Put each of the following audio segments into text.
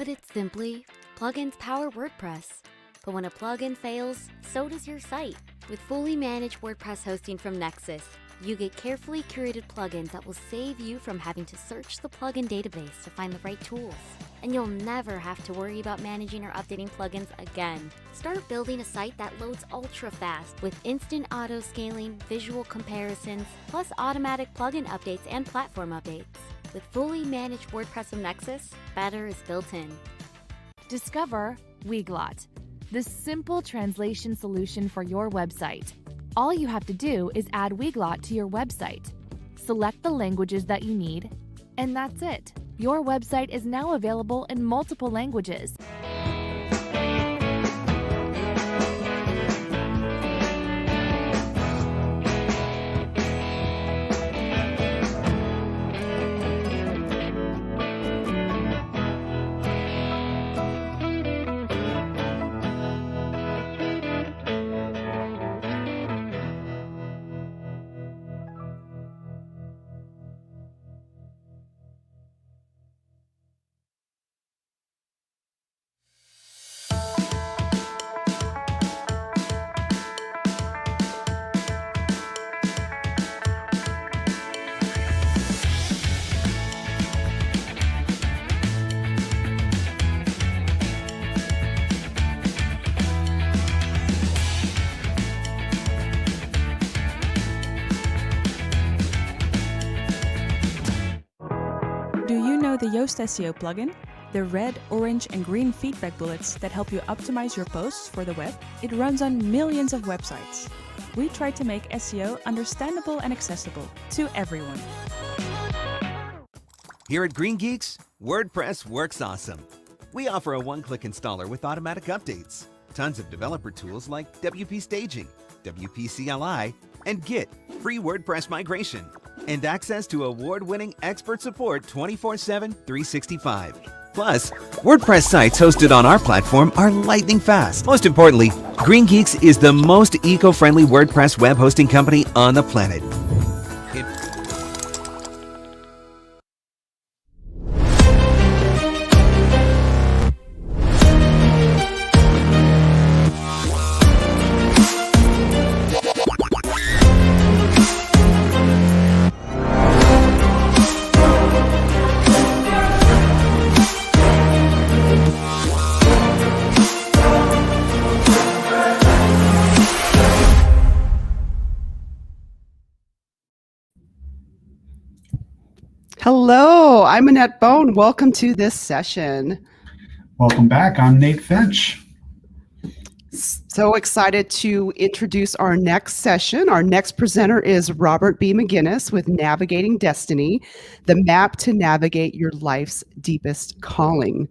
put it simply, plugins power WordPress. But when a plugin fails, so does your site. With fully managed WordPress hosting from Nexus, you get carefully curated plugins that will save you from having to search the plugin database to find the right tools. And you'll never have to worry about managing or updating plugins again. Start building a site that loads ultra fast with instant auto scaling, visual comparisons, plus automatic plugin updates and platform updates. With fully managed WordPress from Nexus, better is built in. Discover Weglot, the simple translation solution for your website. All you have to do is add Weglot to your website. Select the languages that you need, and that's it. Your website is now available in multiple languages. Do you know the Yoast SEO plugin? The red, orange, and green feedback bullets that help you optimize your posts for the web? It runs on millions of websites. We try to make SEO understandable and accessible to everyone. Here at Green Geeks, WordPress works awesome. We offer a one-click installer with automatic updates, tons of developer tools like WP Staging, WP CLI, and Git, free WordPress migration, and access to award-winning expert support 24/7, 365. Plus, WordPress sites hosted on our platform are lightning fast. Most importantly, Green Geeks is the most eco-friendly WordPress web hosting company on the planet. Hello, I'm Annette Bone. Welcome to this session. Welcome back. I'm Nate Finch. So excited to introduce our next session. Our next presenter is Robert B. McGinnis with Navigating Destiny, the map to navigate your life's deepest calling.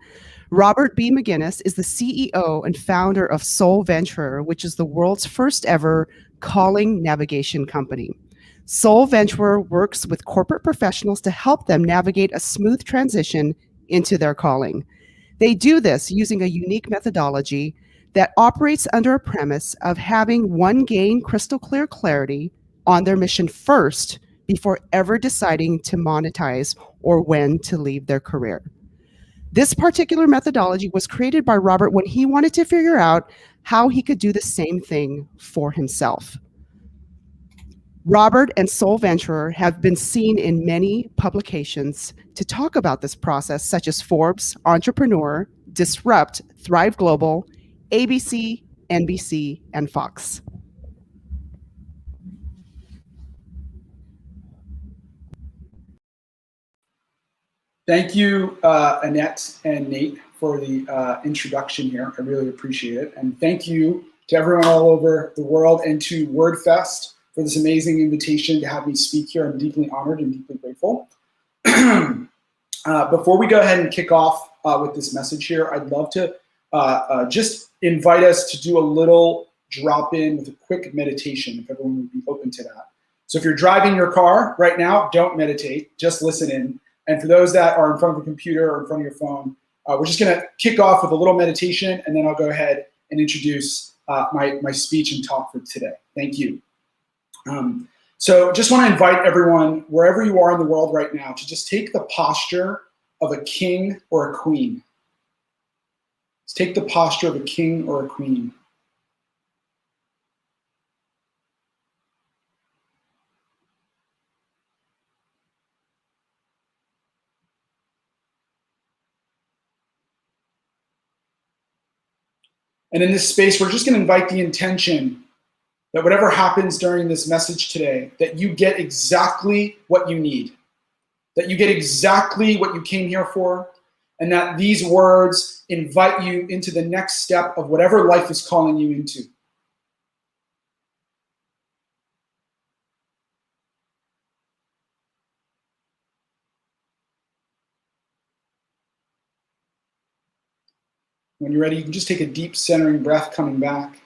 Robert B. McGinnis is the CEO and founder of Soul Venturer, which is the world's first ever calling navigation company. Soul Venturer works with corporate professionals to help them navigate a smooth transition into their calling. They do this using a unique methodology that operates under a premise of having one gain crystal clear clarity on their mission first before ever deciding to monetize or when to leave their career. This particular methodology was created by Robert when he wanted to figure out how he could do the same thing for himself. Robert and Soul Venturer have been seen in many publications to talk about this process, such as Forbes, Entrepreneur, Disrupt, Thrive Global, ABC, NBC, and Fox. Thank you, Annette and Nate, for the introduction here. I really appreciate it. And thank you to everyone all over the world and to WordFest for this amazing invitation to have me speak here. I'm deeply honored and deeply grateful. Before we go ahead and kick off with this message here, I'd love to just invite us to do a little drop-in with a quick meditation, if everyone would be open to that. So if you're driving your car right now, don't meditate, just listen in. And for those that are in front of a computer or in front of your phone, we're just gonna kick off with a little meditation, and then I'll go ahead and introduce my speech and talk for today. Thank you. So just want to invite everyone, wherever you are in the world right now, to just take the posture of a king or a queen. take the posture of a king or a queen. And in this space, we're just going to invite the intention that whatever happens during this message today, that you get exactly what you need, that you get exactly what you came here for, and that these words invite you into the next step of whatever life is calling you into. When you're ready, you can just take a deep centering breath coming back.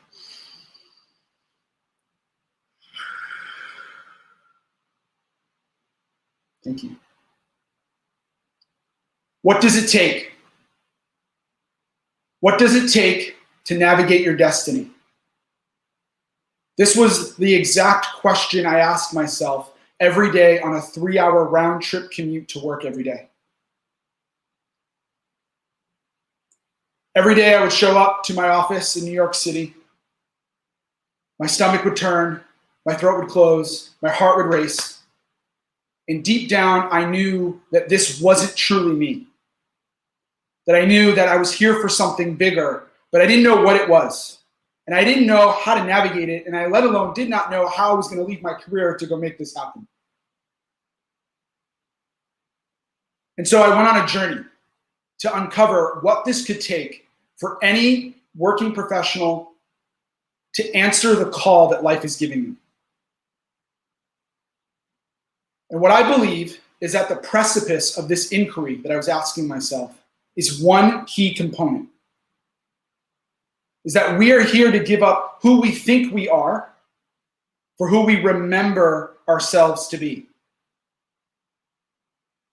Thank you. What does it take? What does it take to navigate your destiny? This was the exact question I asked myself every day on a 3-hour round trip commute to work every day. Every day I would show up to my office in New York City. My stomach would turn, my throat would close, my heart would race. And deep down, I knew that this wasn't truly me. That I knew that I was here for something bigger, but I didn't know what it was. And I didn't know how to navigate it, and I let alone did not know how I was going to leave my career to go make this happen. And so I went on a journey to uncover what this could take for any working professional to answer the call that life is giving me. And what I believe is at the precipice of this inquiry that I was asking myself is one key component. Is that we are here to give up who we think we are for who we remember ourselves to be.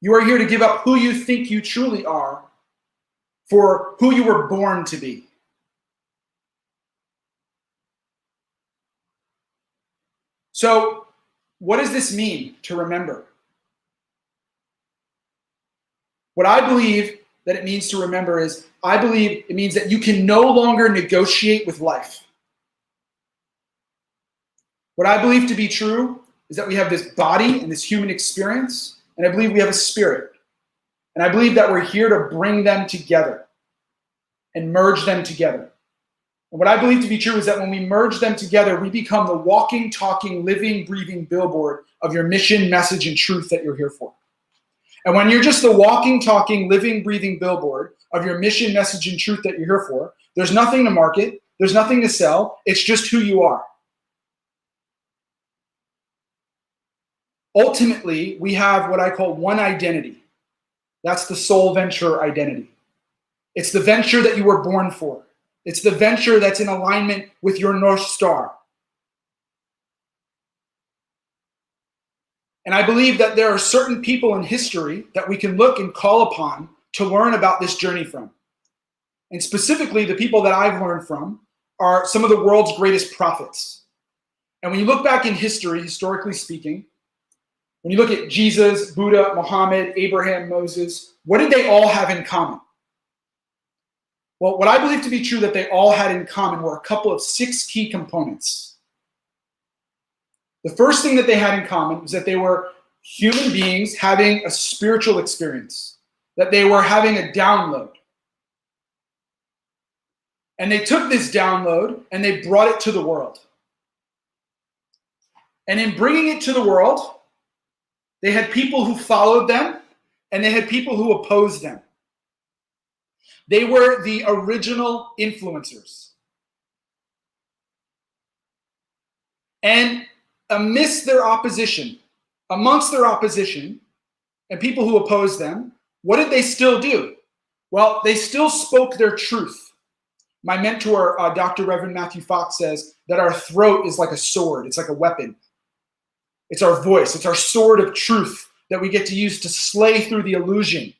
You are here to give up who you think you truly are for who you were born to be. So, what does this mean to remember? What I believe that it means to remember is, I believe it means that you can no longer negotiate with life. What I believe to be true is that we have this body and this human experience, and I believe we have a spirit. And I believe that we're here to bring them together and merge them together. And what I believe to be true is that when we merge them together, we become the walking, talking, living, breathing billboard of your mission, message, and truth that you're here for. And when you're just the walking, talking, living, breathing billboard of your mission, message, and truth that you're here for, there's nothing to market, there's nothing to sell, it's just who you are. Ultimately, we have what I call one identity. That's the soul venture identity. It's the venture that you were born for. It's the venture that's in alignment with your North Star. And I believe that there are certain people in history that we can look and call upon to learn about this journey from. And specifically, the people that I've learned from are some of the world's greatest prophets. And when you look back in history, historically speaking, when you look at Jesus, Buddha, Muhammad, Abraham, Moses, what did they all have in common? Well, what I believe to be true that they all had in common were a couple of 6 key components. The first thing that they had in common was that they were human beings having a spiritual experience, that they were having a download. And they took this download and they brought it to the world. And in bringing it to the world, they had people who followed them and they had people who opposed them. They were the original influencers. And amongst their opposition, and people who opposed them, what did they still do? Well, they still spoke their truth. My mentor, Dr. Reverend Matthew Fox, says that our throat is like a sword. It's like a weapon. It's our voice. It's our sword of truth that we get to use to slay through the illusion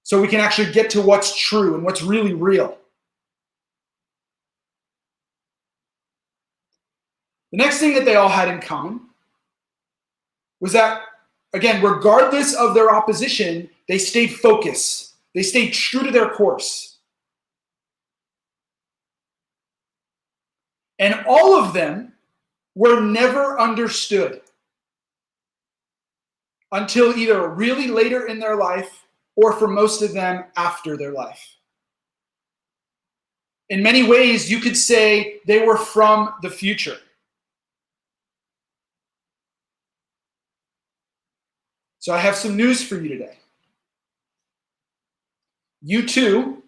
so we can actually get to what's true and what's really real. The next thing that they all had in common was that, again, regardless of their opposition, they stayed focused. They stayed true to their course. And all of them were never understood until either really later in their life or for most of them after their life. In many ways, you could say they were from the future. So I have some news for you today. You too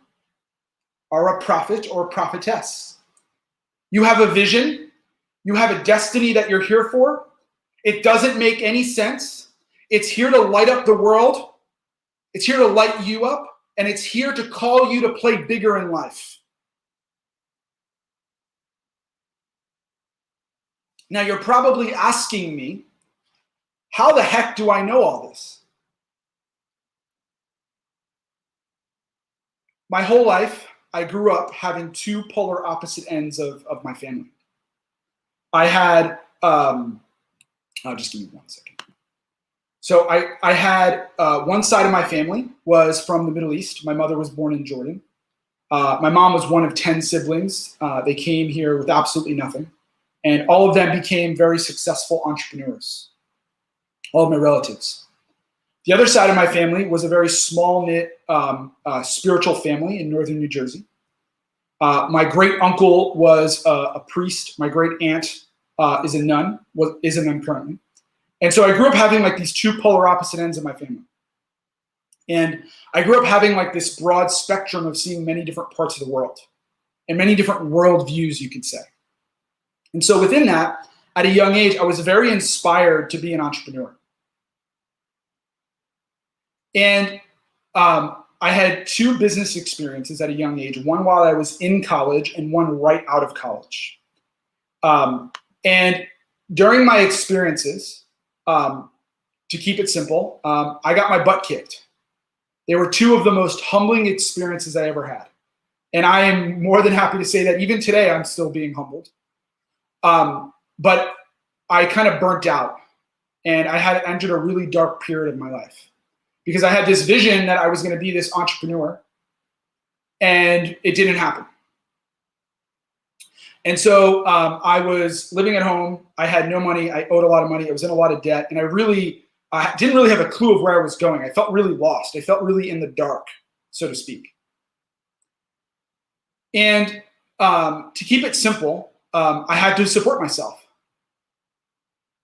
are a prophet or prophetess. You have a vision. You have a destiny that you're here for. It doesn't make any sense. It's here to light up the world. It's here to light you up. And it's here to call you to play bigger in life. Now you're probably asking me, how the heck do I know all this? My whole life, I grew up having two polar opposite ends of my family. I had, just give me 1 second. So I had one side of my family was from the Middle East. My mother was born in Jordan. My mom was one of 10 siblings. They came here with absolutely nothing. And all of them became very successful entrepreneurs. All of my relatives. The other side of my family was a very small-knit spiritual family in northern New Jersey. My great uncle was a priest. My great aunt is a nun currently. And so I grew up having like these two polar opposite ends of my family. And I grew up having like this broad spectrum of seeing many different parts of the world and many different worldviews, you could say. And so within that, at a young age, I was very inspired to be an entrepreneur. And I had two business experiences at a young age, one while I was in college and one right out of college. And during my experiences, to keep it simple, I got my butt kicked. They were two of the most humbling experiences I ever had. And I am more than happy to say that even today, I'm still being humbled. But I kind of burnt out and I had entered a really dark period of my life because I had this vision that I was going to be this entrepreneur and it didn't happen. And so I was living at home. I had no money. I owed a lot of money. I was in a lot of debt. And I didn't really have a clue of where I was going. I felt really lost. I felt really in the dark, so to speak. And to keep it simple, I had to support myself.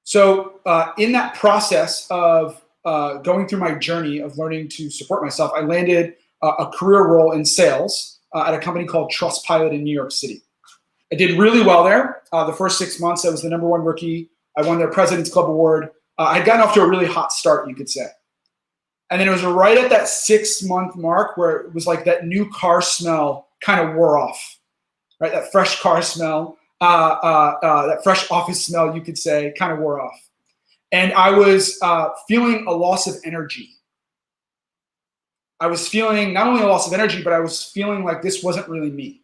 So in that process of going through my journey of learning to support myself, I landed a career role in sales at a company called Trustpilot in New York City. I did really well there. The first 6 months, I was the #1 rookie. I won their President's Club Award. I had gotten off to a really hot start, you could say. And then it was right at that 6-month mark where it was like that new car smell kind of wore off, right? That fresh car smell. That fresh office smell, you could say, kind of wore off. And I was feeling a loss of energy. I was feeling not only a loss of energy, but I was feeling like this wasn't really me.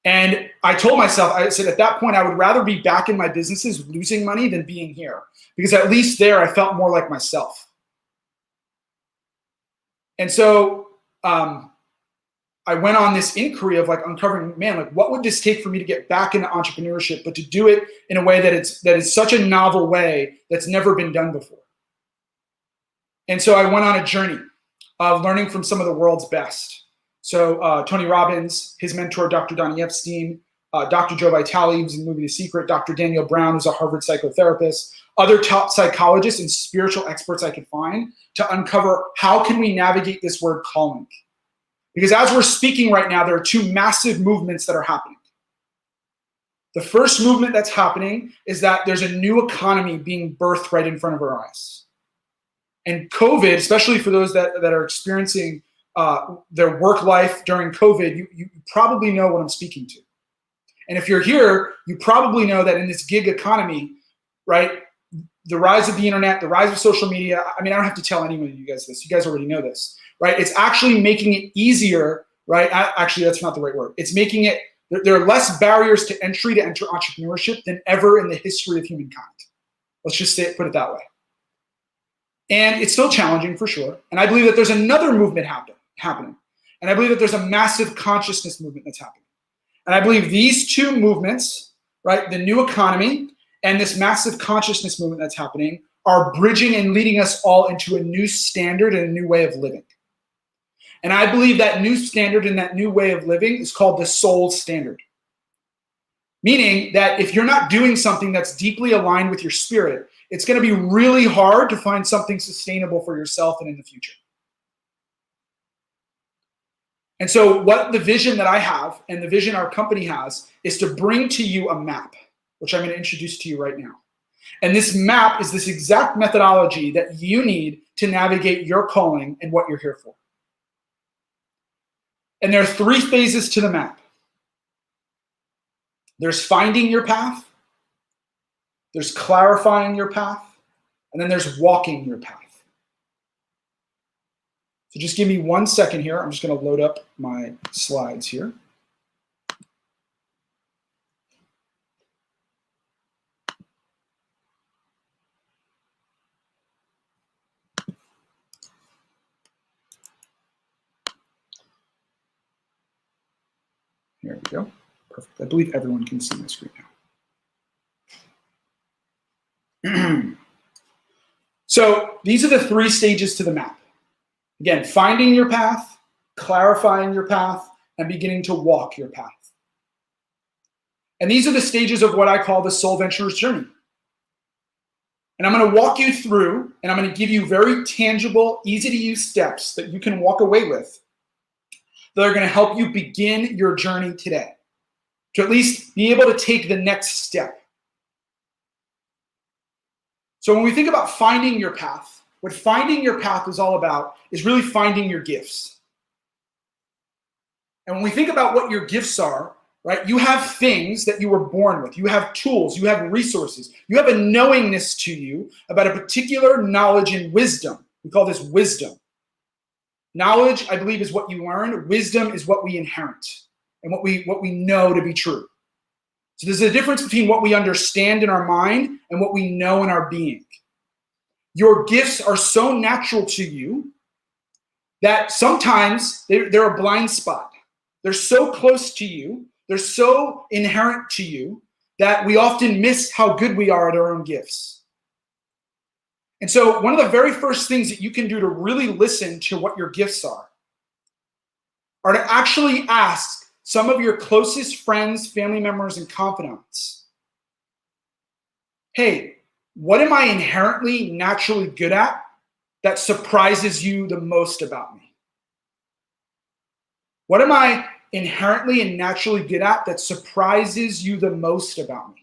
And I told myself, I said at that point, I would rather be back in my businesses losing money than being here. Because at least there, I felt more like myself. And so I went on this inquiry of like uncovering, man, like what would this take for me to get back into entrepreneurship, but to do it in a way that is such a novel way that's never been done before. And so I went on a journey of learning from some of the world's best. So Tony Robbins, his mentor, Dr. Donnie Epstein, Dr. Joe Vitale, who's in the movie The Secret, Dr. Daniel Brown, who's a Harvard psychotherapist, other top psychologists and spiritual experts I could find to uncover how can we navigate this word calling. Because as we're speaking right now, there are two massive movements that are happening. The first movement that's happening is that there's a new economy being birthed right in front of our eyes. And COVID, especially for those that are experiencing their work life during COVID, you probably know what I'm speaking to. And if you're here, you probably know that in this gig economy, right, the rise of the internet, the rise of social media, I mean, I don't have to tell anyone of you guys this. You guys already know this, right? It's actually making it easier, right? Actually, that's not the right word. It's making it, there are less barriers to enter entrepreneurship than ever in the history of humankind. Let's just put it that way. And it's still challenging for sure. And I believe that there's another movement happening. And I believe that there's a massive consciousness movement that's happening. And I believe these two movements right, the new economy and this massive consciousness movement that's happening are bridging and leading us all into a new standard and a new way of living. And I believe that new standard and that new way of living is called the soul standard. Meaning that if you're not doing something that's deeply aligned with your spirit, it's going to be really hard to find something sustainable for yourself and in the future. And so what the vision that I have and the vision our company has is to bring to you a map, which I'm going to introduce to you right now. And this map is this exact methodology that you need to navigate your calling and what you're here for. And there are 3 phases to the map. There's finding your path, there's clarifying your path, and then there's walking your path. So just give me 1 second here. I'm just going to load up my slides here. Here we go. Perfect. I believe everyone can see my screen now. So these are the 3 stages to the map. Again, finding your path, clarifying your path, and beginning to walk your path. And these are the stages of what I call the Soul Venturer's journey. And I'm going to walk you through, and I'm going to give you very tangible, easy-to-use steps that you can walk away with that are going to help you begin your journey today, to at least be able to take the next step. So when we think about finding your path, what finding your path is all about is really finding your gifts. And when we think about what your gifts are, right, you have things that you were born with. You have tools, you have resources, you have a knowingness to you about a particular knowledge and wisdom. We call this wisdom. Knowledge, I believe, is what you learn. Wisdom is what we inherit and what we know to be true. So there's a difference between what we understand in our mind and what we know in our being. Your gifts are so natural to you that sometimes they're a blind spot. They're so close to you, they're so inherent to you that we often miss how good we are at our own gifts. And so one of the very first things that you can do to really listen to what your gifts are to actually ask some of your closest friends, family members, and confidants, hey, what am I inherently, naturally good at that surprises you the most about me? What am I inherently and naturally good at that surprises you the most about me?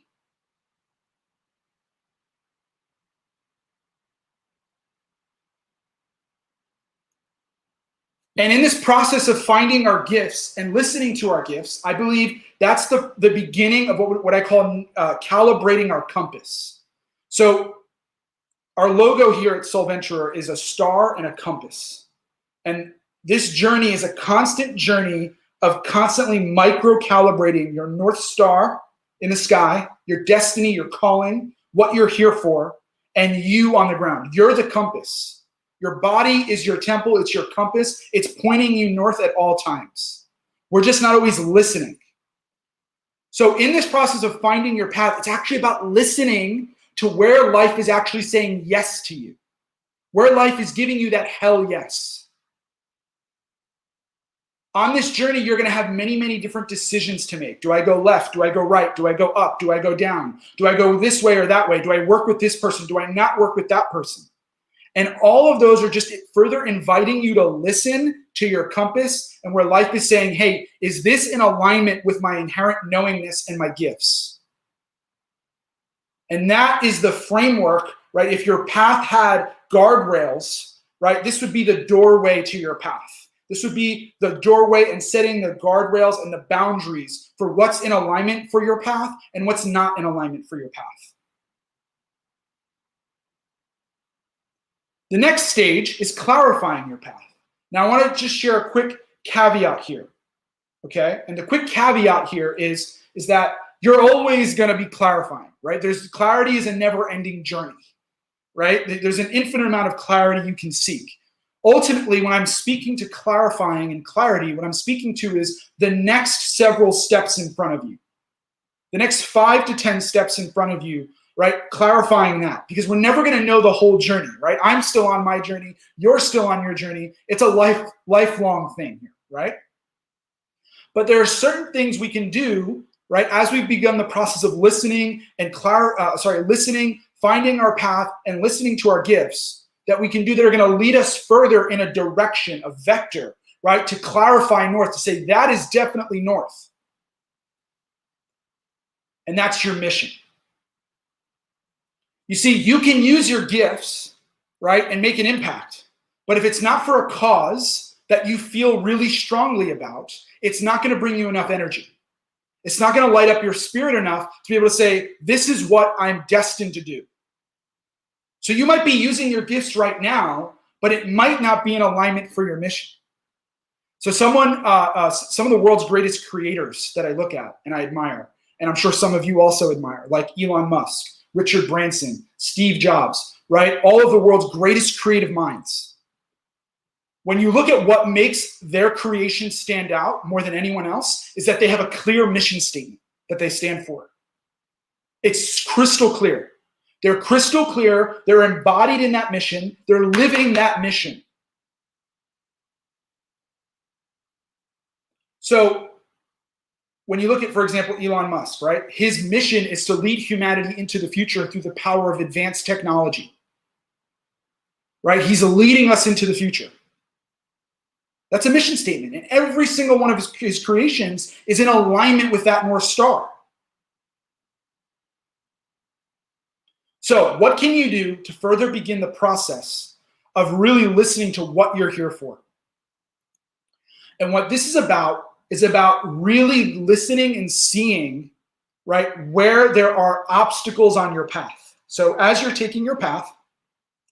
And in this process of finding our gifts and listening to our gifts, I believe that's the beginning of what I call calibrating our compass. So our logo here at Soul Venturer is a star and a compass. And this journey is a constant journey of constantly micro-calibrating your North Star in the sky, your destiny, your calling, what you're here for, and you on the ground. You're the compass. Your body is your temple. It's your compass. It's pointing you north at all times. We're just not always listening. So in this process of finding your path, it's actually about listening to where life is actually saying yes to you, where life is giving you that hell yes. On this journey, you're going to have many, many different decisions to make. Do I go left? Do I go right? Do I go up? Do I go down? Do I go this way or that way? Do I work with this person? Do I not work with that person? And all of those are just further inviting you to listen to your compass and where life is saying, hey, is this in alignment with my inherent knowingness and my gifts? And that is the framework, right? If your path had guardrails, right, this would be the doorway to your path. This would be the doorway and setting the guardrails and the boundaries for what's in alignment for your path and what's not in alignment for your path. The next stage is clarifying your path. Now, I want to just share a quick caveat here, okay? And the quick caveat here is that you're always going to be clarifying, right? Clarity is a never-ending journey, right? There's an infinite amount of clarity you can seek. Ultimately, when I'm speaking to clarifying and clarity, what I'm speaking to is the next several steps in front of you. The next 5 to 10 steps in front of you, right? Clarifying that, because we're never going to know the whole journey, right? I'm still on my journey. You're still on your journey. It's a lifelong thing here, right? But there are certain things we can do, right? As we've begun the process of listening and listening, finding our path and listening to our gifts that we can do that are going to lead us further in a direction, a vector, right? To clarify north, to say that is definitely north. And that's your mission. You see, you can use your gifts, right, and make an impact. But if it's not for a cause that you feel really strongly about, it's not going to bring you enough energy. It's not going to light up your spirit enough to be able to say, this is what I'm destined to do. So you might be using your gifts right now, but it might not be in alignment for your mission. So some of the world's greatest creators that I look at and I admire, and I'm sure some of you also admire, like Elon Musk, Richard Branson, Steve Jobs, right? All of the world's greatest creative minds. When you look at what makes their creation stand out more than anyone else is that they have a clear mission statement that they stand for. It's crystal clear. They're crystal clear. They're embodied in that mission. They're living that mission. So when you look at, for example, Elon Musk, right? His mission is to lead humanity into the future through the power of advanced technology, right? He's leading us into the future. That's a mission statement. And every single one of his creations is in alignment with that North Star. So what can you do to further begin the process of really listening to what you're here for? And what this is about really listening and seeing, right, where there are obstacles on your path. So as you're taking your path,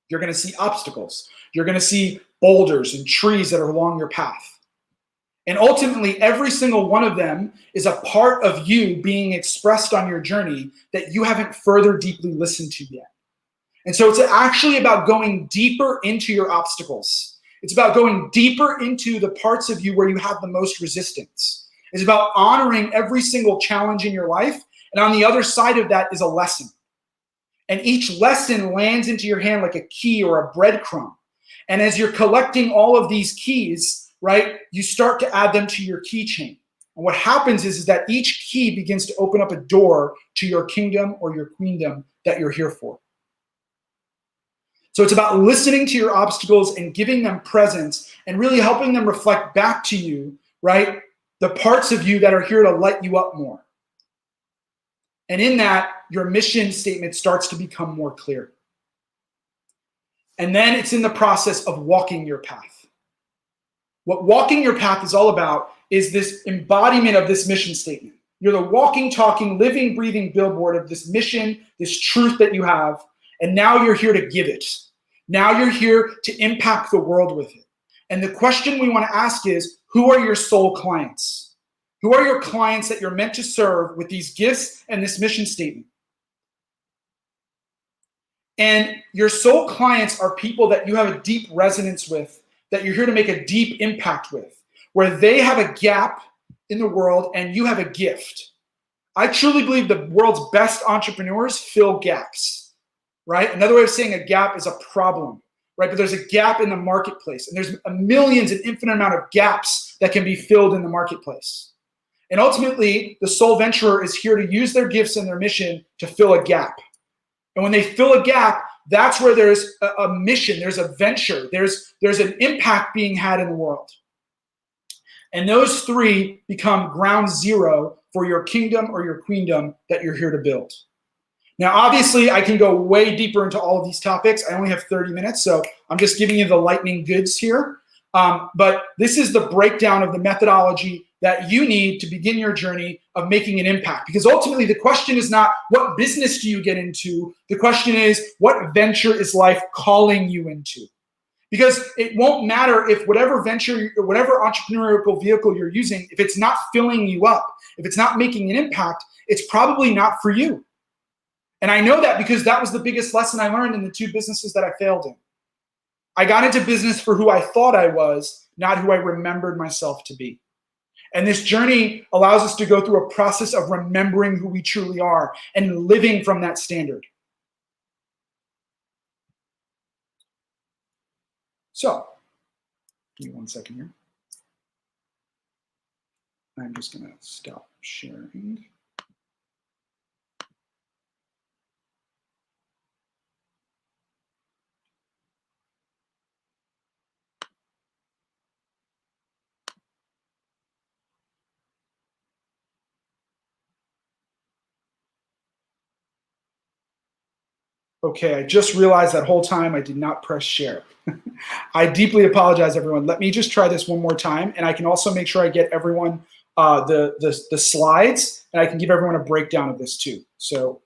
you're going to see obstacles. You're going to see boulders and trees that are along your path. And ultimately, every single one of them is a part of you being expressed on your journey that you haven't further deeply listened to yet. And so it's actually about going deeper into your obstacles. It's about going deeper into the parts of you where you have the most resistance. It's about honoring every single challenge in your life. And on the other side of that is a lesson. And each lesson lands into your hand like a key or a breadcrumb. And as you're collecting all of these keys, right, you start to add them to your keychain. And what happens is that each key begins to open up a door to your kingdom or your queendom that you're here for. So it's about listening to your obstacles and giving them presence and really helping them reflect back to you, right, the parts of you that are here to light you up more. And in that, your mission statement starts to become more clear. And then it's in the process of walking your path. What walking your path is all about is this embodiment of this mission statement. You're the walking, talking, living, breathing billboard of this mission, this truth that you have, and now you're here to give it. Now you're here to impact the world with it. And the question we want to ask is, who are your soul clients? Who are your clients that you're meant to serve with these gifts and this mission statement? And your soul clients are people that you have a deep resonance with, that you're here to make a deep impact with, where they have a gap in the world and you have a gift. I truly believe the world's best entrepreneurs fill gaps, right? Another way of saying a gap is a problem, right? But there's a gap in the marketplace, and there's millions and infinite amount of gaps that can be filled in the marketplace. And ultimately, the soul venturer is here to use their gifts and their mission to fill a gap. And when they fill a gap, that's where there's a mission, there's a venture, there's an impact being had in the world. And those three become ground zero for your kingdom or your queendom that you're here to build. Now, obviously, I can go way deeper into all of these topics. I only have 30 minutes, so I'm just giving you the lightning goods here. But this is the breakdown of the methodology that you need to begin your journey of making an impact. Because ultimately, the question is not what business do you get into? The question is, what venture is life calling you into? Because it won't matter if whatever venture or whatever entrepreneurial vehicle you're using, if it's not filling you up, if it's not making an impact, it's probably not for you. And I know that because that was the biggest lesson I learned in the 2 businesses that I failed in. I got into business for who I thought I was, not who I remembered myself to be. And this journey allows us to go through a process of remembering who we truly are and living from that standard. So, give me 1 second here. I'm just going to stop sharing. Okay, I just realized that whole time I did not press share. I deeply apologize, everyone. Let me just try this one more time, and I can also make sure I get everyone the slides, and I can give everyone a breakdown of this too. So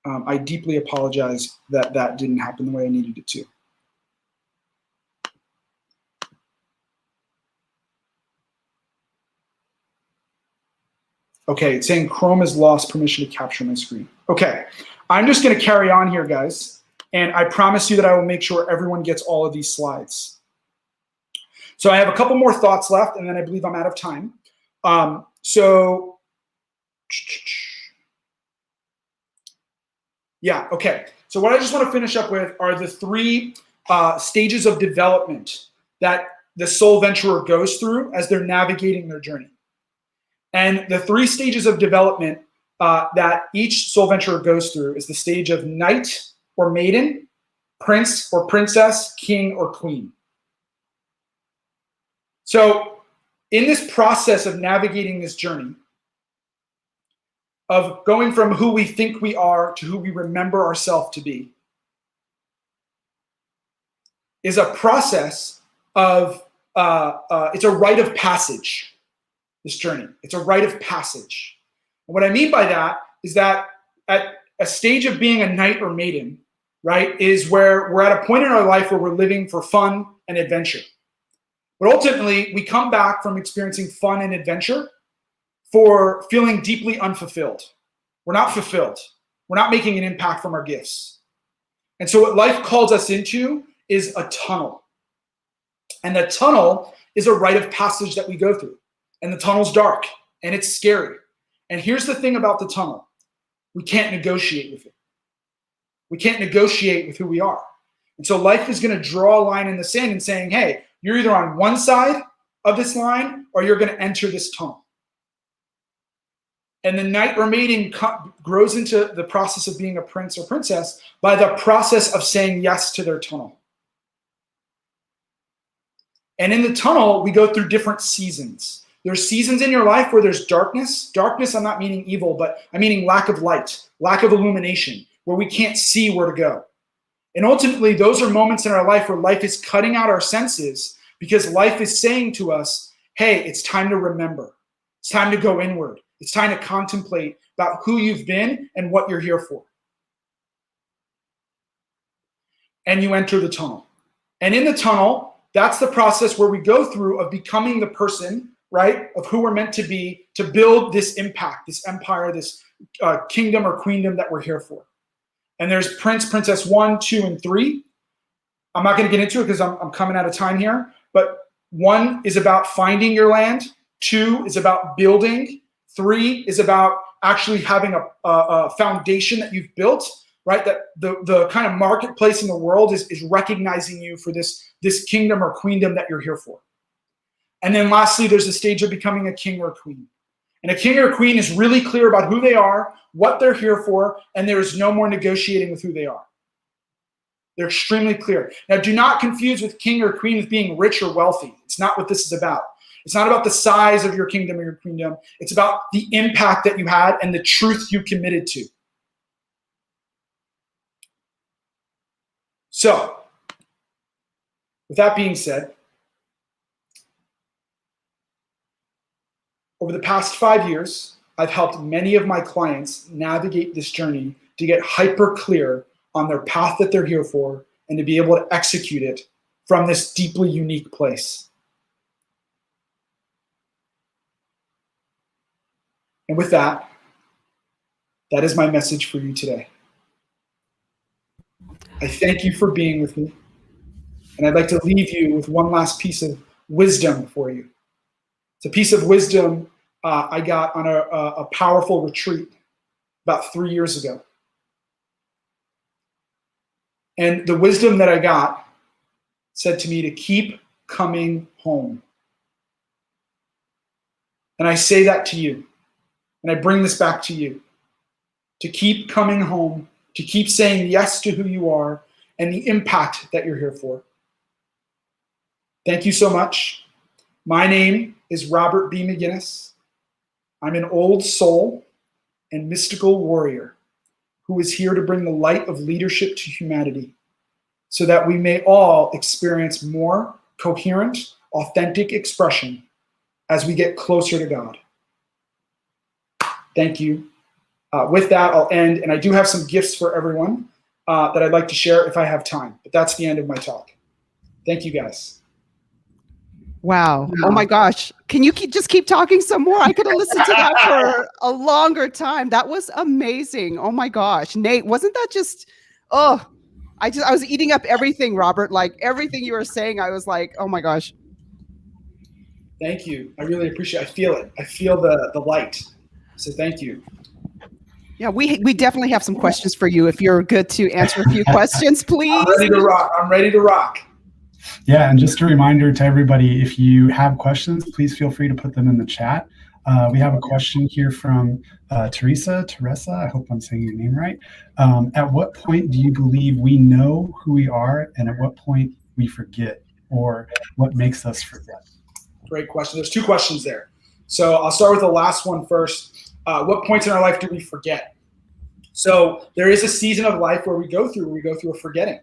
I deeply apologize that that didn't happen the way I needed it to. Okay, it's saying Chrome has lost permission to capture my screen. Okay, I'm just going to carry on here, guys, and I promise you that I will make sure everyone gets all of these slides. So I have a couple more thoughts left, and then I believe I'm out of time. Yeah, okay. So what I just want to finish up with are the 3 stages of development that the soul venturer goes through as they're navigating their journey. And the 3 stages of development that each soul venturer goes through is the stage of knight or maiden, prince or princess, king or queen. So in this process of navigating this journey, of going from who we think we are to who we remember ourselves to be, is a process of, it's a rite of passage, this journey. It's a rite of passage. And what I mean by that is that at a stage of being a knight or maiden, right, is where we're at a point in our life where we're living for fun and adventure. But ultimately, we come back from experiencing fun and adventure for feeling deeply unfulfilled. We're not fulfilled. We're not making an impact from our gifts. And so what life calls us into is a tunnel. And the tunnel is a rite of passage that we go through. And the tunnel's dark and it's scary. And here's the thing about the tunnel. We can't negotiate with it. We can't negotiate with who we are. And so life is going to draw a line in the sand and saying, hey, you're either on one side of this line or you're going to enter this tunnel. And the knight or maiden grows into the process of being a prince or princess by the process of saying yes to their tunnel. And in the tunnel, we go through different seasons. There's seasons in your life where there's darkness. Darkness, I'm not meaning evil, but I'm meaning lack of light, lack of illumination, where we can't see where to go. And ultimately, those are moments in our life where life is cutting out our senses because life is saying to us, hey, it's time to remember. It's time to go inward. It's time to contemplate about who you've been and what you're here for. And you enter the tunnel. And in the tunnel, that's the process where we go through of becoming the person, right, of who we're meant to be to build this impact, this empire, this kingdom or queendom that we're here for. And there's Prince, Princess 1, 2, and 3. I'm not going to get into it because I'm coming out of time here. But 1 is about finding your land. 2 is about building. 3 is about actually having a foundation that you've built, right? That the kind of marketplace in the world is recognizing you for this kingdom or queendom that you're here for. And then lastly, there's a stage of becoming a king or queen. And a king or queen is really clear about who they are, what they're here for, and there is no more negotiating with who they are. They're extremely clear. Now, do not confuse with king or queen with being rich or wealthy. It's not what this is about. It's not about the size of your kingdom or your queendom. It's about the impact that you had and the truth you committed to. So, with that being said, over the past 5 years, I've helped many of my clients navigate this journey to get hyper clear on their path that they're here for and to be able to execute it from this deeply unique place. And with that, that is my message for you today. I thank you for being with me. And I'd like to leave you with one last piece of wisdom for you. It's a piece of wisdom I got on a powerful retreat about 3 years ago. And the wisdom that I got said to me to keep coming home. And I say that to you, and I bring this back to you, to keep coming home, to keep saying yes to who you are and the impact that you're here for. Thank you so much. My name is Robert B. McGinnis. I'm an old soul and mystical warrior who is here to bring the light of leadership to humanity so that we may all experience more coherent, authentic expression as we get closer to God. Thank you. With that, I'll end, and I do have some gifts for everyone that I'd like to share if I have time, but that's the end of my talk. Thank you, guys. Wow. Oh my gosh. Can you just keep talking some more? I could have listened to that for a longer time. That was amazing. Oh my gosh. Nate, wasn't that just, I was eating up everything, Robert. Like everything you were saying, I was like, oh my gosh. Thank you. I really appreciate it. I feel it. I feel the light. So thank you. Yeah, we definitely have some questions for you if you're good to answer a few questions, please. I'm ready to rock. I'm ready to rock. Yeah, and just a reminder to everybody, if you have questions, please feel free to put them in the chat. We have a question here from Teresa, I hope I'm saying your name right. At what point do you believe we know who we are, and at what point we forget, or what makes us forget? Great question. There's two questions there. So I'll start with the last one first. What points in our life do we forget? So there is a season of life where we go through a forgetting.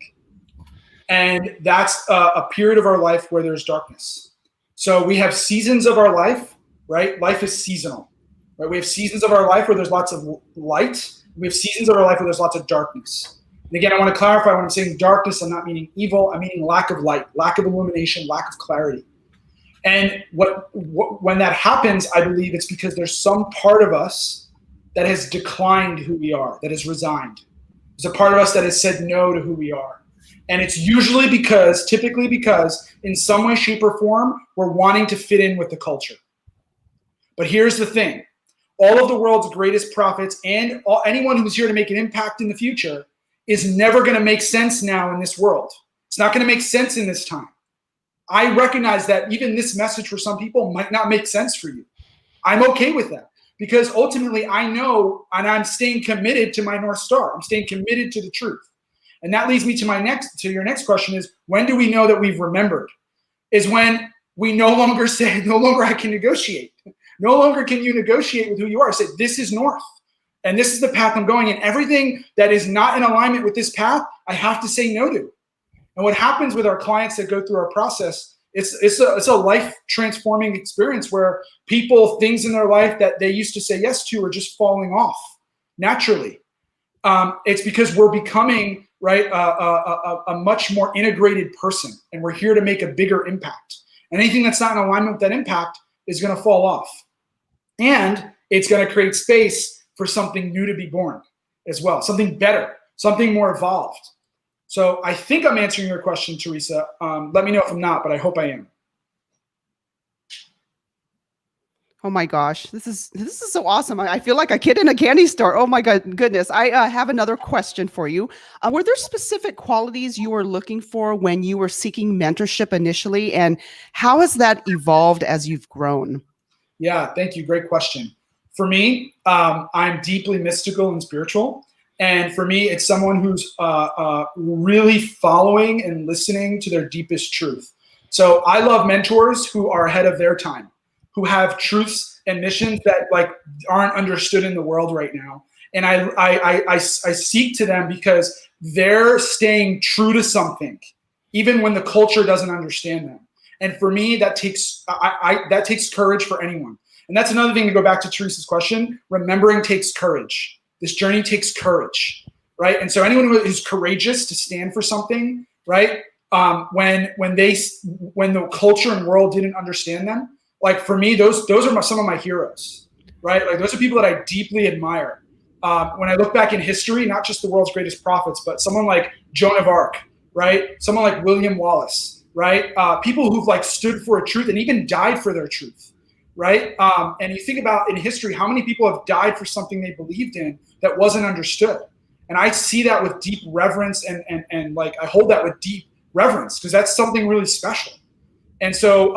And that's a period of our life where there's darkness. So we have seasons of our life, right? Life is seasonal, right? We have seasons of our life where there's lots of light. We have seasons of our life where there's lots of darkness. And again, I want to clarify when I'm saying darkness, I'm not meaning evil. I'm meaning lack of light, lack of illumination, lack of clarity. And when that happens, I believe it's because there's some part of us that has declined who we are, that has resigned. There's a part of us that has said no to who we are. And it's usually typically because, in some way, shape, or form, we're wanting to fit in with the culture. But here's the thing. All of the world's greatest prophets and anyone who's here to make an impact in the future is never going to make sense now in this world. It's not going to make sense in this time. I recognize that even this message for some people might not make sense for you. I'm okay with that because ultimately I know, and I'm staying committed to my North Star. I'm staying committed to the truth. And that leads me to your next question is, when do we know that we've remembered? Is when we no longer I can negotiate. No longer can you negotiate with who you are. Say, this is North, and this is the path I'm going. And everything that is not in alignment with this path, I have to say no to. And what happens with our clients that go through our process, it's a life transforming experience where things in their life that they used to say yes to are just falling off naturally. It's because we're becoming a much more integrated person, and we're here to make a bigger impact. And anything that's not in alignment with that impact is going to fall off. And it's going to create space for something new to be born as well, something better, something more evolved. So I think I'm answering your question, Teresa. Let me know if I'm not, but I hope I am. Oh my gosh, this is so awesome. I feel like a kid in a candy store. Oh my goodness. I have another question for you. Were there specific qualities you were looking for when you were seeking mentorship initially, and how has that evolved as you've grown? Yeah, thank you. Great question. For me, I'm deeply mystical and spiritual. And for me, it's someone who's really following and listening to their deepest truth. So I love mentors who are ahead of their time, who have truths and missions that aren't understood in the world right now. And I seek to them because they're staying true to something, even when the culture doesn't understand them. And for me, that takes courage for anyone. And that's another thing to go back to Teresa's question. Remembering takes courage. This journey takes courage, right? And so anyone who's courageous to stand for something, right? When the culture and world didn't understand them, for me, those are some of my heroes, right? Those are people that I deeply admire. When I look back in history, not just the world's greatest prophets, but someone like Joan of Arc, right? Someone like William Wallace, right? People who've stood for a truth and even died for their truth. right? And you think about in history, how many people have died for something they believed in that wasn't understood. And I see that with deep reverence and like I hold that with deep reverence because that's something really special. And so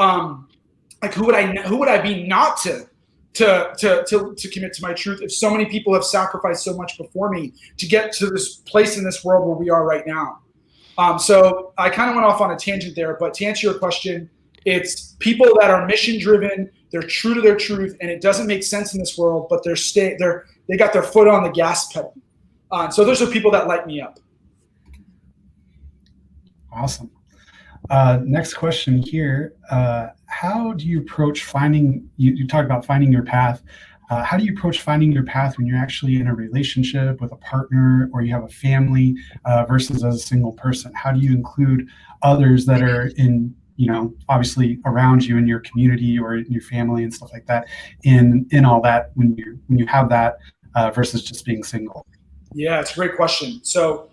like who would I be not to commit to my truth if so many people have sacrificed so much before me to get to this place in this world where we are right now. So I kind of went off on a tangent there, but to answer your question, it's people that are mission driven, they're true to their truth, and it doesn't make sense in this world, but they got their foot on the gas pedal. So those are people that light me up. Awesome. Next question here. How do you approach finding, you talked about finding your path. How do you approach finding your path when you're actually in a relationship with a partner or you have a family versus as a single person? How do you include others that are in, obviously around you in your community or in your family and stuff like that in all that when you have that versus just being single? Yeah, it's a great question. So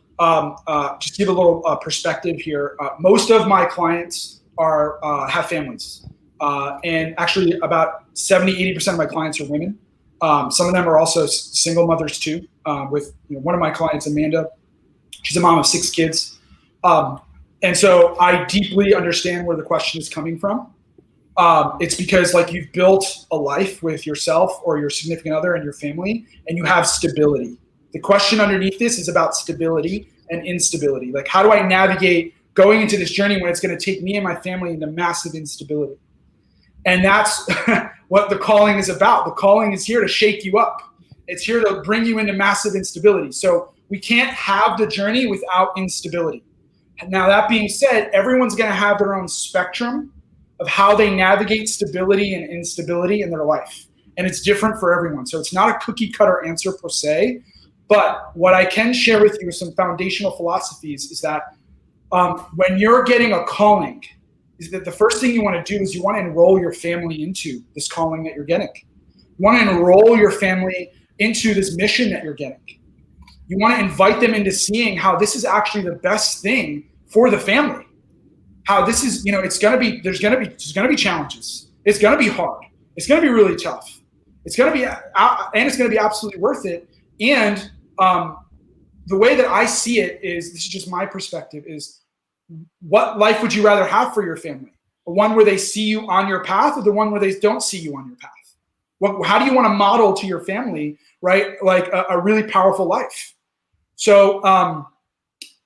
just give a little perspective here. Most of my clients have families. And actually about 70-80% of my clients are women. Some of them are also single mothers too. With one of my clients, Amanda, she's a mom of 6 kids. And so I deeply understand where the question is coming from. It's because like you've built a life with yourself or your significant other and your family, and you have stability. The question underneath this is about stability and instability. Like, how do I navigate going into this journey when it's going to take me and my family into massive instability? And that's what the calling is about. The calling is here to shake you up. It's here to bring you into massive instability. So we can't have the journey without instability. Now, that being said, everyone's going to have their own spectrum of how they navigate stability and instability in their life. And it's different for everyone. So it's not a cookie cutter answer per se. But what I can share with you, some foundational philosophies, is that when you're getting a calling, is that the first thing you want to do is you want to enroll your family into this calling that you're getting. You want to enroll your family into this mission that you're getting. You want to invite them into seeing how this is actually the best thing for the family. How this is, it's going to be, there's going to be challenges. It's going to be hard. It's going to be really tough. It's going to be, and it's going to be absolutely worth it. And the way that I see it is, this is just my perspective, is what life would you rather have for your family? The one where they see you on your path or the one where they don't see you on your path? How do you want to model to your family, right? Like a really powerful life. So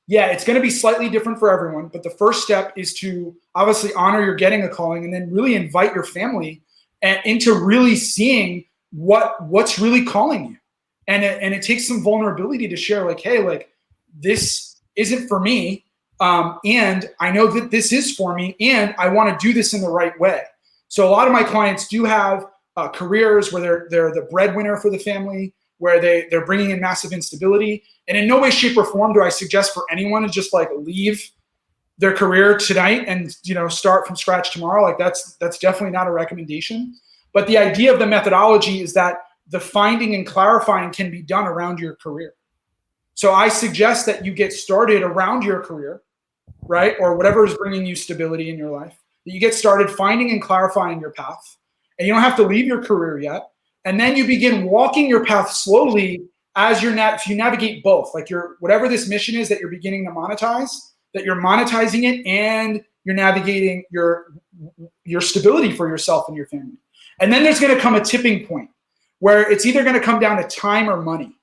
yeah, it's going to be slightly different for everyone, but the first step is to obviously honor you're getting a calling and then really invite your family into really seeing what's really calling you. And it takes some vulnerability to share, like, hey, like, this isn't for me. And I know that this is for me, and I want to do this in the right way. So a lot of my clients do have careers where they're the breadwinner for the family, where they're bringing in massive instability. And in no way, shape, or form do I suggest for anyone to just like leave their career tonight and start from scratch tomorrow. Like that's definitely not a recommendation. But the idea of the methodology is that the finding and clarifying can be done around your career. So I suggest that you get started around your career, right? Or whatever is bringing you stability in your life. That you get started finding and clarifying your path. And you don't have to leave your career yet. And then you begin walking your path slowly as you navigate both. Like whatever this mission is that you're beginning to monetize, that you're monetizing it and you're navigating your stability for yourself and your family. And then there's going to come a tipping point where it's either going to come down to time or money,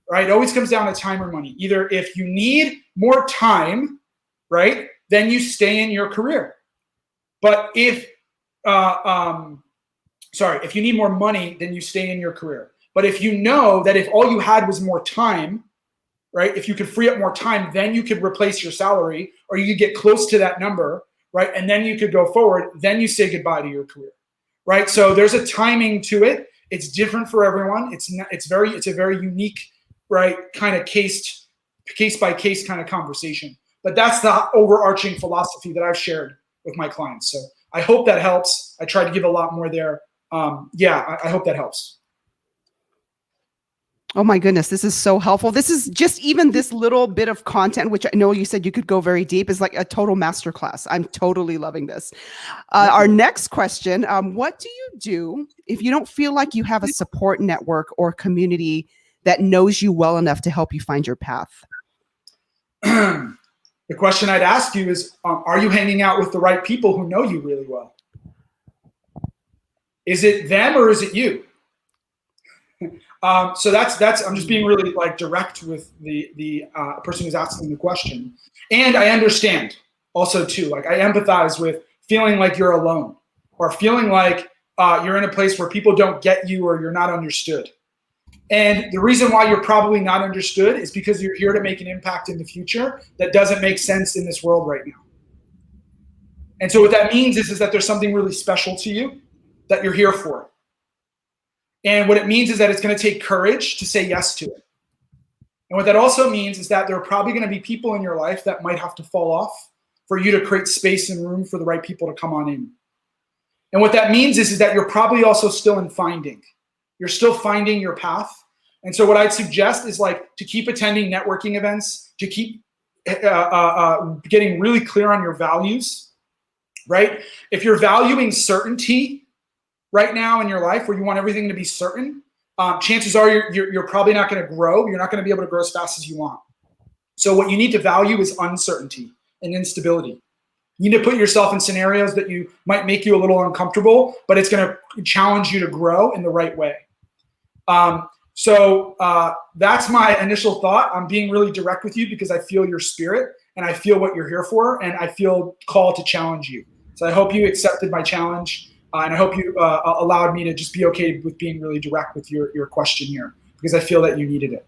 right? It always comes down to time or money. Either if you need more time, right, then you stay in your career. But if you need more money, then you stay in your career. But if you know that if all you had was more time, right, if you could free up more time, then you could replace your salary or you could get close to that number, right, and then you could go forward, then you say goodbye to your career, right? So there's a timing to it. It's different for everyone. It's a very unique, right, kind of case by case kind of conversation. But that's the overarching philosophy that I've shared with my clients. So I hope that helps. I tried to give a lot more there. I hope that helps. Oh my goodness, this is so helpful. This is just even this little bit of content, which I know you said you could go very deep, is like a total masterclass. I'm totally loving this. Our next question, what do you do if you don't feel like you have a support network or community that knows you well enough to help you find your path? The question I'd ask you is, are you hanging out with the right people who know you really well? Is it them or is it you? So that's I'm just being really like direct with the person who's asking the question. And I understand also too, like I empathize with feeling like you're alone or feeling like you're in a place where people don't get you or you're not understood. And the reason why you're probably not understood is because you're here to make an impact in the future that doesn't make sense in this world right now. And so what that means is that there's something really special to you that you're here for. And what it means is that it's going to take courage to say yes to it. And what that also means is that there are probably going to be people in your life that might have to fall off for you to create space and room for the right people to come on in. And what that means is that you're probably also still in finding. You're still finding your path. And so what I'd suggest is like to keep attending networking events, to keep getting really clear on your values, right? If you're valuing certainty right now in your life where you want everything to be certain, chances are you're probably not going to grow. You're not going to be able to grow as fast as you want. So what you need to value is uncertainty and instability. You need to put yourself in scenarios that you might make you a little uncomfortable, but it's going to challenge you to grow in the right way. So that's my initial thought. I'm being really direct with you because I feel your spirit and I feel what you're here for, and I feel called to challenge you. So I hope you accepted my challenge. And I hope you allowed me to just be okay with being really direct with your question here, because I feel that you needed it.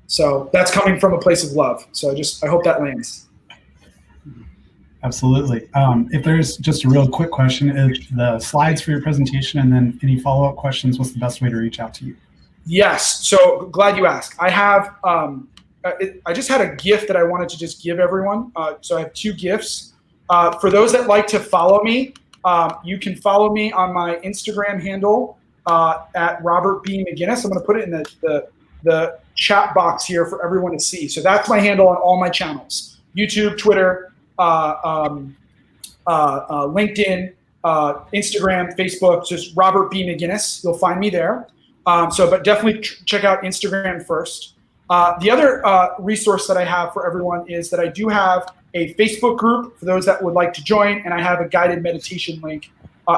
So that's coming from a place of love. So I hope that lands. Absolutely. If there's just a real quick question, if the slides for your presentation and then any follow-up questions, what's the best way to reach out to you? Yes. So glad you asked. I have, I just had a gift that I wanted to just give everyone. So I have 2 gifts. For those that like to follow me, you can follow me on my Instagram handle at Robert B. McGinnis. I'm going to put it in the chat box here for everyone to see. So that's my handle on all my channels: YouTube, Twitter, LinkedIn, Instagram, Facebook. Just Robert B. McGinnis. You'll find me there. But definitely check out Instagram first. The other resource that I have for everyone is that I do have a Facebook group for those that would like to join, and I have a guided meditation link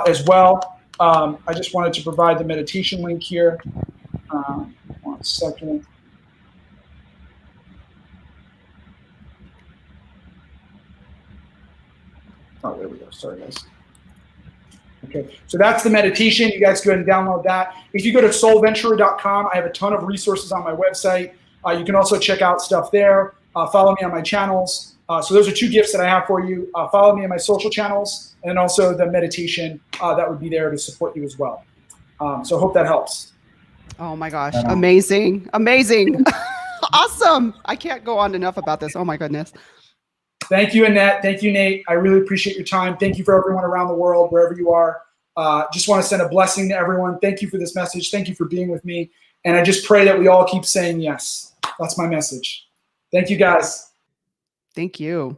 as well. I just wanted to provide the meditation link here. 1 second. Oh, there we go. Sorry, guys. Okay, so that's the meditation. You guys go ahead and download that. If you go to soulventurer.com, I have a ton of resources on my website. You can also check out stuff there. Follow me on my channels. So those are 2 gifts that I have for you. Follow me on my social channels, and also the meditation that would be there to support you as well. So I hope that helps. Oh my gosh, amazing, amazing. Awesome. I can't go on enough about this. Oh my goodness. Thank you, Annette. Thank you, Nate. I really appreciate your time. Thank you for everyone around the world, wherever you are. Just want to send a blessing to everyone. Thank you for this message. Thank you for being with me. And I just pray that we all keep saying yes. That's my message. Thank you, guys. Thank you.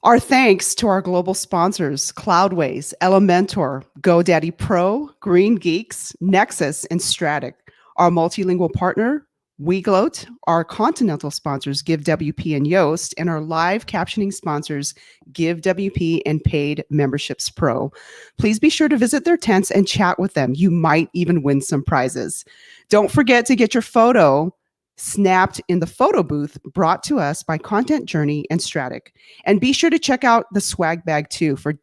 Our thanks to our global sponsors: Cloudways, Elementor, GoDaddy Pro, Green Geeks, Nexus, and Stratic. Our multilingual partner, WeGloat. Our continental sponsors, GiveWP and Yoast, and our live captioning sponsors, GiveWP and Paid Memberships Pro. Please be sure to visit their tents and chat with them. You might even win some prizes. Don't forget to get your photo snapped in the photo booth brought to us by Content Journey and Stratic. And be sure to check out the swag bag too for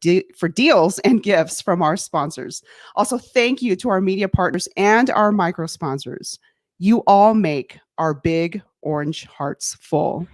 deals and gifts from our sponsors. Also, thank you to our media partners and our micro sponsors. You all make our big orange hearts full.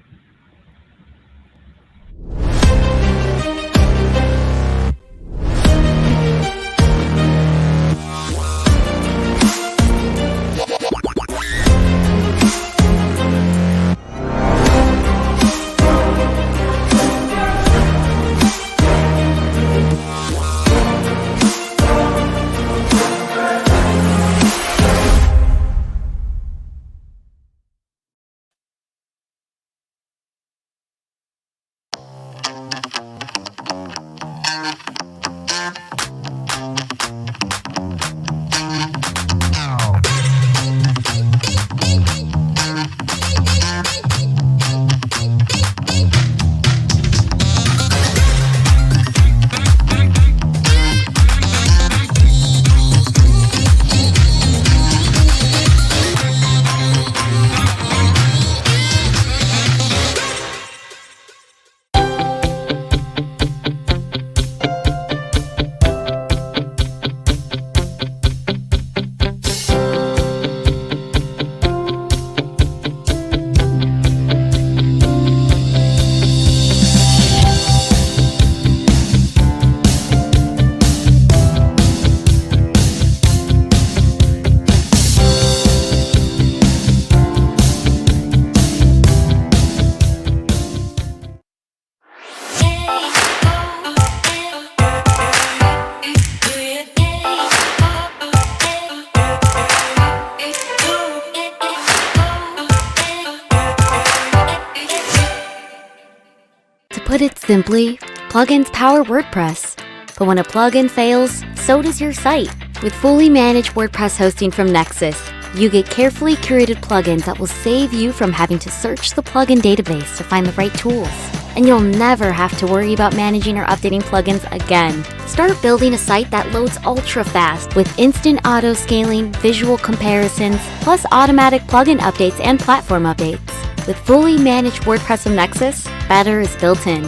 put it simply, plugins power WordPress. But when a plugin fails, so does your site. With fully managed WordPress hosting from Nexus, you get carefully curated plugins that will save you from having to search the plugin database to find the right tools. And you'll never have to worry about managing or updating plugins again. Start building a site that loads ultra fast with instant auto scaling, visual comparisons, plus automatic plugin updates and platform updates. With fully managed WordPress from Nexus, better is built in.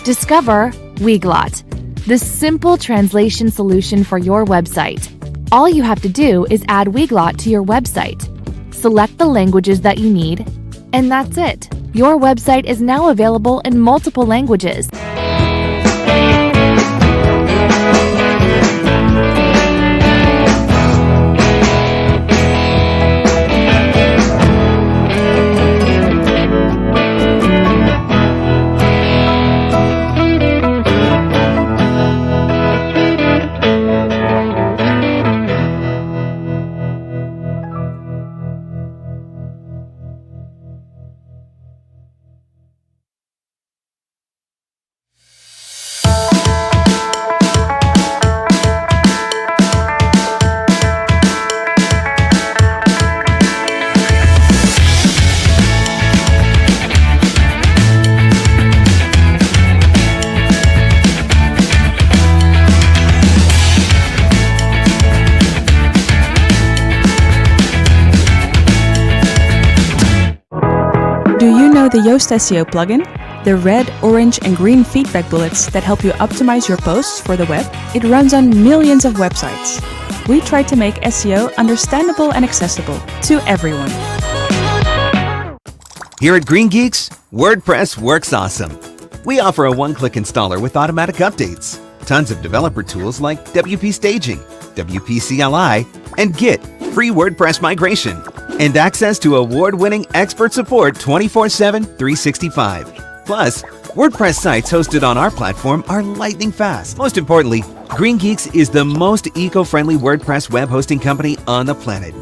Discover Weglot, the simple translation solution for your website. All you have to do is add Weglot to your website. Select the languages that you need, and that's it. Your website is now available in multiple languages. Do you know the Yoast SEO plugin? The red, orange, and green feedback bullets that help you optimize your posts for the web? It runs on millions of websites. We try to make SEO understandable and accessible to everyone. Here at Green Geeks, WordPress works awesome. We offer a one-click installer with automatic updates, tons of developer tools like WP Staging, WP CLI, and Git, free WordPress migration, and access to award-winning expert support 24/7, 365. Plus, WordPress sites hosted on our platform are lightning fast. Most importantly, Green Geeks is the most eco-friendly WordPress web hosting company on the planet.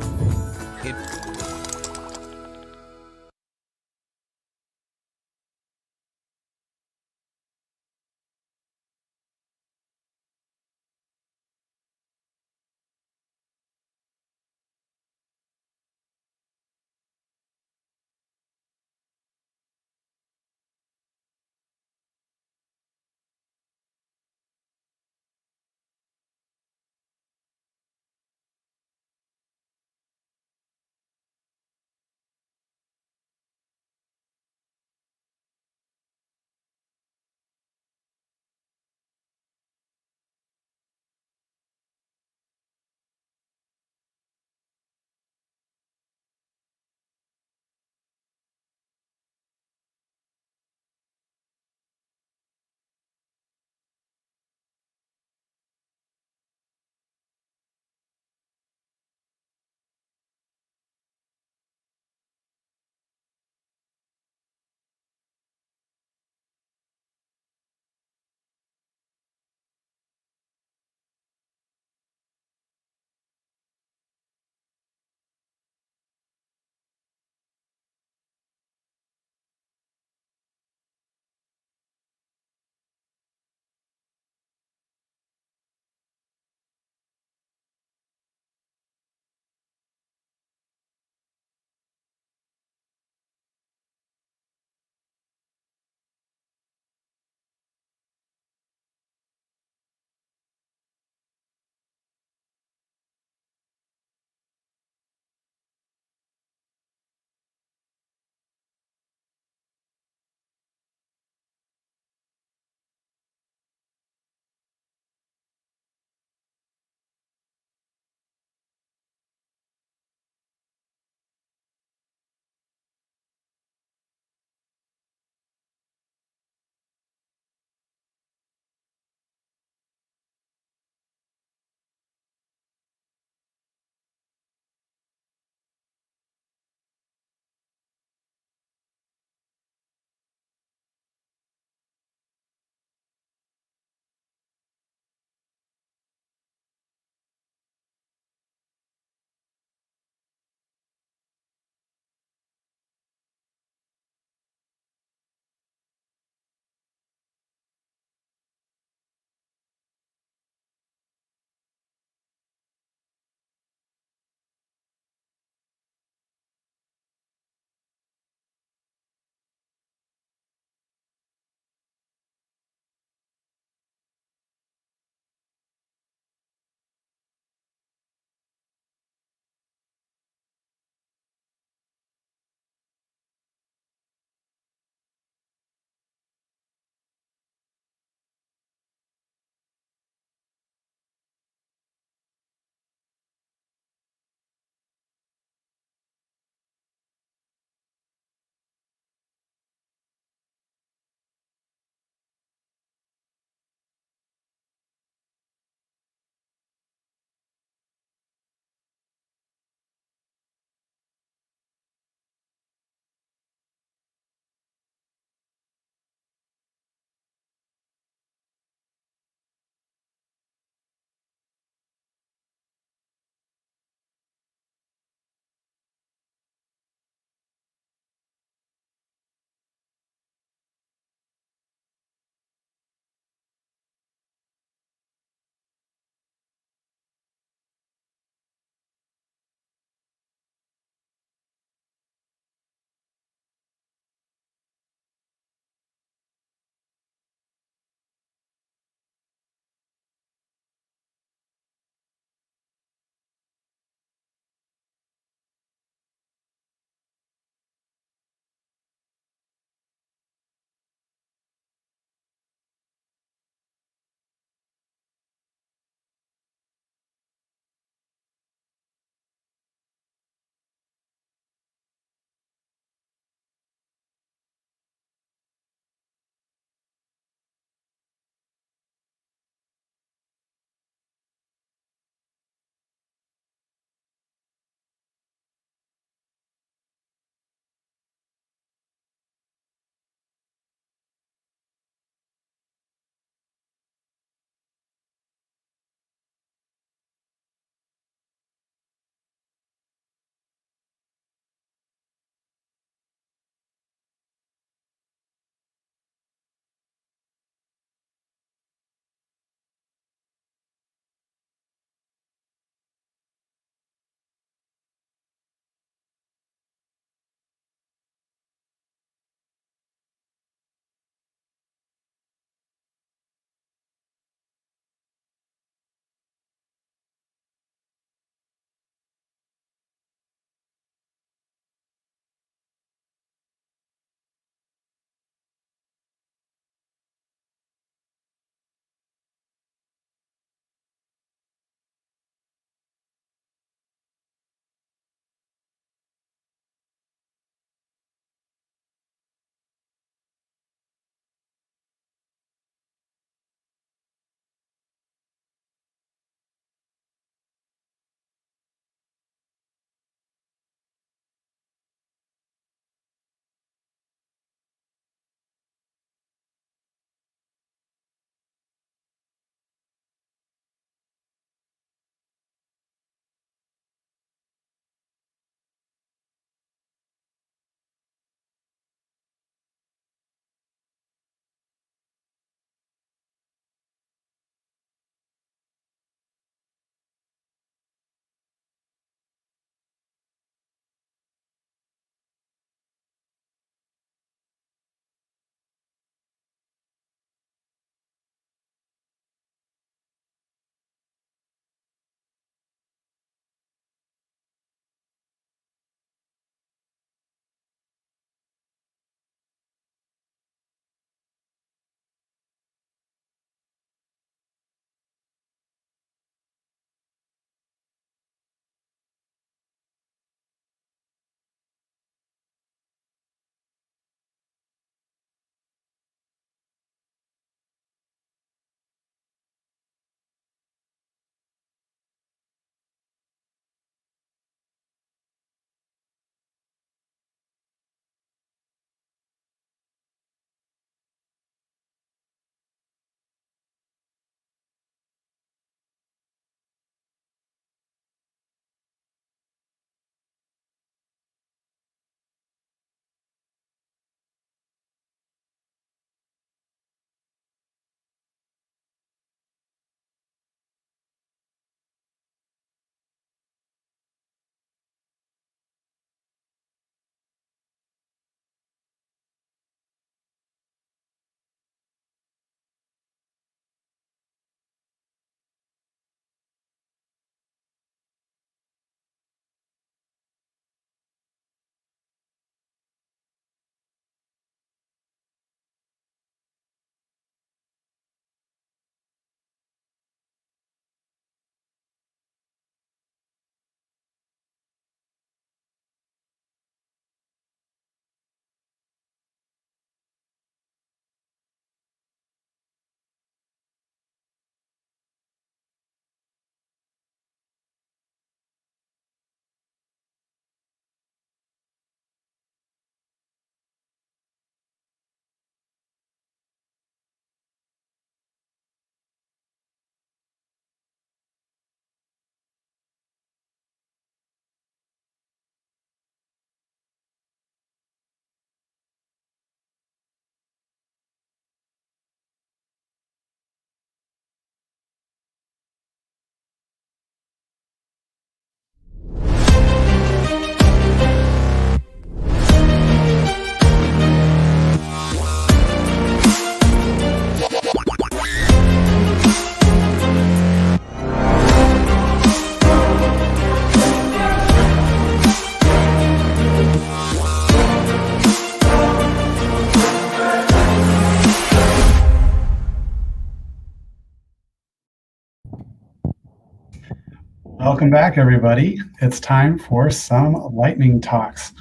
Welcome back, everybody. It's time for some lightning talks.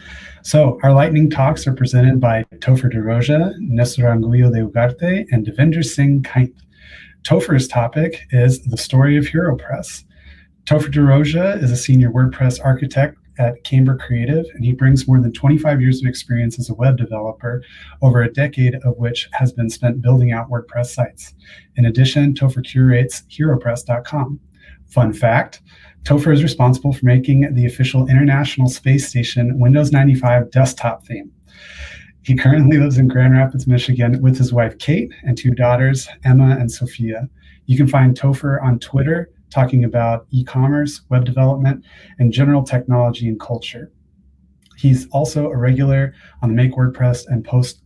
So our lightning talks are presented by Topher DeRoja, Nestor Anguillo de Ugarte, and Devinder Singh Kaint. Topher's topic is the story of HeroPress. Topher DeRoja is a senior WordPress architect at Camber Creative, and he brings more than 25 years of experience as a web developer, over a decade of which has been spent building out WordPress sites. In addition, Topher curates HeroPress.com. Fun fact, Topher is responsible for making the official International Space Station Windows 95 desktop theme. He currently lives in Grand Rapids, Michigan with his wife, Kate, and 2 daughters, Emma and Sophia. You can find Topher on Twitter talking about e-commerce, web development, and general technology and culture. He's also a regular on the Make WordPress and Post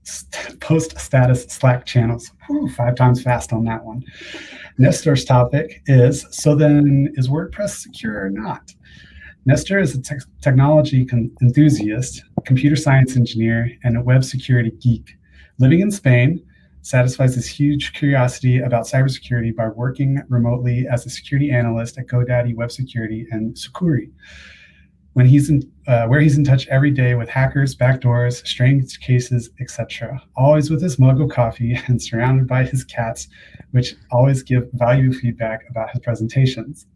Status Slack channels. 5 times fast on that one. Nestor's topic is, so then is WordPress secure or not? Nestor is a technology enthusiast, computer science engineer, and a web security geek. Living in Spain, satisfies his huge curiosity about cybersecurity by working remotely as a security analyst at GoDaddy Web Security and Sucuri. Where he's in touch every day with hackers, backdoors, strange cases, etc. Always with his mug of coffee and surrounded by his cats, which always give valuable feedback about his presentations.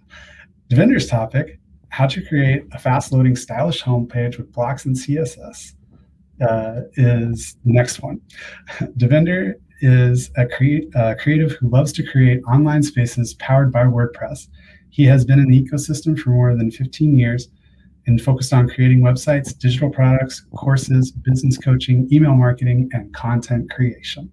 Devinder's topic, how to create a fast-loading, stylish homepage with blocks and CSS, is the next one. Devinder is a creative who loves to create online spaces powered by WordPress. He has been in the ecosystem for more than 15 years and focused on creating websites, digital products, courses, business coaching, email marketing, and content creation.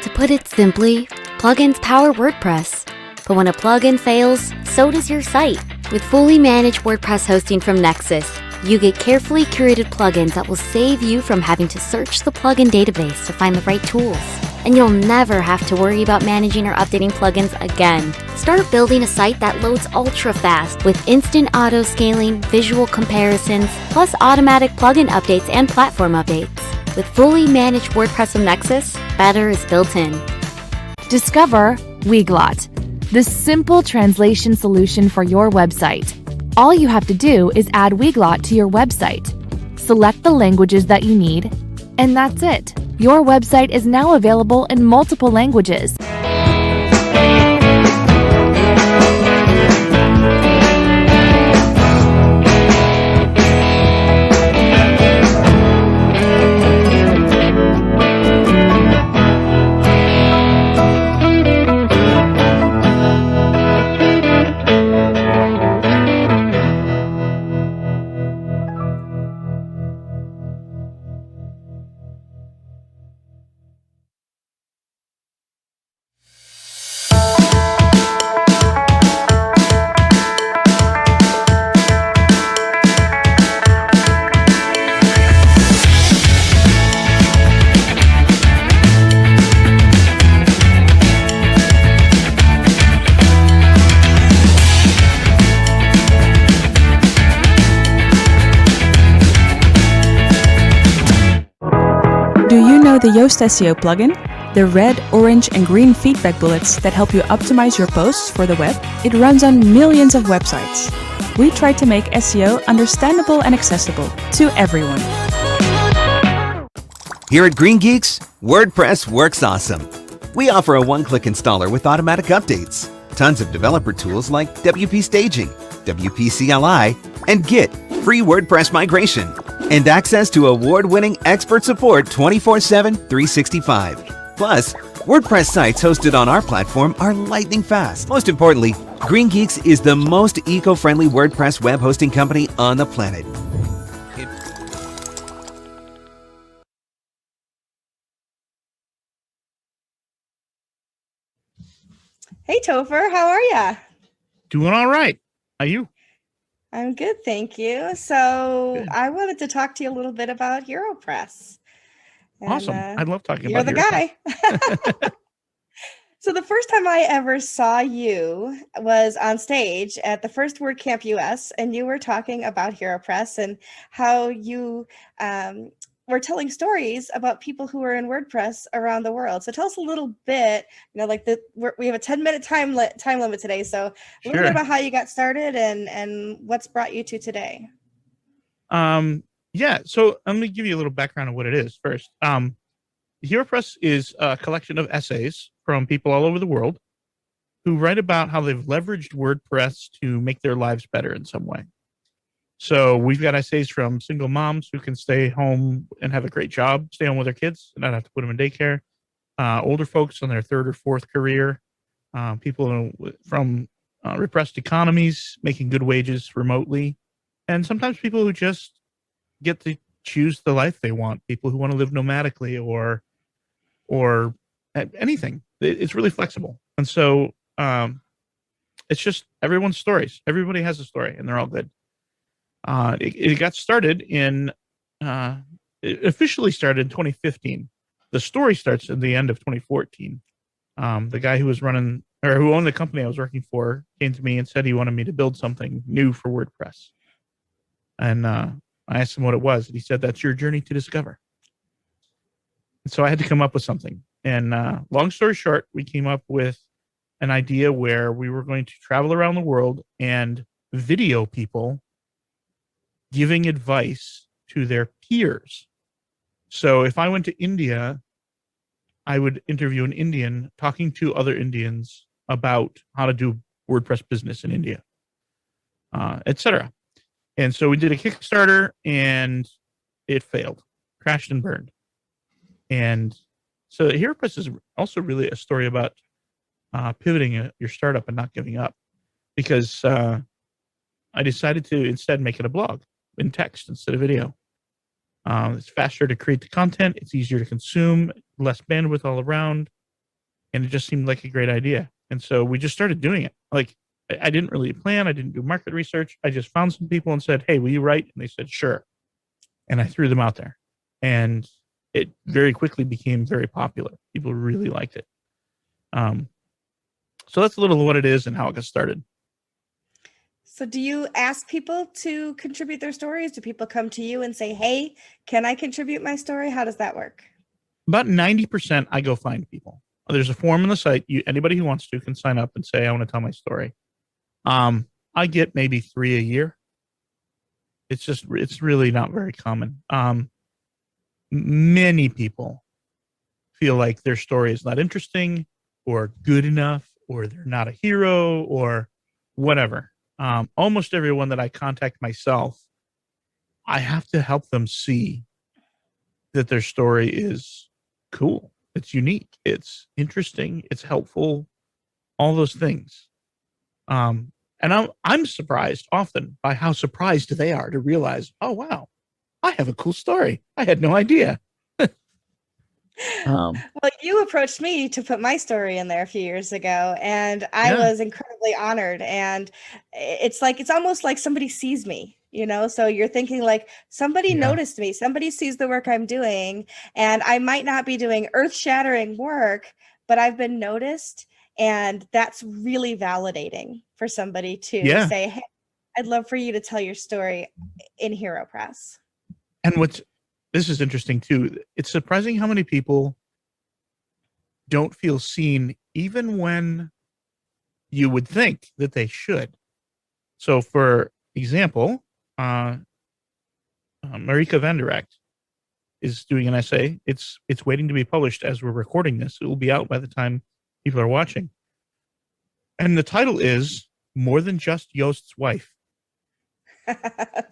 To put it simply, plugins power WordPress. But when a plugin fails, so does your site. With fully managed WordPress hosting from Nexus, you get carefully curated plugins that will save you from having to search the plugin database to find the right tools. And you'll never have to worry about managing or updating plugins again. Start building a site that loads ultra fast with instant auto scaling, visual comparisons, plus automatic plugin updates and platform updates. With fully managed WordPress from Nexus, better is built in. Discover Weglot, the simple translation solution for your website. All you have to do is add Weglot to your website. Select the languages that you need, and that's it. Your website is now available in multiple languages. you know the Yoast SEO plugin? The red, orange, and green feedback bullets that help you optimize your posts for the web? It runs on millions of websites. We try to make SEO understandable and accessible to everyone. Here at Green Geeks, WordPress works awesome. We offer a one-click installer with automatic updates, tons of developer tools like WP Staging, WP CLI, and Git, free WordPress migration, and access to award-winning expert support 24/7, 365. Plus, WordPress sites hosted on our platform are lightning fast. Most importantly, Green Geeks is the most eco-friendly WordPress web hosting company on the planet. Hey Topher, how are ya? Doing all right. How are you? I'm good, thank you. So Good. I wanted to talk to you a little bit about HeroPress. And, Awesome. I love talking you're about the HeroPress. guy. So the first time I ever saw you was on stage at the first WordCamp US, and you were talking about HeroPress and how you were telling stories about people who are in WordPress around the world. So tell us a little bit, like we have a 10-minute time limit today. So a little bit about how you got started and what's brought you to today. Yeah. So let me give you a little background on what it is first. HeroPress is a collection of essays from people all over the world who write about how they've leveraged WordPress to make their lives better in some way. So we've got essays from single moms who can stay home and have a great job, stay home with their kids and not have to put them in daycare. Older folks on their third or fourth career, people from repressed economies, making good wages remotely, and sometimes people who just get to choose the life they want, people who want to live nomadically or anything. It's really flexible. And so it's just everyone's stories. Everybody has a story and they're all good. It got started it officially started in 2015. The story starts at the end of 2014. The guy who was who owned the company I was working for came to me and said he wanted me to build something new for WordPress. And I asked him what it was, and he said, "That's your journey to discover." And so I had to come up with something. And long story short, we came up with an idea where we were going to travel around the world and video people giving advice to their peers. So if I went to India, I would interview an Indian talking to other Indians about how to do WordPress business in India, etc. And so we did a Kickstarter and it failed, crashed and burned. And so HeroPress is also really a story about pivoting your startup and not giving up, because I decided to instead make it a blog in text instead of video. It's faster to create the content. It's easier to consume, less bandwidth all around. And it just seemed like a great idea. And so we just started doing it. Like, I didn't really plan. I didn't do market research. I just found some people and said, "Hey, will you write?" And they said, "Sure." And I threw them out there. And it very quickly became very popular. People really liked it. So that's a little of what it is and how it got started. So do you ask people to contribute their stories? Do people come to you and say, "Hey, can I contribute my story?" How does that work? About 90% I go find people. There's a form on the site. Anybody who wants to can sign up and say, "I want to tell my story." I get maybe 3 a year. It's really not very common. Many people feel like their story is not interesting or good enough, or they're not a hero or whatever. Almost everyone that I contact myself, I have to help them see that their story is cool. It's unique. It's interesting. It's helpful. All those things. And I'm surprised often by how surprised they are to realize, "Oh, wow, I have a cool story. I had no idea." Well, you approached me to put my story in there a few years ago, and I was incredibly honored. And it's almost like somebody sees me, so you're thinking like somebody noticed me, somebody sees the work I'm doing, and I might not be doing earth-shattering work, but I've been noticed. And that's really validating for somebody to say, "Hey, I'd love for you to tell your story in HeroPress." And this is interesting too. It's surprising how many people don't feel seen, even when you would think that they should. So, for example, Marika Vanderakt is doing an essay. It's waiting to be published as we're recording this. It will be out by the time people are watching. And the title is More Than Just Jost's Wife.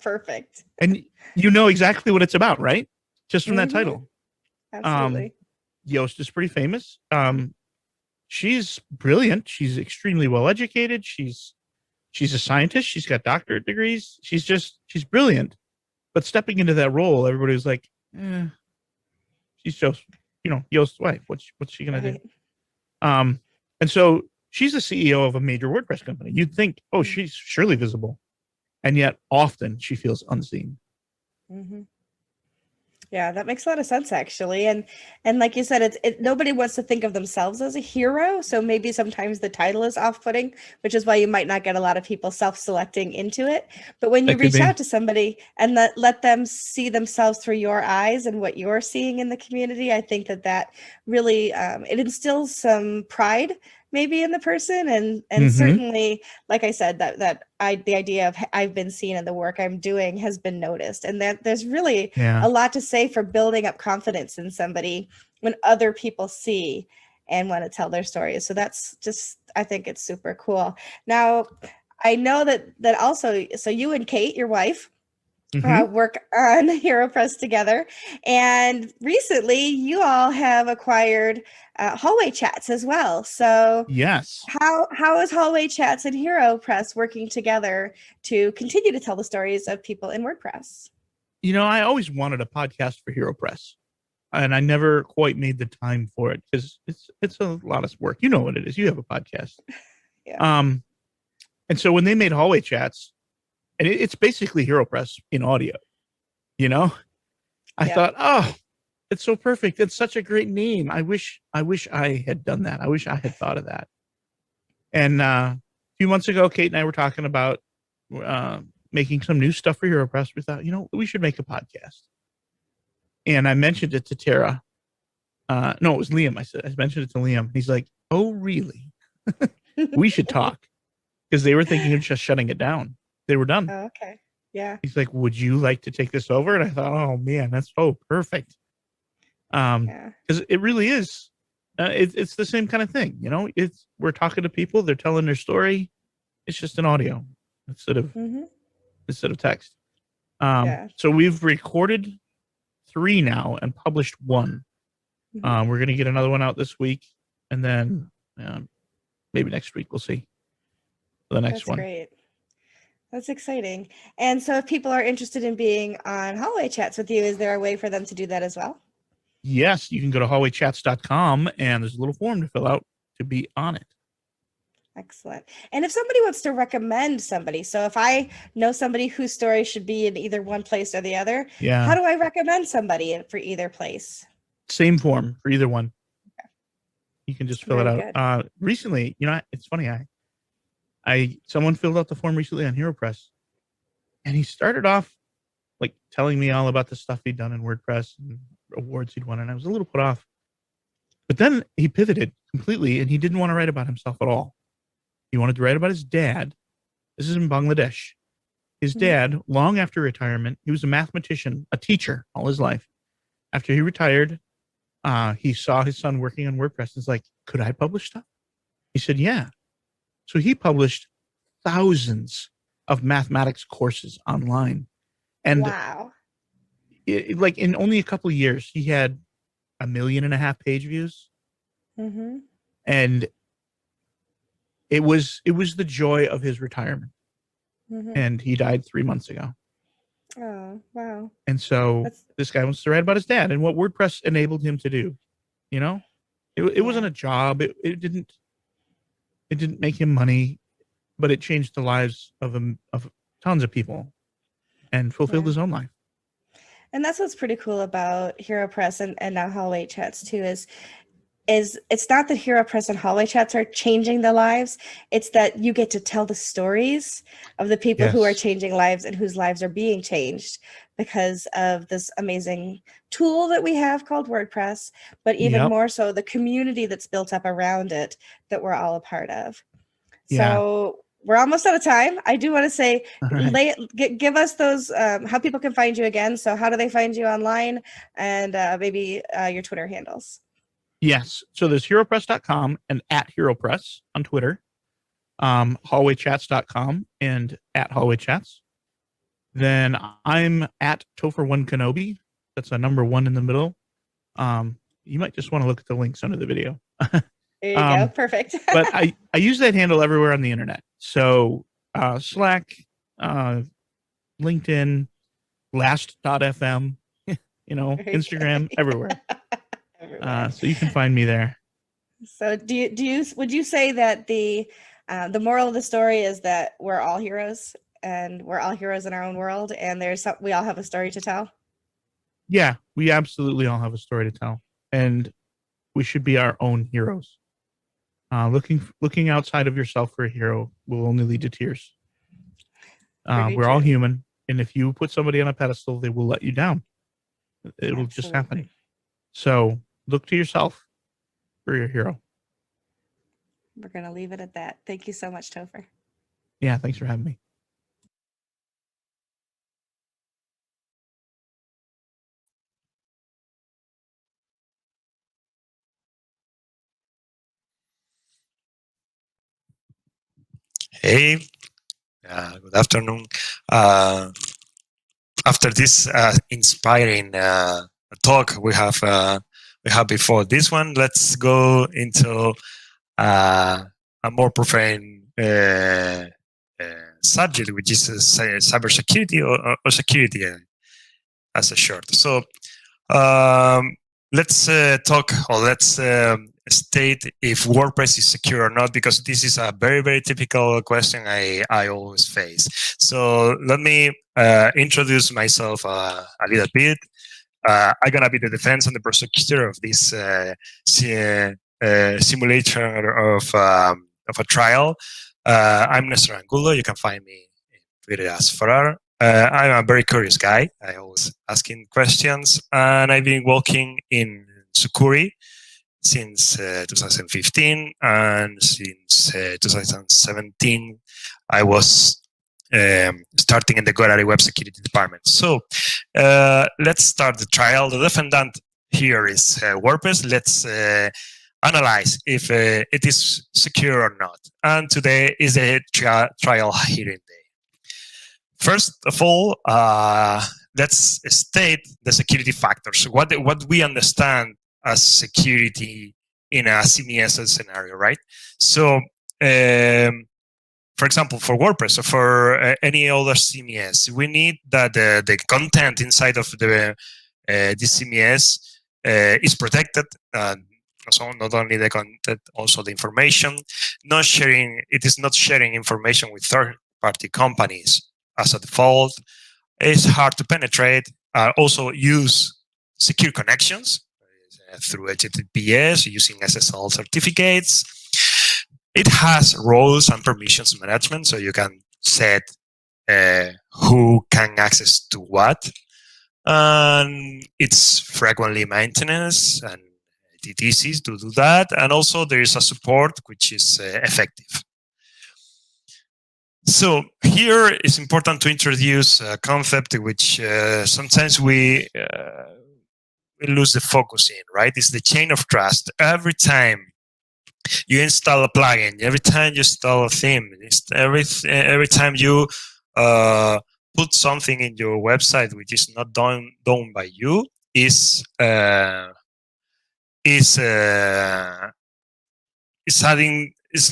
Perfect. And you know exactly what it's about, right? Just from that title. Absolutely. Joost is pretty famous. She's brilliant. She's extremely well educated. She's a scientist. She's got doctorate degrees. She's brilliant. But stepping into that role, everybody was like, she's just, Jost's wife. What's she gonna do? And so she's the CEO of a major WordPress company. You'd think, oh, she's surely visible. And yet often she feels unseen. Mm-hmm. Yeah, that makes a lot of sense, actually. And like you said, nobody wants to think of themselves as a hero. So maybe sometimes the title is off-putting, which is why you might not get a lot of people self-selecting into it. But when you reach out to somebody and let them see themselves through your eyes and what you're seeing in the community, I think that really, it instills some pride maybe in the person. And certainly, like I said, the idea of I've been seen and the work I'm doing has been noticed. And that there's really a lot to say for building up confidence in somebody when other people see and want to tell their stories. So that's just, I think it's super cool. Now, I know that also, so you and Kate, your wife, work on HeroPress together. And recently you all have acquired hallway chats as well. So yes, how is hallway chats and HeroPress working together to continue to tell the stories of people in WordPress? I always wanted a podcast for HeroPress, and I never quite made the time for it because it's a lot of work. You know what it is. You have a podcast. And so when they made hallway chats, and it's basically HeroPress in audio, I thought, oh, it's so perfect. It's such a great name. I wish I had done that. I wish I had thought of that. And a few months ago, Kate and I were talking about making some new stuff for HeroPress. We thought, we should make a podcast. And I mentioned it to Tara. No, it was Liam. I mentioned it to Liam. He's like, oh, really? We should talk. Because they were thinking of just shutting it down. They were done. Oh, okay. Yeah. He's like, would you like to take this over? And I thought, oh man, that's perfect. Because it really is. It's the same kind of thing. We're talking to people. They're telling their story. It's just an audio instead of text. So we've recorded 3 now and published 1. We're going to get another one out this week, and then maybe next week we'll see the next one. That's great. That's exciting. And so if people are interested in being on hallway chats with you, is there a way for them to do that as well? Yes, you can go to hallwaychats.com and there's a little form to fill out to be on it. Excellent. And if somebody wants to recommend somebody, so if I know somebody whose story should be in either one place or the other, how do I recommend somebody for either place? Same form for either one. Okay. You can just fill it out. Good. Recently, it's funny. Someone filled out the form recently on HeroPress, and he started off like telling me all about the stuff he'd done in WordPress and awards he'd won, and I was a little put off. But then he pivoted completely, and he didn't want to write about himself at all. He wanted to write about his dad. This is in Bangladesh. His dad, long after retirement, he was a mathematician, a teacher all his life. After he retired, he saw his son working on WordPress and was like, could I publish stuff? He said, yeah. So he published thousands of mathematics courses online. And wow. Like in only a couple of years, he had 1.5 million page views. And it was the joy of his retirement. And he died 3 months ago. Oh, wow. And so this guy wants to write about his dad and what WordPress enabled him to do. It wasn't a job. It didn't make him money, but it changed the lives of tons of people and fulfilled his own life. And that's what's pretty cool about HeroPress and now Hallway Chats too, is is it's not that HeroPress and hallway chats are changing the lives. It's that you get to tell the stories of the people who are Yes. changing lives and whose lives are being changed because of this amazing tool that we have called WordPress, but even Yep. more so the community that's built up around it that we're all a part of. Yeah. So we're almost out of time. I do want to say, All right. give us those, how people can find you again. So how do they find you online, and maybe your Twitter handles? Yes. So there's heropress.com and at heropress on Twitter, hallwaychats.com and at hallwaychats. Then I'm at Topher1Kenobi. That's a number 1 in the middle. You might just want to look at the links under the video. There you go. Perfect. But I use that handle everywhere on the internet. So Slack, LinkedIn, last.fm, Instagram, everywhere. So you can find me there. So would you say that the moral of the story is that we're all heroes, and we're all heroes in our own world, and we all have a story to tell? Yeah, we absolutely all have a story to tell, and we should be our own heroes. Looking outside of yourself for a hero will only lead to tears. We're all human, and if you put somebody on a pedestal, they will let you down. It'll just happen. So look to yourself for your hero. We're going to leave it at that. Thank you so much, Topher. Yeah, thanks for having me. Hey, good afternoon. After this inspiring talk we have before this one, let's go into a more profane subject, which is cybersecurity or security as a short. So let's talk, or let's state if WordPress is secure or not, because this is a very, very typical question I always face. So let me introduce myself a little bit. I'm gonna be the defense and the prosecutor of this simulation of a trial. I'm Nestor Angulo. You can find me in Twitter as Farrar. I'm a very curious guy. I always asking questions, and I've been working in Sucuri since 2015, and since 2017 I was starting in the Gorari web security department. So let's start the trial. The defendant here is WordPress. Let's analyze if it is secure or not. And today is a trial hearing day. First of all, let's state the security factors. What we understand as security in a CMS scenario, right? So, for example, for WordPress or for any other CMS, we need that the content inside of the this CMS is protected. So not only the content, also the information. Not sharing. It is not sharing information with third-party companies as a default. It's hard to penetrate. Also use secure connections through HTTPS using SSL certificates. It has roles and permissions management, so you can set who can access to what. And it's frequently maintenance and DTCs to do that. And also there is a support which is effective. So here it's important to introduce a concept which sometimes we lose the focus in, right? It's the chain of trust. Every time you install a plugin, every time you install a theme, every time you put something in your website which is not done by you, is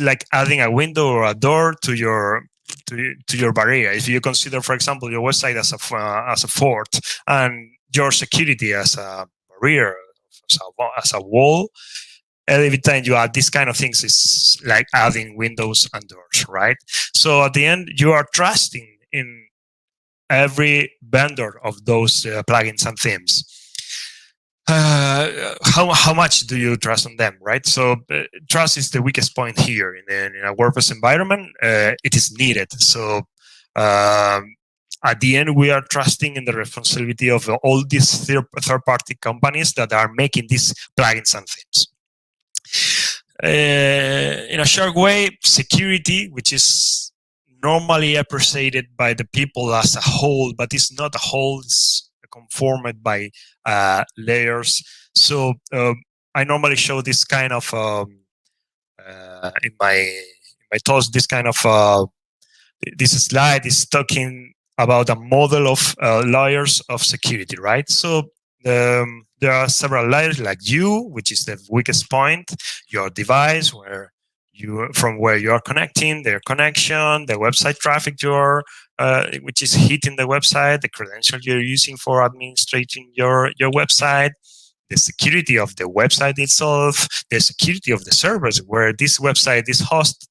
like adding a window or a door to your barrier. If you consider, for example, your website as a fort and your security as a barrier, as a wall, every time you add these kind of things, it's like adding windows and doors, right? So at the end, you are trusting in every vendor of those plugins and themes. how much do you trust on them, right? So trust is the weakest point here in a WordPress environment. It is needed. So at the end, we are trusting in the responsibility of all these third-party companies that are making these plugins and themes. In a short way, security, which is normally appreciated by the people as a whole, but it's not a whole, it's conformed by layers. So I normally show this kind of in my talks, this kind of this slide is talking about a model of layers of security, right? So there are several layers, like which is the weakest point, your device, from where you are connecting, their connection, the website traffic which is hitting the website, the credentials you're using for administrating your website, the security of the website itself, the security of the servers where this website is hosted,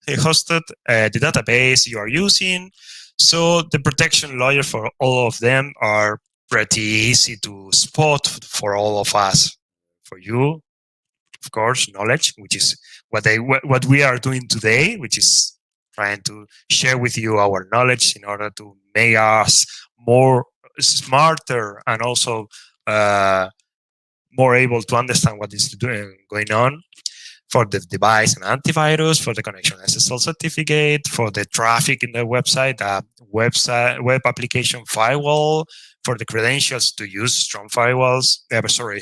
the database you are using. So the protection layers for all of them are pretty easy to spot for all of us. For you, of course, knowledge, which is what we are doing today, which is trying to share with you our knowledge in order to make us more smarter and also more able to understand what is going on. For the device and antivirus, for the connection SSL certificate, for the traffic in the website, web application firewall, for the credentials to use strong firewalls,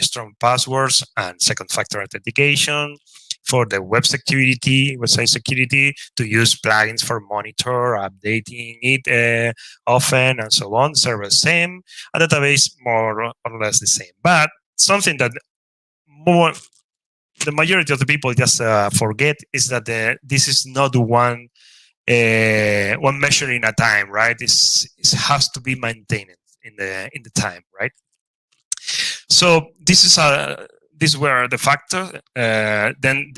strong passwords and second factor authentication, for the website security to use plugins for monitor, updating it often and so on. Server same, a database more or less the same. But something that the majority of the people just forget is that this is not one measure in a time, right? It has to be maintained in the time, right? So this were the factors. Then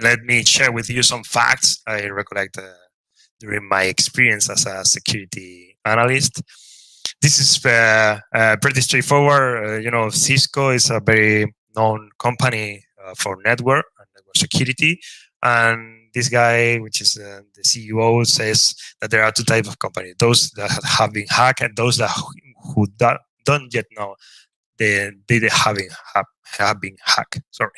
let me share with you some facts I recollect during my experience as a security analyst. This is pretty straightforward. Cisco is a very known company for network and network security, and this guy, which is the CEO, says that there are two types of companies: those that have been hacked and those who don't yet know they have been hacked. Sorry.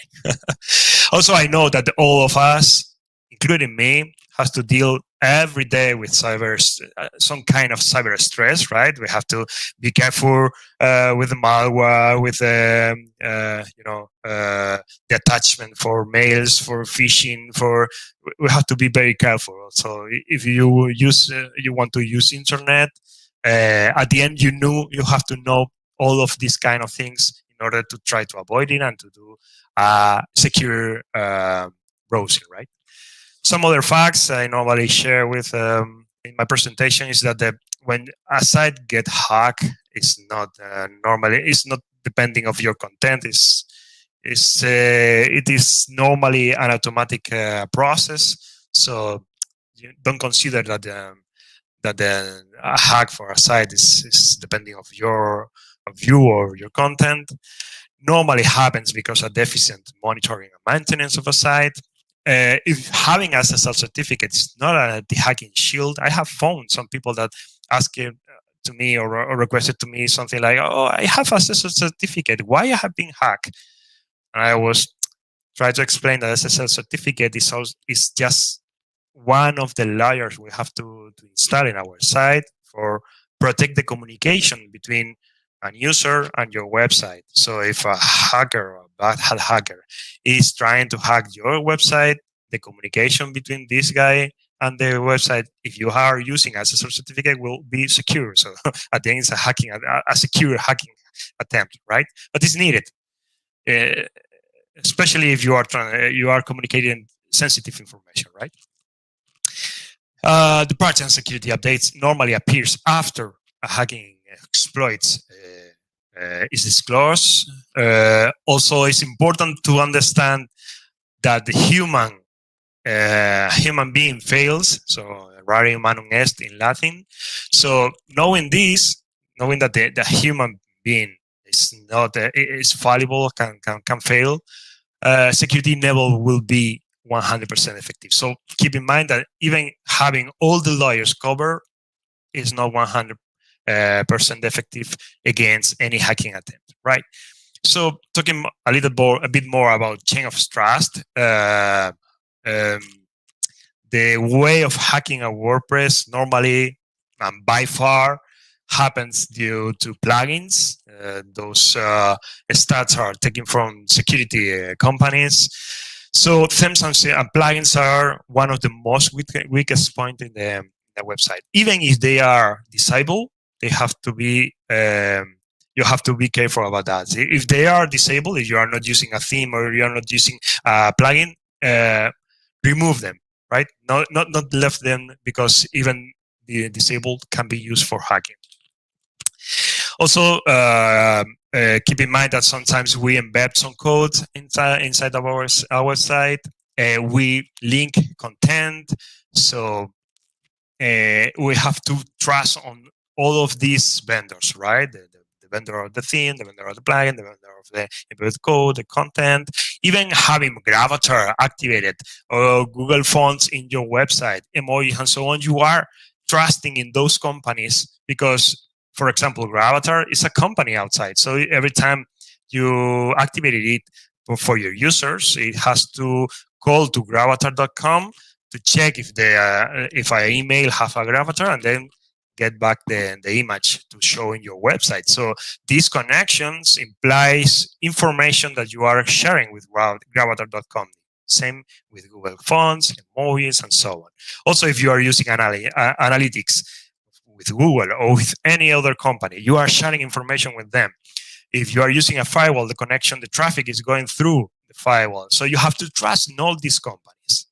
Also, I know that all of us, including me, has to deal every day with some kind of cyber stress, right? We have to be careful with the malware, with the attachment for mails, for phishing. We have to be very careful. So if you want to use internet, at the end you have to know all of these kind of things in order to try to avoid it and to do secure browsing, right? Some other facts I normally share with in my presentation is that when a site gets hacked, it's not depending of your content. It is normally an automatic process. So you don't consider that a hack for a site is depending of you or your content. Normally happens because of deficient monitoring and maintenance of a site. If having SSL certificate is not an anti-hacking shield, I have found some people that ask to me or requested to me something like, "Oh, I have SSL certificate. Why I have been hacked?" And I was trying to explain that SSL certificate is just one of the layers we have to install in our site for protect the communication between a user and your website. So if a hacker or a bad hacker is trying to hack your website, the communication between this guy and the website, if you are using a SSL certificate, will be secure. So at the end, it's a secure hacking attempt, right? But it's needed, especially if you are communicating sensitive information, right? The patch and security updates normally appears after a hacking exploits is disclosed. Also, it's important to understand that the human being fails. So, rare humanum est in Latin. So, knowing that the human being is is not is fallible, can fail, security never will be 100% effective. So keep in mind that even having all the layers covered is not 100% effective against any hacking attempt, right? So talking a bit more about chain of trust, the way of hacking a WordPress normally and by far happens due to plugins. Those stats are taken from security companies. So themes and plugins are one of the most weakest point in the website. Even if they are disabled, they have to be you have to be careful about that. If they are disabled, if you are not using a theme or you are not using a plugin, remove them, right? Not left them, because even the disabled can be used for hacking. Also, keep in mind that sometimes we embed some code inside of our site. We link content, so we have to trust on all of these vendors, right? The vendor of the theme, the vendor of the plugin, the vendor of the embedded code, the content. Even having Gravatar activated or Google Fonts in your website, emojis, and so on, you are trusting in those companies because, for example, Gravatar is a company outside. So every time you activated it for your users, it has to call to gravatar.com to check if an email have a Gravatar, and then get back the image to show in your website. So these connections implies information that you are sharing with gravatar.com. Same with Google Fonts, emojis, and so on. Also, if you are using analytics with Google or with any other company, you are sharing information with them. If you are using a firewall, the connection, the traffic is going through the firewall. So you have to trust in all these companies.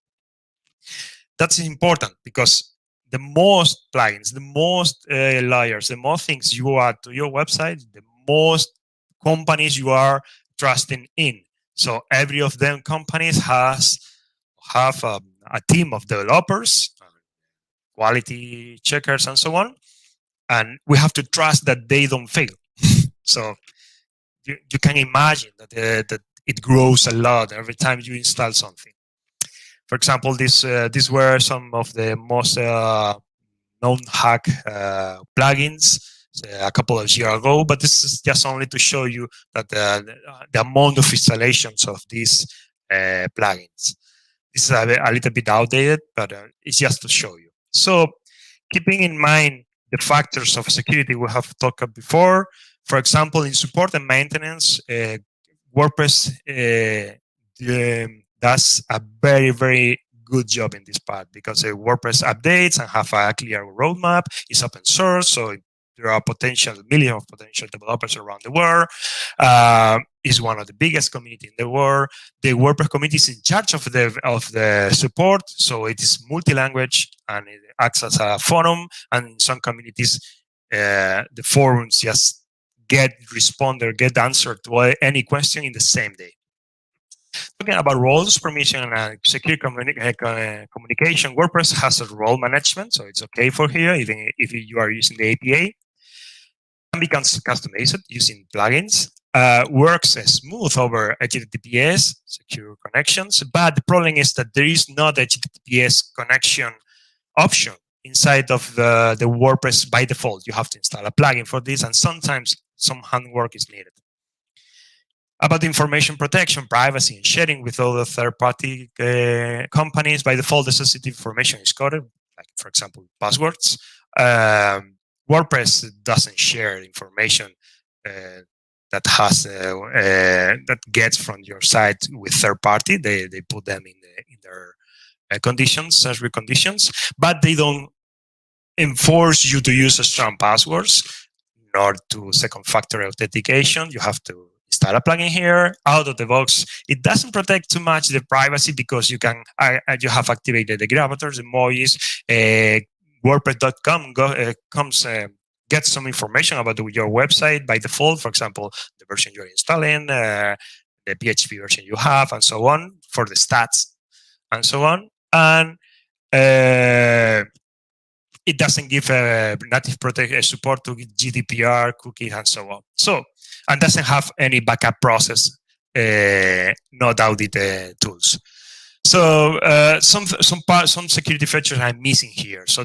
That's important because the most plugins, the most layers, the more things you add to your website, the most companies you are trusting in. So every of them companies have a team of developers, quality checkers, and so on. And we have to trust that they don't fail. So you can imagine that it grows a lot every time you install something. For example, these were some of the most known hack plugins a couple of years ago, but this is just only to show you that the amount of installations of these plugins. This is a little bit outdated, but it's just to show you. So keeping in mind the factors of security we have talked about before, for example, in support and maintenance, WordPress does a very, very good job in this part because WordPress updates and have a clear roadmap. It's open source, so there are millions of potential developers around the world. It's one of the biggest communities in the world. The WordPress community is in charge of the support, so it is multi-language and it acts as a forum. And in some communities, the forums just get answered to any question in the same day. Talking about roles, permission, and secure communication, WordPress has a role management, so it's okay for here, even if you are using the APA. Can be customized using plugins. Works smooth over HTTPS, secure connections, but the problem is that there is not HTTPS connection option inside of the WordPress by default. You have to install a plugin for this, and sometimes some handwork is needed. About information protection, privacy, and sharing with other third-party companies, by default, the sensitive information is coded, like, for example, passwords. WordPress doesn't share information that gets from your site with third-party. They put them in their conditions, as conditions, but they don't enforce you to use strong passwords, nor to second-factor authentication. You have to install a plugin here out of the box. It doesn't protect too much the privacy because you have activated the gravators, emojis. WordPress.com gets some information about your website by default. For example, the version you're installing, the PHP version you have, and so on, for the stats, and so on. And it doesn't give native support to GDPR, cookies, and so on. So and doesn't have any backup process, not audit tools. So some security features I'm missing here. So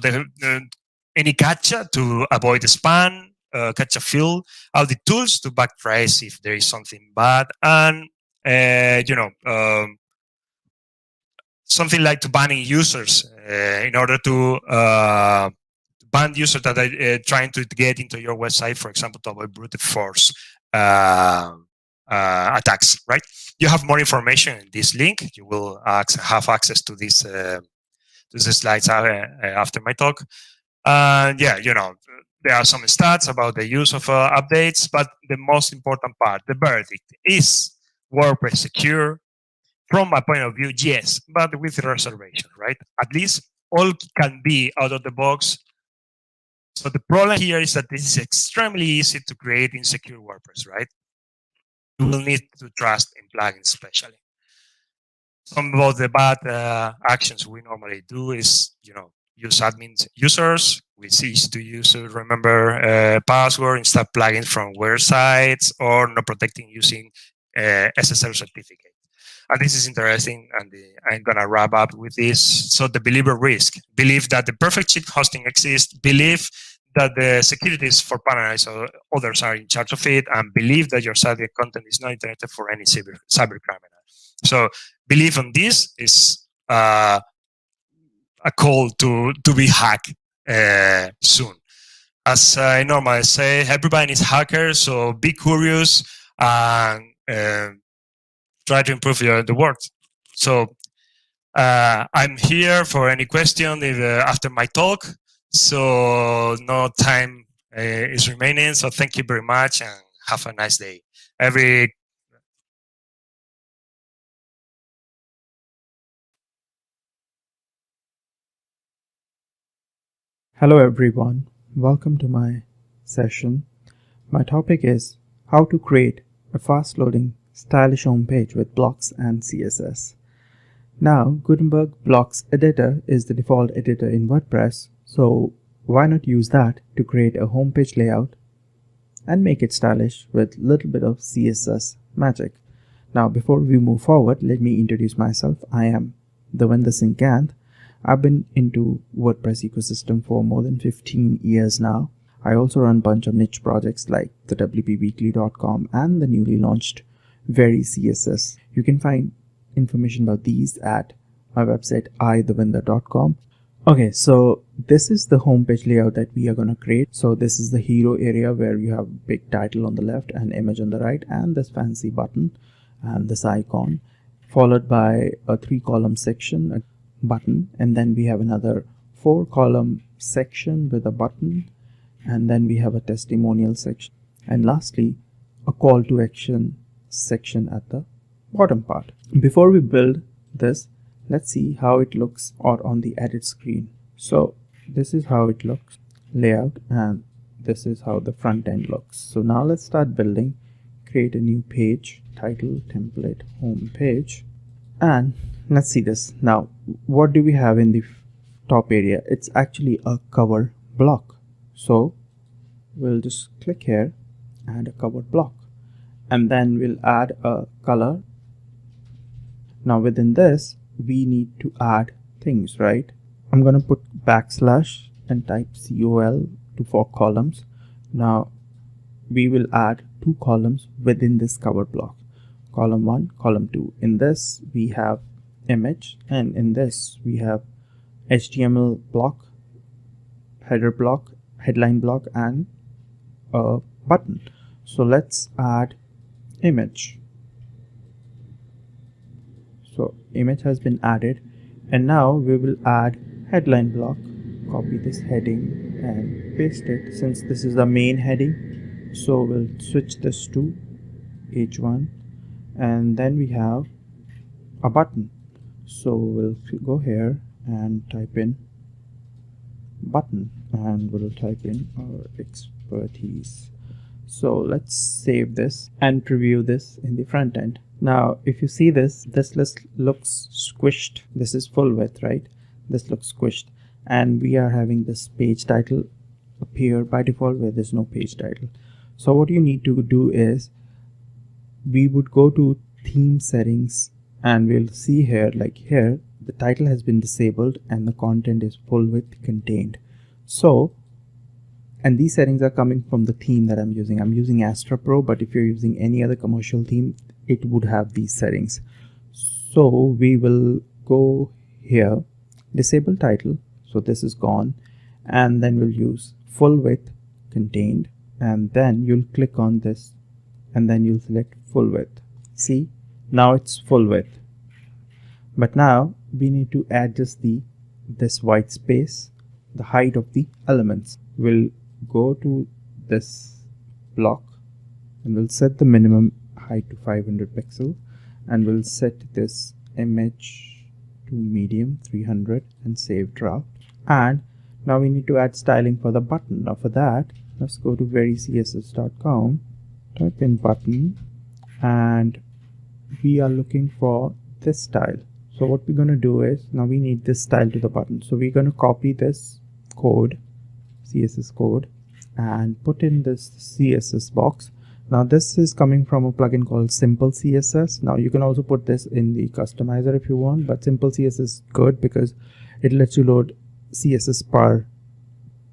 any CAPTCHA to avoid spam, CAPTCHA field, audit tools to backtrace if there is something bad, and something like to banning users in order to ban users that are trying to get into your website, for example, to avoid brute force attacks, right? You have more information in this link. You will have access to these slides after my talk. Yeah, there are some stats about the use of updates, but the most important part, the verdict, is WordPress secure? From my point of view, yes, but with reservation, right? At least all can be out of the box. So the problem here is that this is extremely easy to create insecure WordPress, right? You will need to trust in plugins, especially. Some of the bad actions we normally do is, use admin users. We see to use remember password, install plugins from websites, or not protecting using SSL certificate. And this is interesting, and I'm going to wrap up with this. So the believer risk. Believe that the perfect cheap hosting exists. Believe that the security is for paranoid, so others are in charge of it, and believe that your site content is not intended for any cyber criminal. So believe on this is a call to be hacked soon. As I normally say, everybody is hacker, so be curious and try to improve the work. So I'm here for any question after my talk. So no time is remaining. So thank you very much and have a nice day. Hello everyone, welcome to my session. My topic is how to create a fast-loading, stylish homepage with blocks and CSS. Now, Gutenberg Blocks Editor is the default editor in WordPress, so why not use that to create a homepage layout and make it stylish with a little bit of CSS magic. Now, before we move forward, let me introduce myself. I am Devinder Singh Gant. I've been into WordPress ecosystem for more than 15 years now. I also run a bunch of niche projects like the WPWeekly.com and the newly launched Very CSS. You can find information about these at my website ithewinder.com. Okay, so this is the homepage layout that we are going to create. So this is the hero area where you have big title on the left and image on the right, and this fancy button and this icon, followed by a 3-column section, a button, and then we have another 4-column section with a button, and then we have a testimonial section, and lastly a call to action section at the bottom part. Before we build this, let's see how it looks on the edit screen. So this is how it looks, layout, and this is how the front end looks. So now let's start building. Create a new page, title, template, home page, and let's see this. Now, what do we have in the top area? It's actually a cover block. So we'll just click here, add a cover block, and then we'll add a color. Now within this, we need to add things, right? I'm going to put backslash and type col to 4 columns. Now we will add 2 columns within this cover block. Column 1, column 2. In this we have image, and in this we have HTML block, header block, headline block, and a button. So let's add image. So image has been added, and now we will add headline block. Copy this heading and paste it, since this is the main heading. So we'll switch this to H1, and then we have a button. So we'll go here and type in button, and we'll type in our expertise. So let's save this and preview this in the front end. Now if you see this list looks squished. This is full width, right? This looks squished, and we are having this page title appear by default where there's no page title. So what you need to do is we would go to theme settings, and we'll see here, like here, the title has been disabled and the content is full width contained. So, and these settings are coming from the theme that I'm using. I'm using Astra Pro, but if you're using any other commercial theme, it would have these settings. So we will go here, disable title, so this is gone, and then we'll use full width contained, and then you'll click on this and then you'll select full width. See, now it's full width. But now we need to adjust this white space, the height of the elements. We'll go to this block and we'll set the minimum height to 500 pixels, and we'll set this image to medium 300 and save draft. And now we need to add styling for the button. Now for that, let's go to verycss.com, type in button, and we are looking for this style. So what we're going to do is, now we need this style to the button. So we're going to copy this code, CSS code, and put in this CSS box. Now this is coming from a plugin called Simple CSS. Now you can also put this in the customizer if you want, but Simple CSS is good because it lets you load CSS per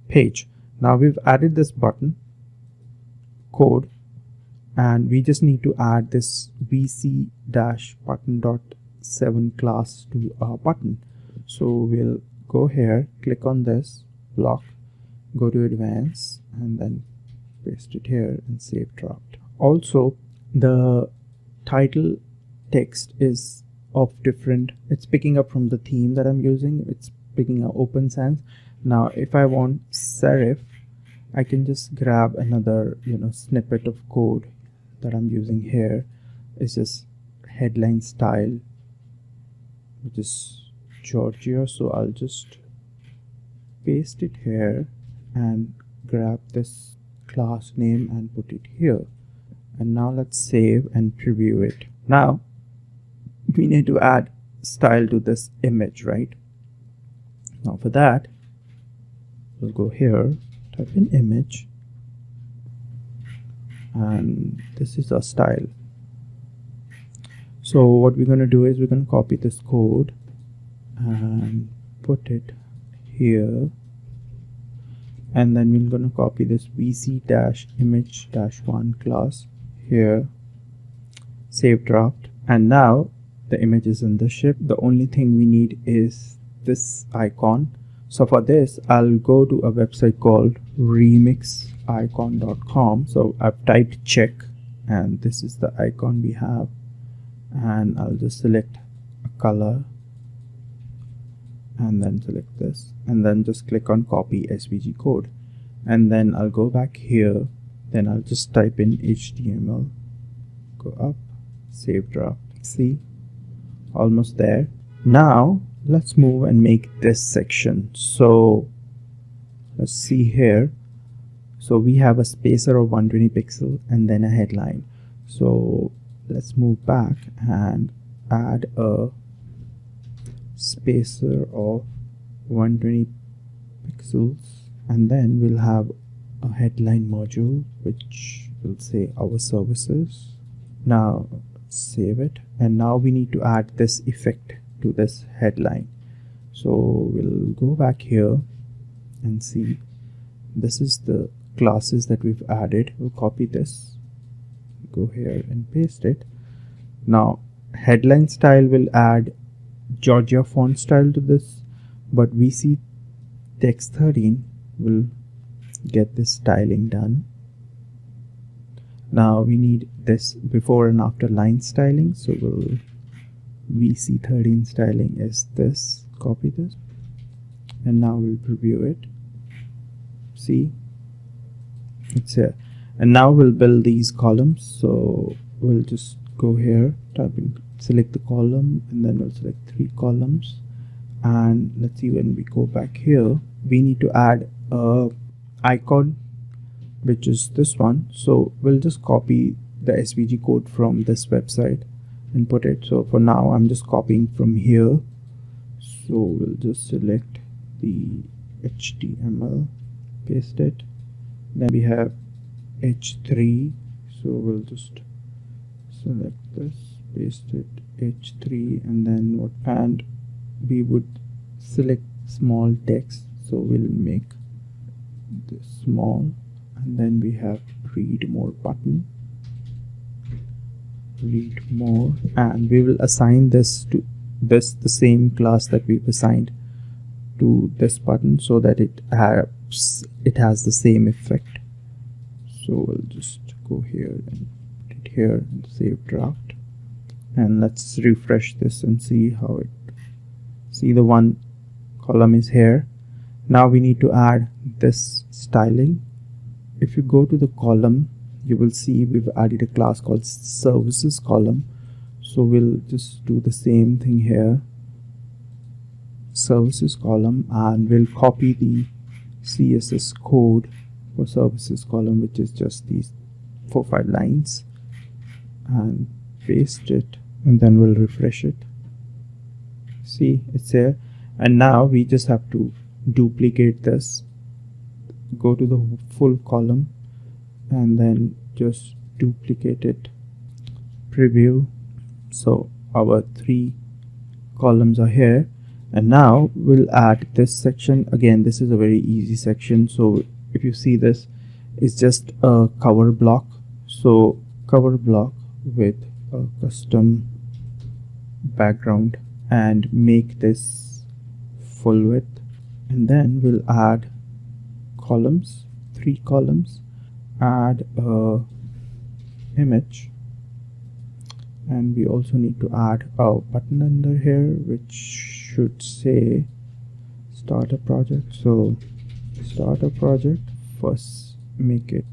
page. Now we've added this button code, and we just need to add this vc-button.7 class to our button. So we'll go here, click on this block, go to advanced, and then paste it here and save draft. Also, the title text is of different, it's picking up from the theme that I'm using. It's picking up Open Sans. Now if I want serif, I can just grab another snippet of code that I'm using here. It's just headline style, which is Georgia. So I'll just paste it here and grab this class name and put it here. And now let's save and preview it. Now we need to add style to this image, right? Now for that, we'll go here, type in image, and this is our style. So what we're going to do is we're going to copy this code and put it here, and then we're going to copy this vc-image-1 class here, save draft, and now the image is in the ship. The only thing we need is this icon. So for this, I'll go to a website called remixicon.com. So I've typed check, and this is the icon we have, and I'll just select a color and then select this, and then just click on copy SVG code, and then I'll go back here, then I'll just type in HTML, go up, save draft. See, almost there. Now let's move and make this section. So let's see here. So we have a spacer of 120 pixels and then a headline. So let's move back and add a spacer of 120 pixels, and then we'll have a headline module which will say our services. Now save it, and now we need to add this effect to this headline. So we'll go back here and see, this is the classes that we've added. We'll copy this, go here and paste it. Now headline style will add Georgia font style to this, but VC text 13 will get this styling done. Now we need this before and after line styling, so we'll VC13 styling is this, copy this, and now we'll preview it. See, it's here. And now we'll build these columns. So we'll just go here, type in, select the column, and then we'll select 3 columns. And let's see, when we go back here, we need to add a icon, which is this one. So we'll just copy the SVG code from this website and put it. So for now, I'm just copying from here. So we'll just select the HTML, paste it. Then we have H3. So we'll just select this, paste it H3, and then and we would select small text. So we'll make this small, and then we have read more button, read more, and we will assign this to the same class that we've assigned to this button, so that it has the same effect. So we'll just go here and put it here and save draft, and let's refresh this and see how it, see the one column is here. Now we need to add this styling. If you go to the column, you will see we've added a class called services column. So we'll just do the same thing here, services column, and we'll copy the CSS code for services column, which is just these 4-5 lines, and paste it, and then we'll refresh it. See, it's here. And now we just have to duplicate this, go to the full column, and then just duplicate it, preview. So our 3 columns are here, and now we'll add this section. Again, this is a very easy section. So if you see, this is just a cover block. So cover block with a custom background, and make this full width, and then we'll add columns, 3 columns, add a image, and we also need to add a button under here which should say start a project. So start a project, first make it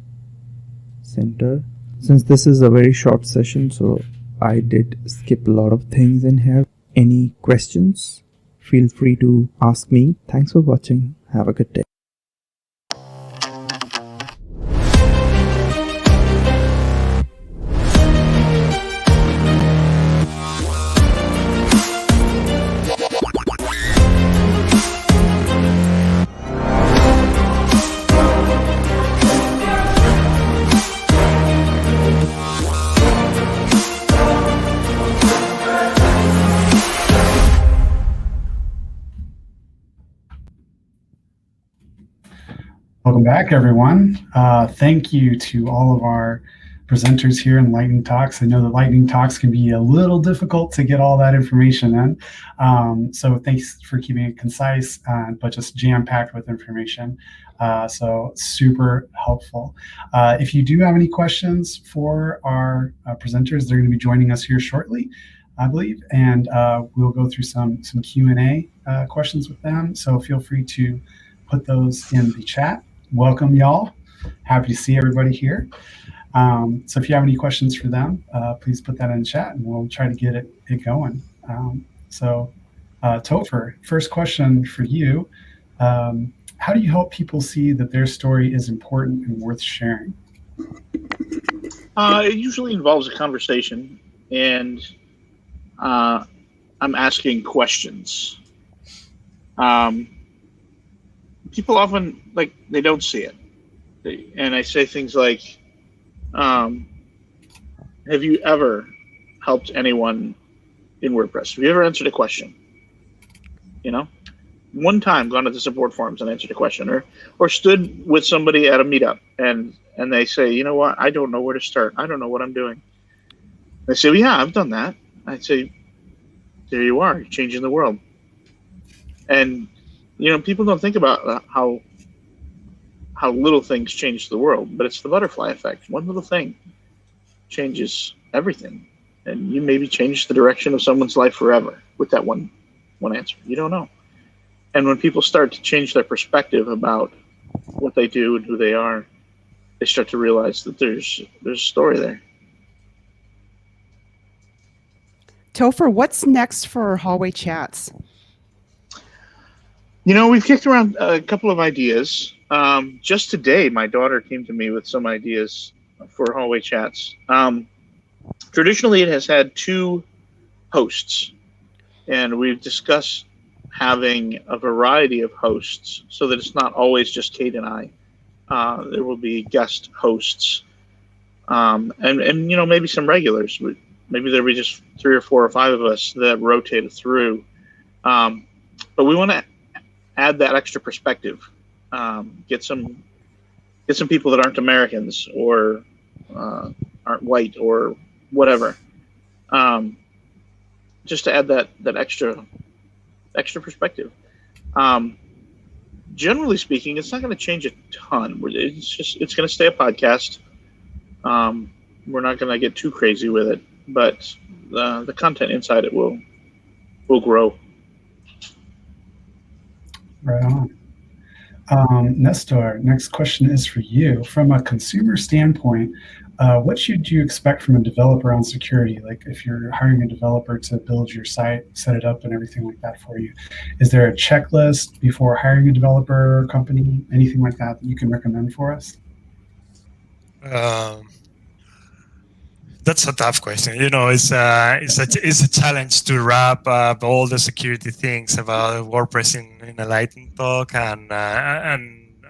center. Since this is a very short session, so I did skip a lot of things in here. Any questions, feel free to ask me. Thanks for watching. Have a good day. Welcome back, everyone. Thank you to all of our presenters here in Lightning Talks. I know that Lightning Talks can be a little difficult to get all that information in. So thanks for keeping it concise, but just jam-packed with information. So super helpful. If you do have any questions for our presenters, they're going to be joining us here shortly, I believe, and we'll go through some Q&A questions with them. So feel free to put those in the chat. Welcome, y'all. Happy to see everybody here. So if you have any questions for them, please put that in the chat, and we'll try to get it going. So Topher, first question for you. How do you help people see that their story is important and worth sharing? It usually involves a conversation, and I'm asking questions. People often, they don't see it. And I say things like, have you ever helped anyone in WordPress? Have you ever answered a question? One time gone to the support forums and answered a question, or stood with somebody at a meetup and they say, you know what, I don't know where to start. I don't know what I'm doing. They say, well, yeah, I've done that. I'd say, there you are, you're changing the world. And people don't think about how little things change the world, but it's the butterfly effect. One little thing changes everything, and you maybe change the direction of someone's life forever with that one answer. You don't know. And when people start to change their perspective about what they do and who they are, they start to realize that there's a story there. Topher, what's next for Hallway Chats? We've kicked around a couple of ideas. Just today, my daughter came to me with some ideas for Hallway Chats. Traditionally, it has had 2 hosts, and we've discussed having a variety of hosts so that it's not always just Kate and I. There will be guest hosts, and maybe some regulars. Maybe there'll be just 3 or 4 or 5 of us that rotate through. But we want to add that extra perspective. Get some people that aren't Americans or aren't white or whatever. Just to add that extra perspective. Generally speaking, it's not going to change a ton. It's going to stay a podcast. We're not going to get too crazy with it, but the content inside it will grow. Right on. Nestor, next question is for you. From a consumer standpoint, what should you expect from a developer on security? Like if you're hiring a developer to build your site, set it up and everything like that for you, is there a checklist before hiring a developer or company, anything like that you can recommend for us? That's a tough question. It's a challenge to wrap up all the security things about WordPress in a lightning talk and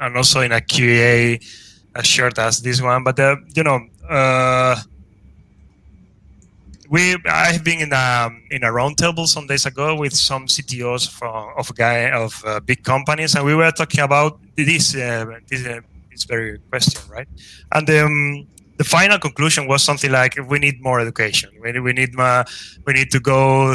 also in a QA as short as this one. But I've been in a roundtable some days ago with some CTOs of big companies, and we were talking about this very question, right? And the final conclusion was something like, we need more education. We need to go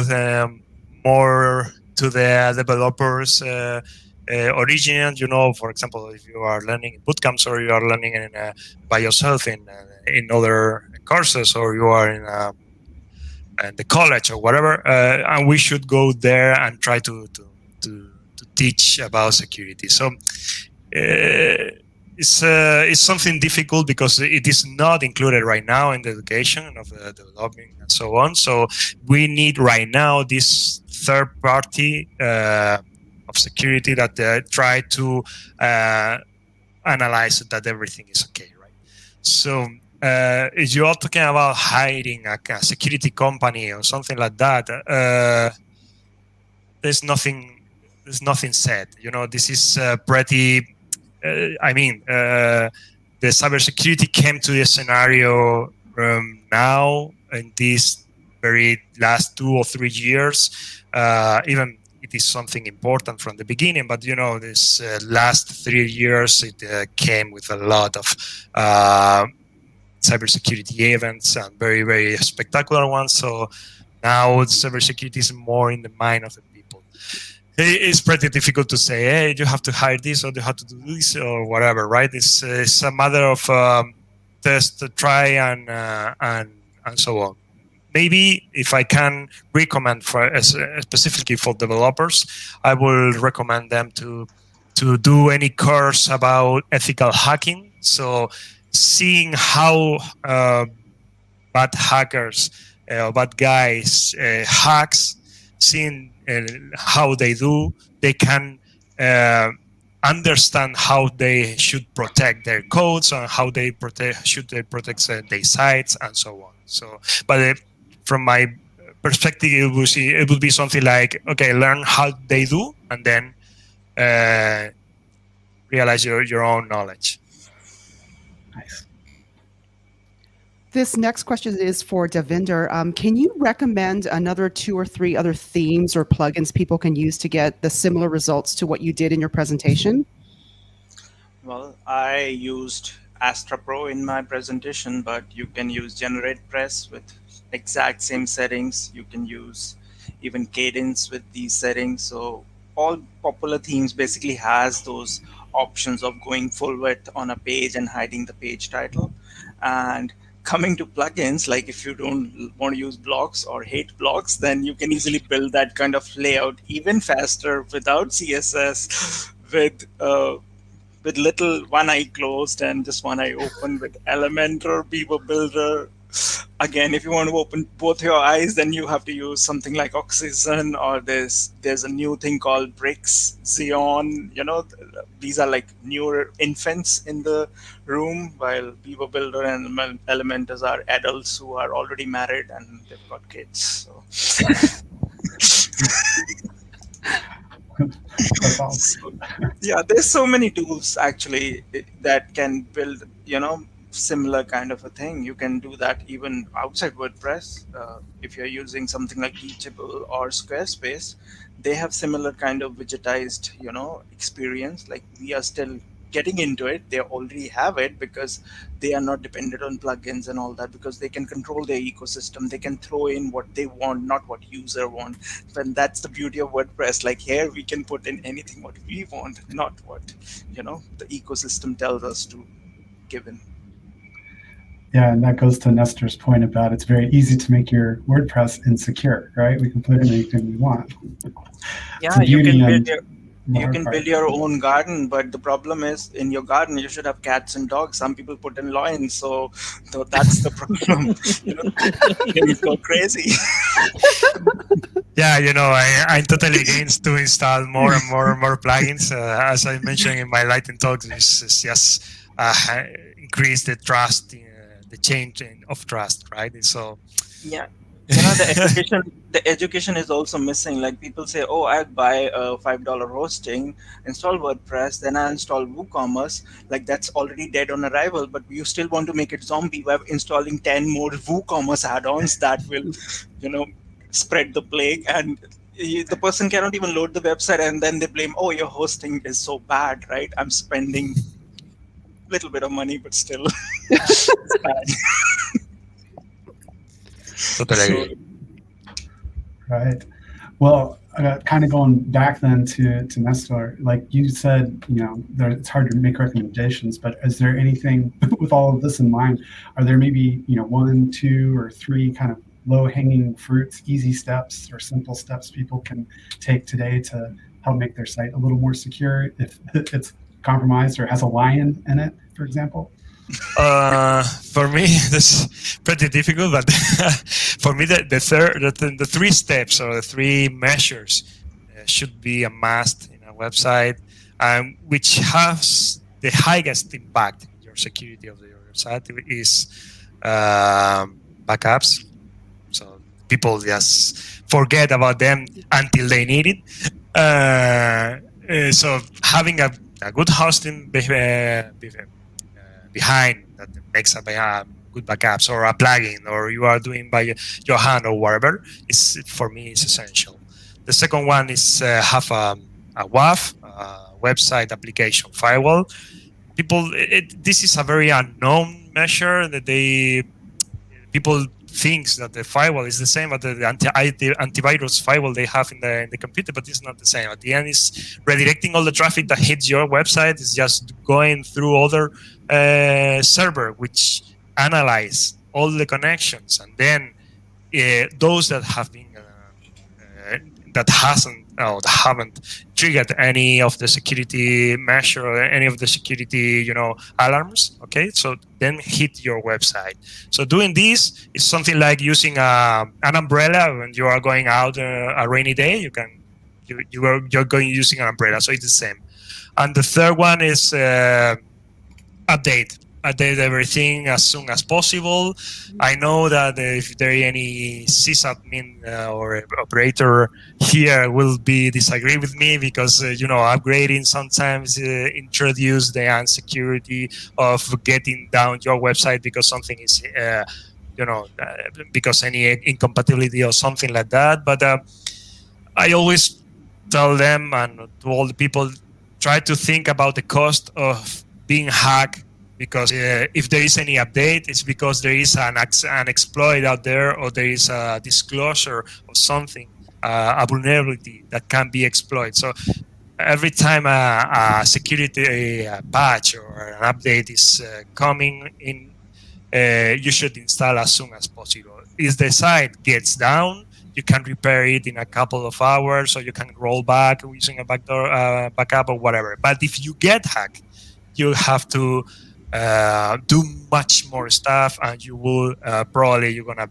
more to the developers' origin. For example, if you are learning in bootcamps or you are learning by yourself in other courses, or you are in the college or whatever, and we should go there and try to teach about security. So it's something difficult because it is not included right now in the education of the developing and so on. So we need right now this third party of security that try to analyze that everything is okay, right? So if you are talking about hiring a security company or something like that, there's nothing said. This is pretty. The cybersecurity came to the scenario now in these very last 2 or 3 years. Even it is something important from the beginning, but this last 3 years it came with a lot of cybersecurity events and very, very spectacular ones. So now cybersecurity is more in the mind of the people. It's pretty difficult to say, hey, you have to hire this or you have to do this or whatever, right? It's a matter of test, try, and so on. Maybe if I can recommend specifically for developers, I will recommend them to do any course about ethical hacking. So seeing how bad hackers, bad guys hacks, seeing how they do, they can understand how they should protect their codes and how they should protect their sites and so on. So, but from my perspective, it would be something like, okay, learn how they do and then realize your own knowledge. Nice. This next question is for Devinder. Can you recommend another 2 or 3 other themes or plugins people can use to get the similar results to what you did in your presentation? Well, I used Astra Pro in my presentation, but you can use GeneratePress with exact same settings. You can use even Cadence with these settings. So all popular themes basically has those options of going full width on a page and hiding the page title. And coming to plugins, like if you don't want to use blocks or hate blocks, then you can easily build that kind of layout even faster without CSS, with little one eye closed and just one eye open with Elementor, Beaver Builder. Again, if you want to open both your eyes, then you have to use something like Oxygen, or there's a new thing called Bricks, Xeon. These are like newer infants in the room, while Beaver Builder and Elementors are adults who are already married and they've got kids. So. That's all. Yeah, there's so many tools actually that can build, similar kind of a thing. You can do that even outside WordPress. If you're using something like Teachable or Squarespace, they have similar kind of widgetized, experience. Like we are still getting into it. They already have it because they are not dependent on plugins and all that, because they can control their ecosystem. They can throw in what they want, not what user want. And that's the beauty of WordPress. Like here we can put in anything what we want, not what the ecosystem tells us to give in. Yeah, and that goes to Nestor's point about it's very easy to make your WordPress insecure, right? We can put in anything we want. Yeah, you can build your own garden, but the problem is in your garden you should have cats and dogs. Some people put in lions, so that's the problem. You go crazy. Yeah, I'm totally against to install more and more plugins. As I mentioned in my lightning talk, this is just increase the trust, the change of trust, right? So yeah, the education is also missing. Like people say, oh, I'll buy a $5 hosting, install WordPress, then I install WooCommerce. Like that's already dead on arrival, but you still want to make it zombie by installing 10 more WooCommerce add-ons that will spread the plague, and the person cannot even load the website, and then they blame, oh, your hosting is so bad, right? I'm spending a little bit of money, but still it's bad. Totally. Right. Well, kind of going back then to Nestor, like you said, it's hard to make recommendations, but is there anything with all of this in mind? Are there maybe, 1, 2, or 3 kind of low-hanging fruits, easy steps or simple steps people can take today to help make their site a little more secure if it's compromised or has a lion in it, for example? For me, that's pretty difficult, but for me, the 3 steps or the 3 measures should be a must in a website, which has the highest impact in your security of your website is backups. So people just forget about them until they need it. So having a good hosting behind that makes a good backups, or a plugin, or you are doing by your hand or whatever, is for me is essential. The second one is have a WAF, website application firewall. This is a very unknown measure that people thinks that the firewall is the same as the antivirus firewall they have in the computer, but it's not the same. At the end, it's redirecting all the traffic that hits your website. It's just going through other server which analyze all the connections, and then those that have been that haven't triggered any of the security measure or any of the security alarms. Okay, so then hit your website. So doing this is something like using an umbrella when you are going out a rainy day. You're going using an umbrella, so it's the same. And the third one is update everything as soon as possible. I know that if there is any sysadmin or operator here will disagree with me, because upgrading sometimes introduce the insecurity of getting down your website because something is because any incompatibility or something like that. But I always tell them and to all the people, try to think about the cost of being hacked, because if there is any update, it's because there is an exploit out there, or there is a disclosure of something, a vulnerability that can be exploited. So every time a security patch or an update is coming in, you should install as soon as possible. If the site gets down, you can repair it in a couple of hours, or you can roll back using a backdoor backup or whatever. But if you get hacked, you have to do much more stuff, and you will you're gonna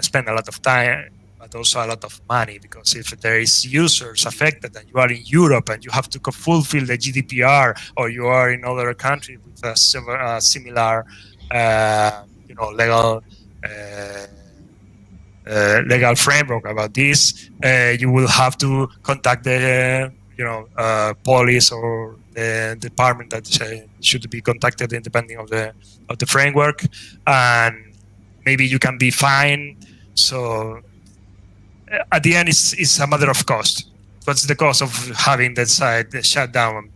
spend a lot of time, but also a lot of money, because if there is users affected and you are in Europe and you have to fulfill the GDPR, or you are in other countries with a similar legal framework about this, you will have to contact police or the department that should be contacted depending of the framework, and maybe you can be fined. So at the end, it's a matter of cost. What's the cost of having that site shut down?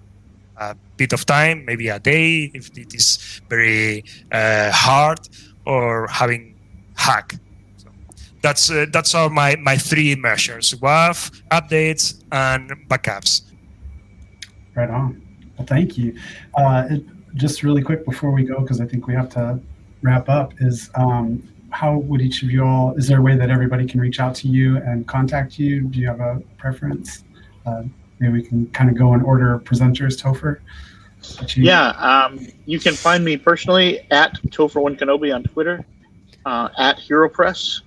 A bit of time, maybe a day if it is very hard, or having hack. So that's all my three measures: WAF, updates, and backups. Right on. Well, thank you. Just really quick before we go, because I think we have to wrap up, is how would each of you all, is there a way that everybody can reach out to you and contact you? Do you have a preference? Maybe we can kind of go in order of presenters. Topher? Yeah, you can find me personally at Topher1Kenobi on Twitter, at HeroPress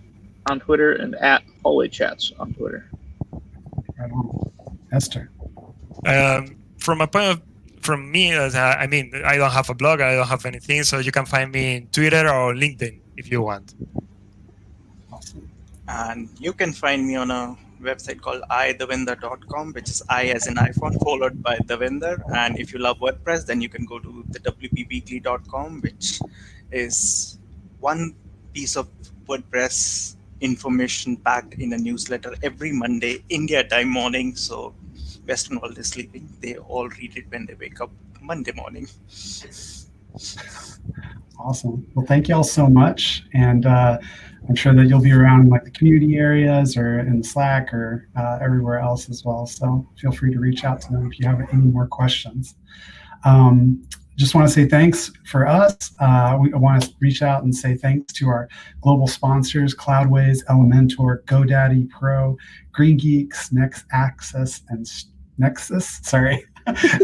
on Twitter, and at Hallway Chats on Twitter. Right on. Esther? From me, I mean, I don't have a blog, I don't have anything, so you can find me in Twitter or LinkedIn if you want. Awesome. And you can find me on a website called ithewinder.com, which is I as in iPhone followed by Devinder. And if you love WordPress, then you can go to the wpweekly.com, which is one piece of WordPress information packed in a newsletter every Monday, India time morning. So Western world is sleeping. They all read it when they wake up Monday morning. Awesome. Well, thank you all so much. And I'm sure that you'll be around in like the community areas or in Slack or everywhere else as well. So feel free to reach out to them if you have any more questions. Just want to say thanks for us. We want to reach out and say thanks to our global sponsors, Cloudways, Elementor, GoDaddy Pro, Green Geeks, Next Access, and Nexus,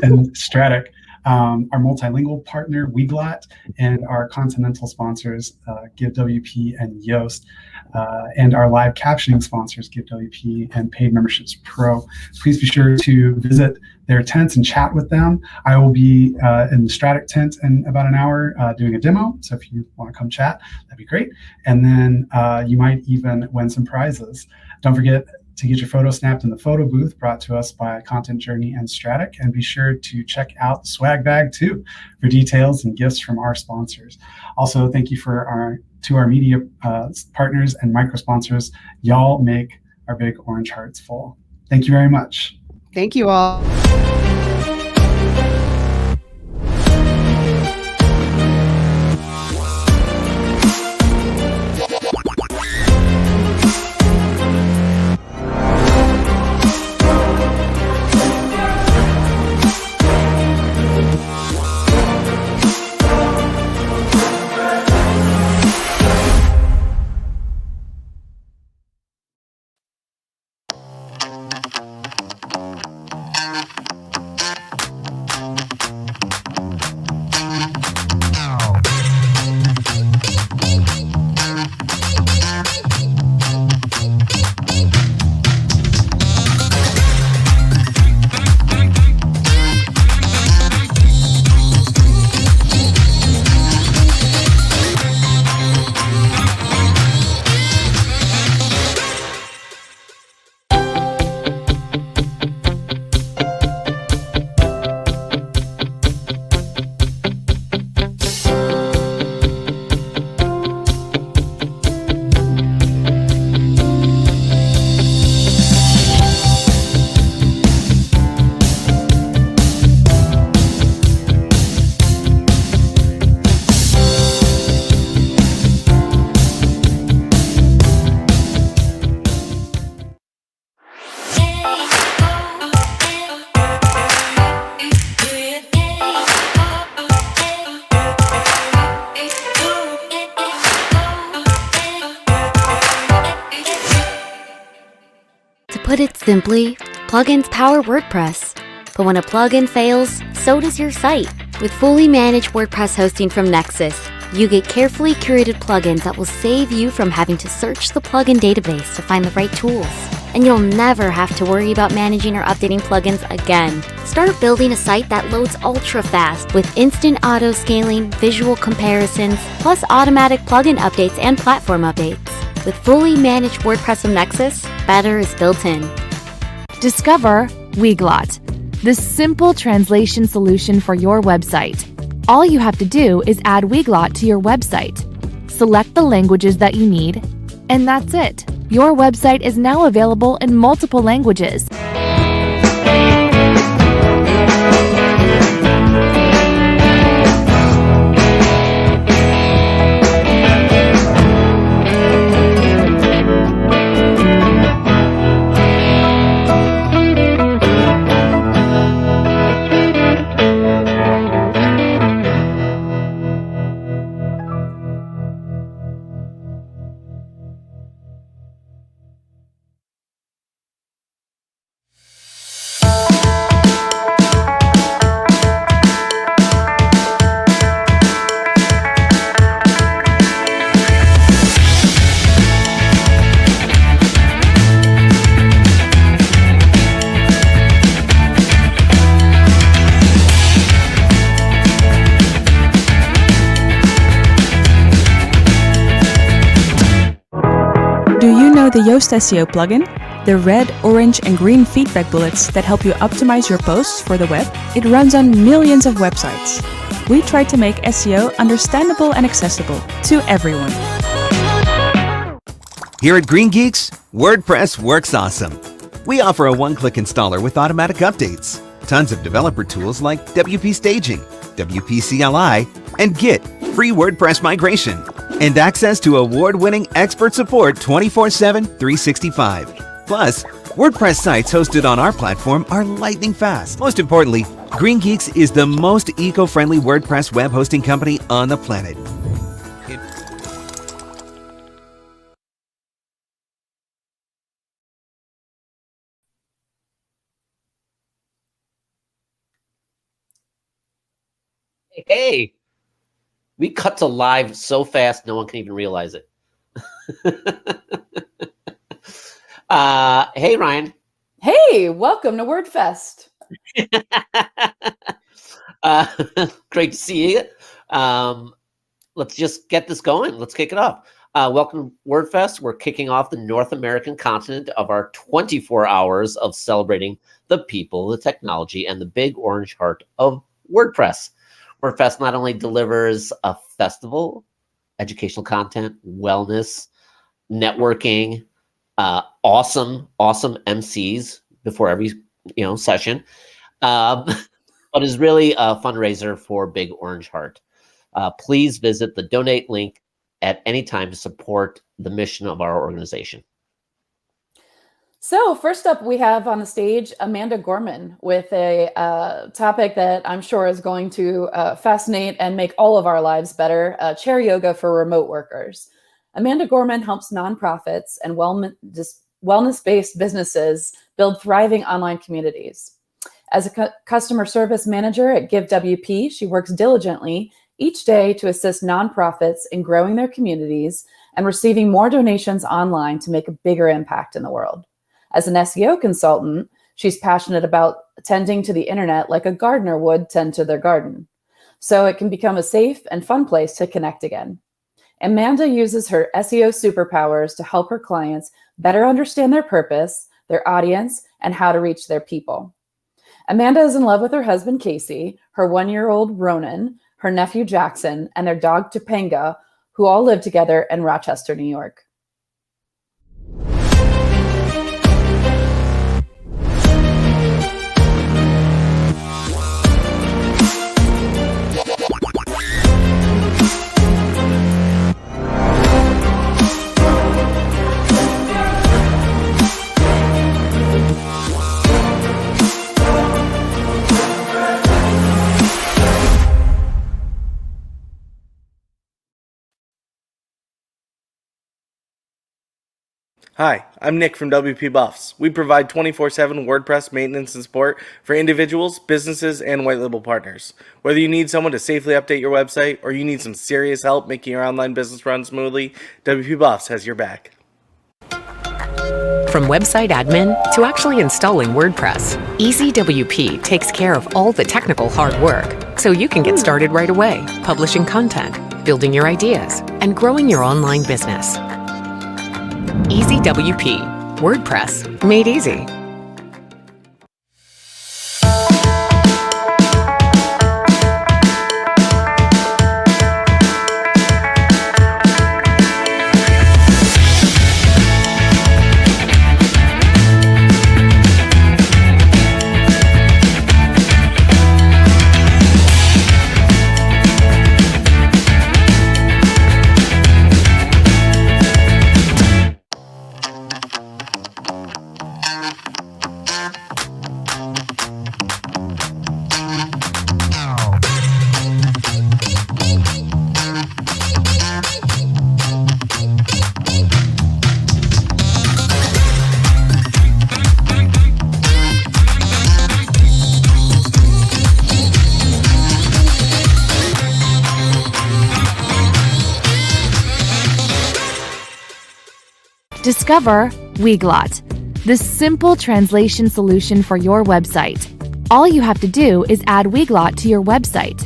and Stratic. Our multilingual partner, Weglot, and our continental sponsors, GiveWP and Yoast, and our live captioning sponsors, GiveWP and Paid Memberships Pro. Please be sure to visit their tents and chat with them. I will be in the Stratic tent in about an hour doing a demo, so if you want to come chat, that'd be great. And then you might even win some prizes. Don't forget to get your photo snapped in the photo booth brought to us by Content Journey and Stratic, and be sure to check out the swag bag too for details and gifts from our sponsors. Also, thank you to our media partners and micro sponsors. Y'all make our big orange hearts full. Thank you very much. Thank you all. Put it simply, plugins power WordPress. But when a plugin fails, so does your site. With fully managed WordPress hosting from Nexus, you get carefully curated plugins that will save you from having to search the plugin database to find the right tools. And you'll never have to worry about managing or updating plugins again. Start building a site that loads ultra fast with instant auto scaling, visual comparisons, plus automatic plugin updates and platform updates. With fully managed WordPress from Nexus, better is built in. Discover Weglot, the simple translation solution for your website. All you have to do is add Weglot to your website. Select the languages that you need, and that's it. Your website is now available in multiple languages. Do you know the Yoast SEO plugin? The red, orange, and green feedback bullets that help you optimize your posts for the web? It runs on millions of websites. We try to make SEO understandable and accessible to everyone. Here at Green Geeks, WordPress works awesome. We offer a one-click installer with automatic updates, tons of developer tools like WP Staging, WP CLI, and Git, free WordPress migration, and access to award-winning expert support 24/7, 365. Plus, WordPress sites hosted on our platform are lightning fast. Most importantly, Green Geeks is the most eco-friendly WordPress web hosting company on the planet. Hey, we cut to live so fast no one can even realize it. Hey, Ryan. Hey, welcome to WordFest. Great to see you. Let's just get this going. Let's kick it off. Welcome to WordFest. We're kicking off the North American continent of our 24 hours of celebrating the people, the technology, and the big orange heart of WordPress. WordFest not only delivers a festival, educational content, wellness, networking, awesome MCs before every session, but is really a fundraiser for Big Orange Heart. Please visit the donate link at any time to support the mission of our organization. So first up, we have on the stage Amanda Gorman with a topic that I'm sure is going to fascinate and make all of our lives better, chair yoga for remote workers. Amanda Gorman helps nonprofits and wellness-based businesses build thriving online communities. As a customer service manager at GiveWP, she works diligently each day to assist nonprofits in growing their communities and receiving more donations online to make a bigger impact in the world. As an SEO consultant, she's passionate about tending to the internet like a gardener would tend to their garden, so it can become a safe and fun place to connect again. Amanda uses her SEO superpowers to help her clients better understand their purpose, their audience, and how to reach their people. Amanda is in love with her husband, Casey, her 1-year-old Ronan, her nephew, Jackson, and their dog, Topanga, who all live together in Rochester, New York. Hi, I'm Nick from WP Buffs. We provide 24/7 WordPress maintenance and support for individuals, businesses, and white label partners. Whether you need someone to safely update your website or you need some serious help making your online business run smoothly, WP Buffs has your back. From website admin to actually installing WordPress, EasyWP takes care of all the technical hard work, so you can get started right away, publishing content, building your ideas, and growing your online business. EasyWP, WordPress made easy. Discover Weglot, the simple translation solution for your website. All you have to do is add Weglot to your website.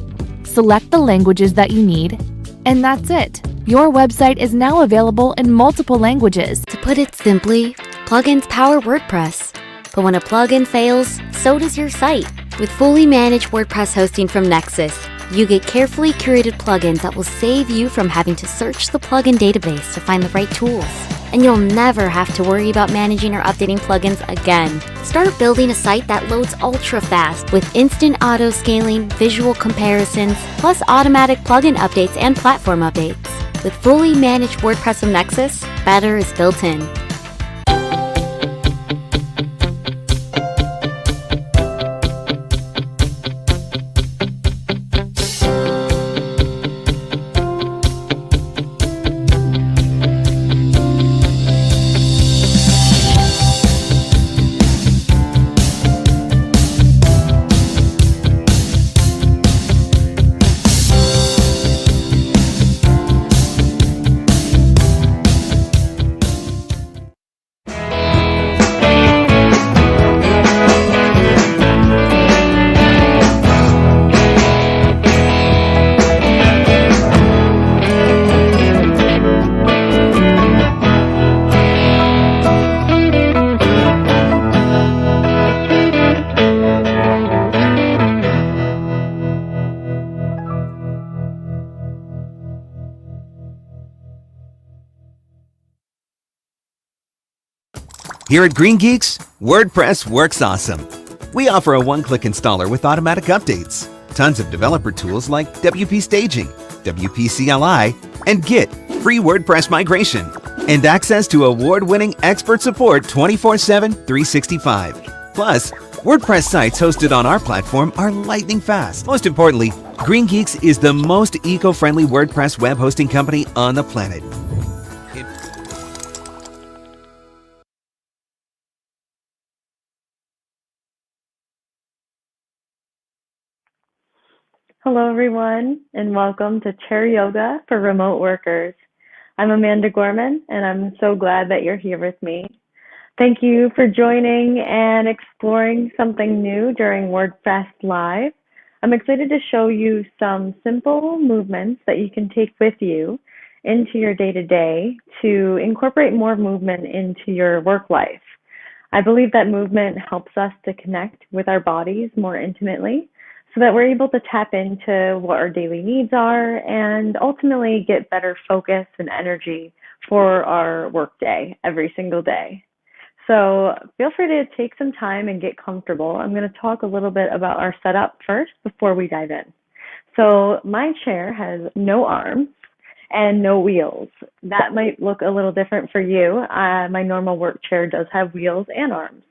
Select the languages that you need, and that's it. Your website is now available in multiple languages. To put it simply, plugins power WordPress. But when a plugin fails, so does your site. With fully managed WordPress hosting from Nexus, you get carefully curated plugins that will save you from having to search the plugin database to find the right tools. And you'll never have to worry about managing or updating plugins again. Start building a site that loads ultra fast with instant auto scaling, visual comparisons, plus automatic plugin updates and platform updates. With fully managed WordPress from Nexus, better is built in. Here at Green Geeks, WordPress works awesome. We offer a one-click installer with automatic updates, tons of developer tools like WP Staging, WP CLI, and Git, free WordPress migration, and access to award-winning expert support 24/7, 365. Plus, WordPress sites hosted on our platform are lightning fast. Most importantly, Green Geeks is the most eco-friendly WordPress web hosting company on the planet. Hello, everyone, and welcome to Chair Yoga for Remote Workers. I'm Amanda Gorman, and I'm so glad that you're here with me. Thank you for joining and exploring something new during WordFest Live. I'm excited to show you some simple movements that you can take with you into your day-to-day to incorporate more movement into your work life. I believe that movement helps us to connect with our bodies more intimately, so that we're able to tap into what our daily needs are and ultimately get better focus and energy for our workday every single day. So feel free to take some time and get comfortable. I'm going to talk a little bit about our setup first before we dive in. So my chair has no arms and no wheels. That might look a little different for you. My normal work chair does have wheels and arms.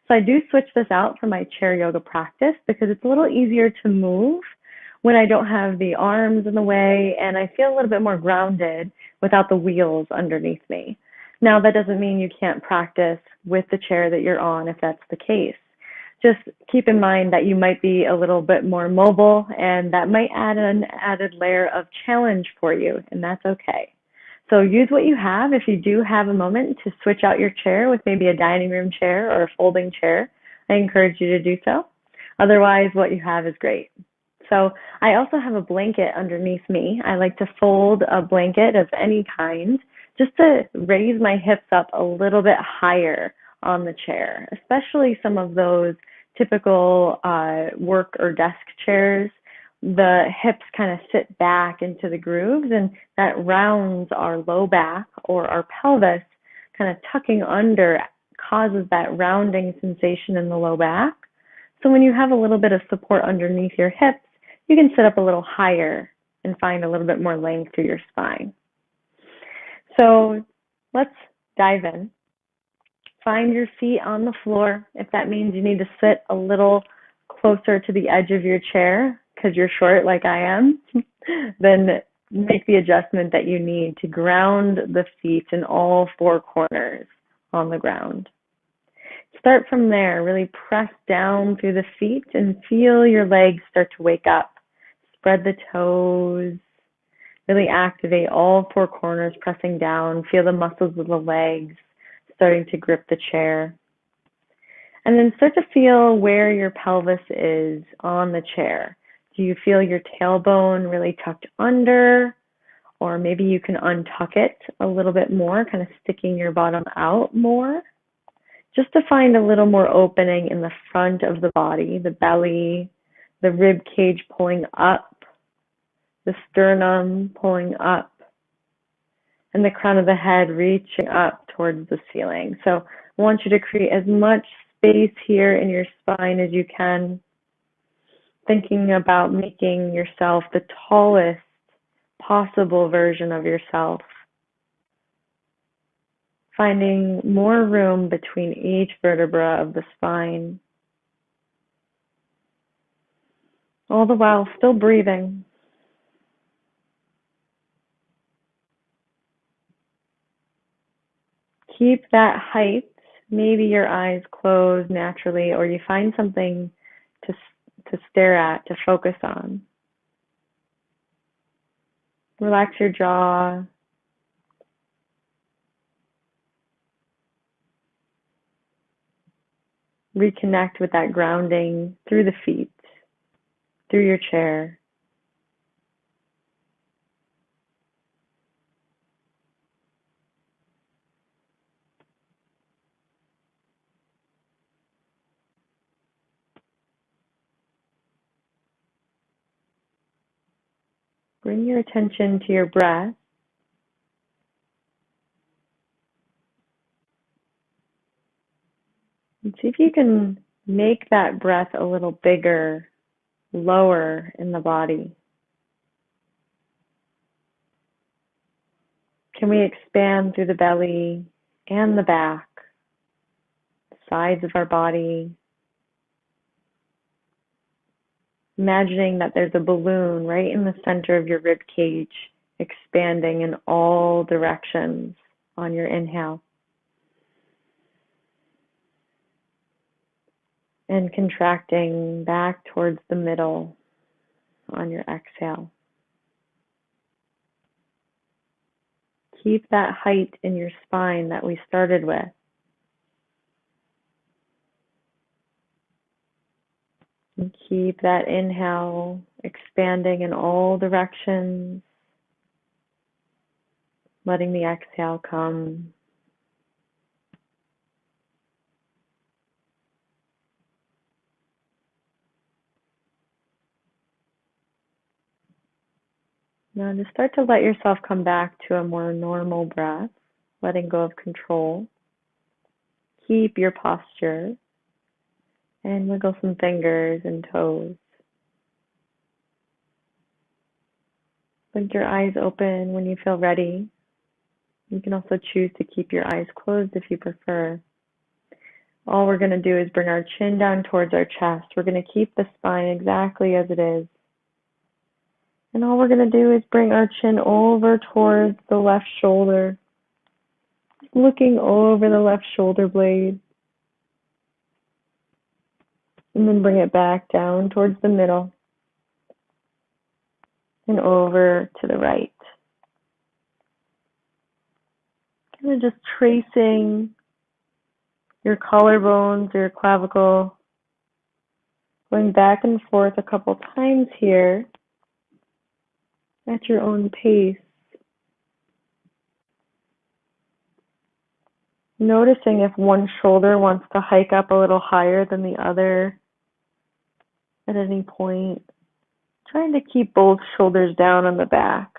So I do switch this out for my chair yoga practice because it's a little easier to move when I don't have the arms in the way, and I feel a little bit more grounded without the wheels underneath me. Now, that doesn't mean you can't practice with the chair that you're on if that's the case. Just keep in mind that you might be a little bit more mobile, and that might add an added layer of challenge for you, and that's okay. So use what you have. If you do have a moment to switch out your chair with maybe a dining room chair or a folding chair, I encourage you to do so. Otherwise, what you have is great. So I also have a blanket underneath me. I like to fold a blanket of any kind just to raise my hips up a little bit higher on the chair, especially some of those typical work or desk chairs. The hips kind of sit back into the grooves, and that rounds our low back or our pelvis, kind of tucking under, causes that rounding sensation in the low back. So when you have a little bit of support underneath your hips, you can sit up a little higher and find a little bit more length through your spine. So let's dive in. Find your feet on the floor. If that means you need to sit a little closer to the edge of your chair because you're short like I am, then make the adjustment that you need to ground the feet in all four corners on the ground. Start from there. Really press down through the feet and feel your legs start to wake up. Spread the toes. Really activate all four corners, pressing down. Feel the muscles of the legs starting to grip the chair. And then start to feel where your pelvis is on the chair. Do you feel your tailbone really tucked under? Or maybe you can untuck it a little bit more, kind of sticking your bottom out more. Just to find a little more opening in the front of the body, the belly, the rib cage pulling up, the sternum pulling up, and the crown of the head reaching up towards the ceiling. So I want you to create as much space here in your spine as you can, thinking about making yourself the tallest possible version of yourself. Finding more room between each vertebra of the spine, all the while still breathing. Keep that height. Maybe your eyes close naturally, or you find something to stare at, to focus on. Relax your jaw. Reconnect with that grounding through the feet, through your chair. Bring your attention to your breath. And see if you can make that breath a little bigger, lower in the body. Can we expand through the belly and the back, the sides of our body? Imagining that there's a balloon right in the center of your rib cage, expanding in all directions on your inhale. And contracting back towards the middle on your exhale. Keep that height in your spine that we started with. And keep that inhale expanding in all directions, letting the exhale come. Now just start to let yourself come back to a more normal breath, letting go of control. Keep your posture and wiggle some fingers and toes. Blink your eyes open when you feel ready. You can also choose to keep your eyes closed if you prefer. All we're going to do is bring our chin down towards our chest. We're going to keep the spine exactly as it is. And all we're going to do is bring our chin over towards the left shoulder, looking over the left shoulder blade. And then bring it back down towards the middle and over to the right. Kind of just tracing your collarbones or your clavicle, going back and forth a couple times here at your own pace. Noticing if one shoulder wants to hike up a little higher than the other at any point. Trying to keep both shoulders down on the back.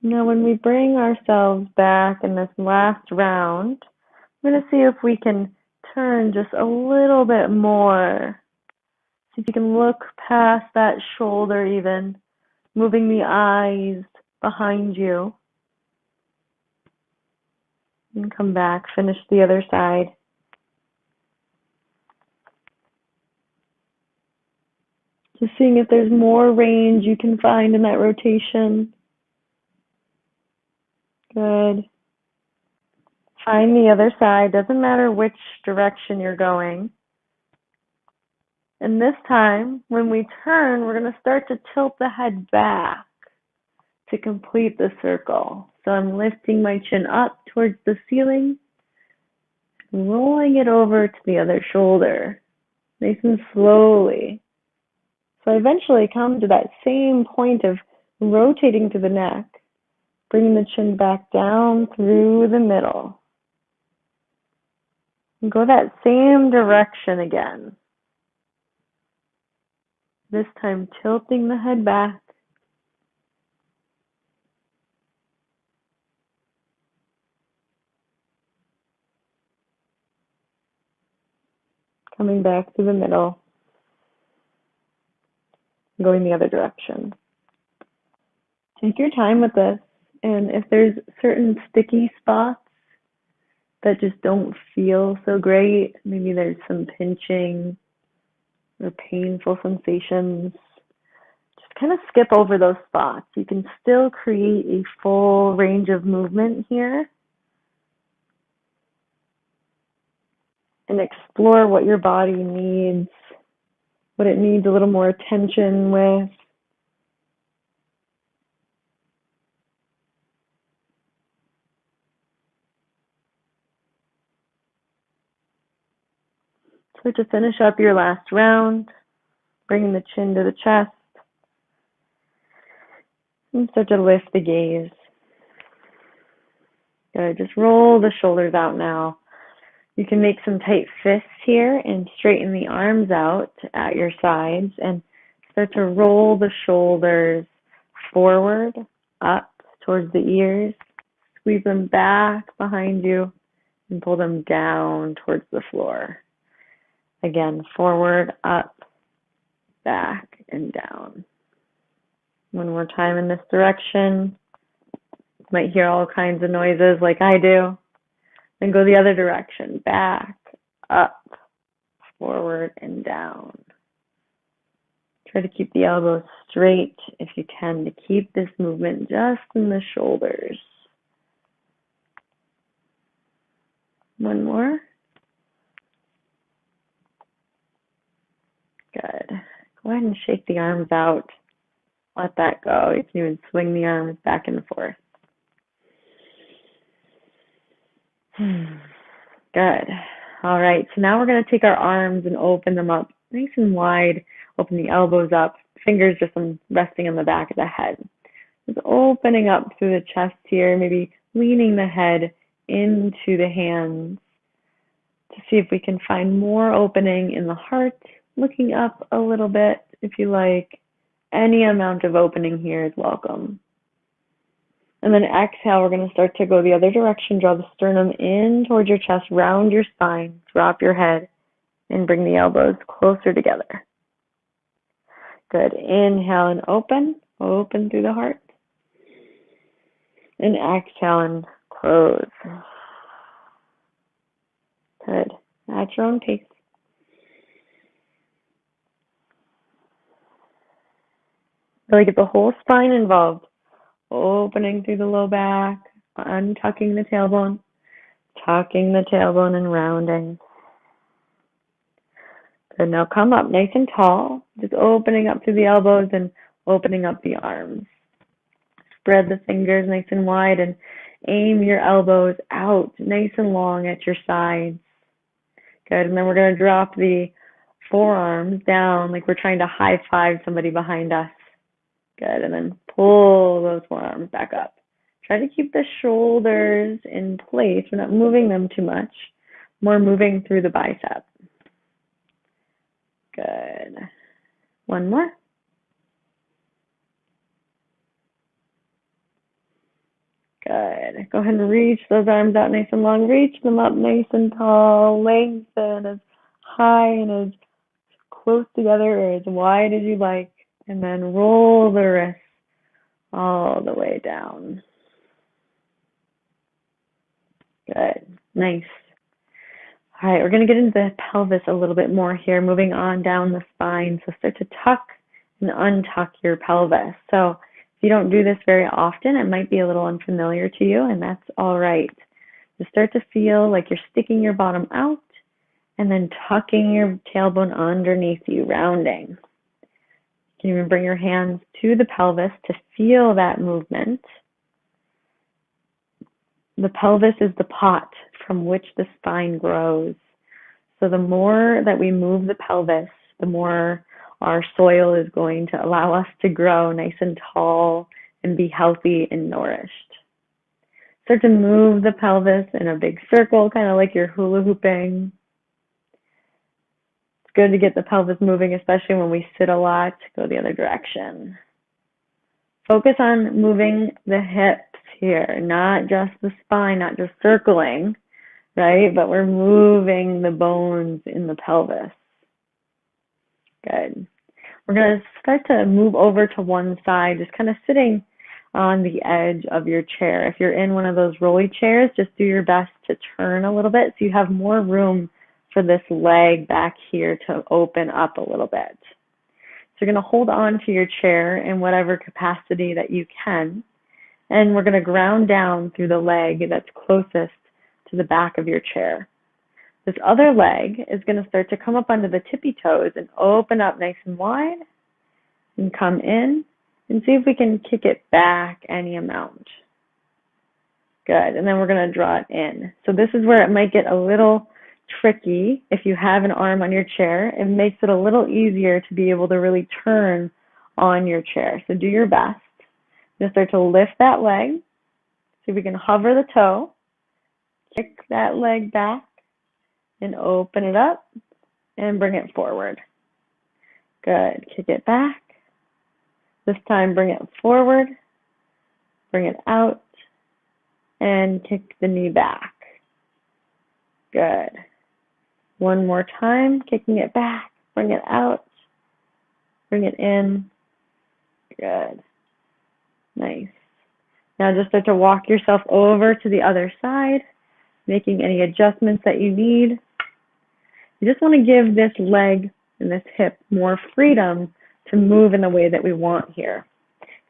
Now when we bring ourselves back in this last round, I'm going to see if we can turn just a little bit more. See if you can look past that shoulder even, moving the eyes behind you. And come back, finish the other side. Just seeing if there's more range you can find in that rotation. Good. Find the other side. Doesn't matter which direction you're going. And this time, when we turn, we're going to start to tilt the head back to complete the circle. So I'm lifting my chin up towards the ceiling, rolling it over to the other shoulder, nice and slowly. So I eventually come to that same point of rotating to the neck, bringing the chin back down through the middle. And go that same direction again. This time tilting the head back. Coming back to the middle. Going the other direction. Take your time with this, and if there's certain sticky spots that just don't feel so great, maybe there's some pinching or painful sensations, just kind of skip over those spots. You can still create a full range of movement here and explore what your body needs, what it needs a little more attention with. So to finish up your last round, bringing the chin to the chest, and start to lift the gaze. Good, just roll the shoulders out now. You can make some tight fists here and straighten the arms out at your sides and start to roll the shoulders forward, up towards the ears. Squeeze them back behind you and pull them down towards the floor. Again, forward, up, back, and down. One more time in this direction. You might hear all kinds of noises like I do. Then go the other direction, back, up, forward, and down. Try to keep the elbows straight if you can to keep this movement just in the shoulders. One more. Good. Go ahead and shake the arms out. Let that go. You can even swing the arms back and forth. Good. All right. So now we're going to take our arms and open them up nice and wide. Open the elbows up. Fingers just resting on the back of the head. Just opening up through the chest here. Maybe leaning the head into the hands to see if we can find more opening in the heart. Looking up a little bit if you like. Any amount of opening here is welcome. And then exhale, we're going to start to go the other direction. Draw the sternum in towards your chest, round your spine, drop your head, and bring the elbows closer together. Good. Inhale and open through the heart. And exhale and close. Good. At your own pace. Really get the whole spine involved. Opening through the low back, untucking the tailbone, tucking the tailbone and rounding. Good, now come up nice and tall, just opening up through the elbows and opening up the arms. Spread the fingers nice and wide and aim your elbows out nice and long at your sides. Good, and then we're going to drop the forearms down like we're trying to high five somebody behind us. Good, and then pull those forearms back up. Try to keep the shoulders in place. We're not moving them too much. More moving through the bicep. Good. One more. Good. Go ahead and reach those arms out nice and long. Reach them up nice and tall. Lengthen as high and as close together or as wide as you like. And then roll the wrists all the way down. Good. Nice. All right, we're going to get into the pelvis a little bit more here, moving on down the spine. So start to tuck and untuck your pelvis. So if you don't do this very often, it might be a little unfamiliar to you, and that's all right. Just start to feel like you're sticking your bottom out And then tucking your tailbone underneath you, rounding. You can even bring your hands to the pelvis to feel that movement. The pelvis is the pot from which the spine grows. So the more that we move the pelvis, the more our soil is going to allow us to grow nice and tall and be healthy and nourished. Start to move the pelvis in a big circle, kind of like you're hula hooping. It's good to get the pelvis moving, especially when we sit a lot. Go the other direction. Focus on moving the hips here, not just the spine, not just circling, right? But we're moving the bones in the pelvis. Good. We're going to start to move over to one side, just kind of sitting on the edge of your chair. If you're in one of those rolly chairs, just do your best to turn a little bit so you have more room for this leg back here to open up a little bit. So you're going to hold on to your chair in whatever capacity that you can, and we're going to ground down through the leg that's closest to the back of your chair. This other leg is going to start to come up onto the tippy toes and open up nice and wide and come in and see if we can kick it back any amount. Good, and then we're going to draw it in. So this is where it might get a little tricky. If you have an arm on your chair, it makes it a little easier to be able to really turn on your chair. So do your best. Just start to lift that leg. See if we can hover the toe, kick that leg back, and open it up and bring it forward. Good. Kick it back. This time bring it forward, bring it out, and kick the knee back. Good. One more time, kicking it back, bring it out, bring it in. Good. Nice. Now just start to walk yourself over to the other side, making any adjustments that you need. You just want to give this leg and this hip more freedom to move in the way that we want here.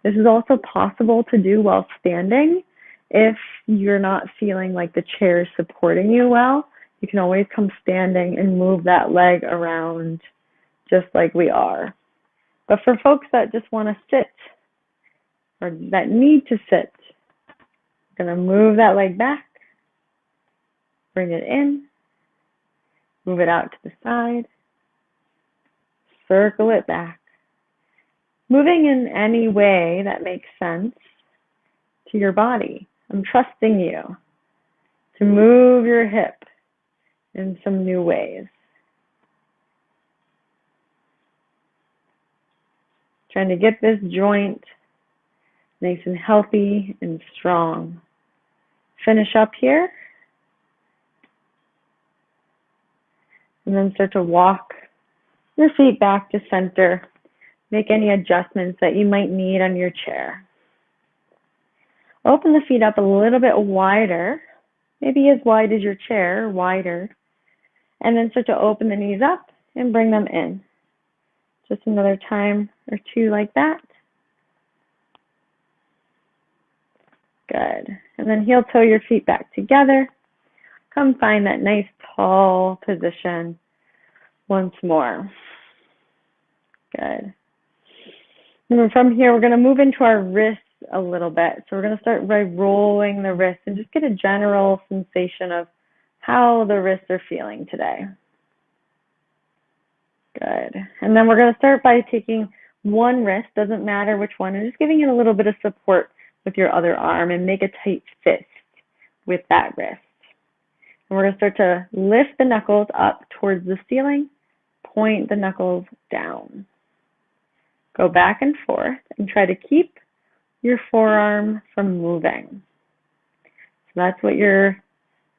This is also possible to do while standing. If you're not feeling like the chair is supporting you well, you can always come standing and move that leg around just like we are. But for folks that just want to sit or that need to sit, I'm going to move that leg back, bring it in, move it out to the side, circle it back. Moving in any way that makes sense to your body. I'm trusting you to move your hip in some new ways. Trying to get this joint nice and healthy and strong. Finish up here. And then start to walk your feet back to center. Make any adjustments that you might need on your chair. Open the feet up a little bit wider, maybe as wide as your chair, wider. And then start to open the knees up and bring them in. Just another time or two like that. Good. And then heel toe your feet back together. Come find that nice tall position once more. Good. And from here, we're going to move into our wrists a little bit. So we're going to start by rolling the wrists and just get a general sensation of how the wrists are feeling today. Good. And then we're going to start by taking one wrist, doesn't matter which one, and just giving it a little bit of support with your other arm and make a tight fist with that wrist. And we're going to start to lift the knuckles up towards the ceiling, point the knuckles down. Go back and forth and try to keep your forearm from moving. So that's what your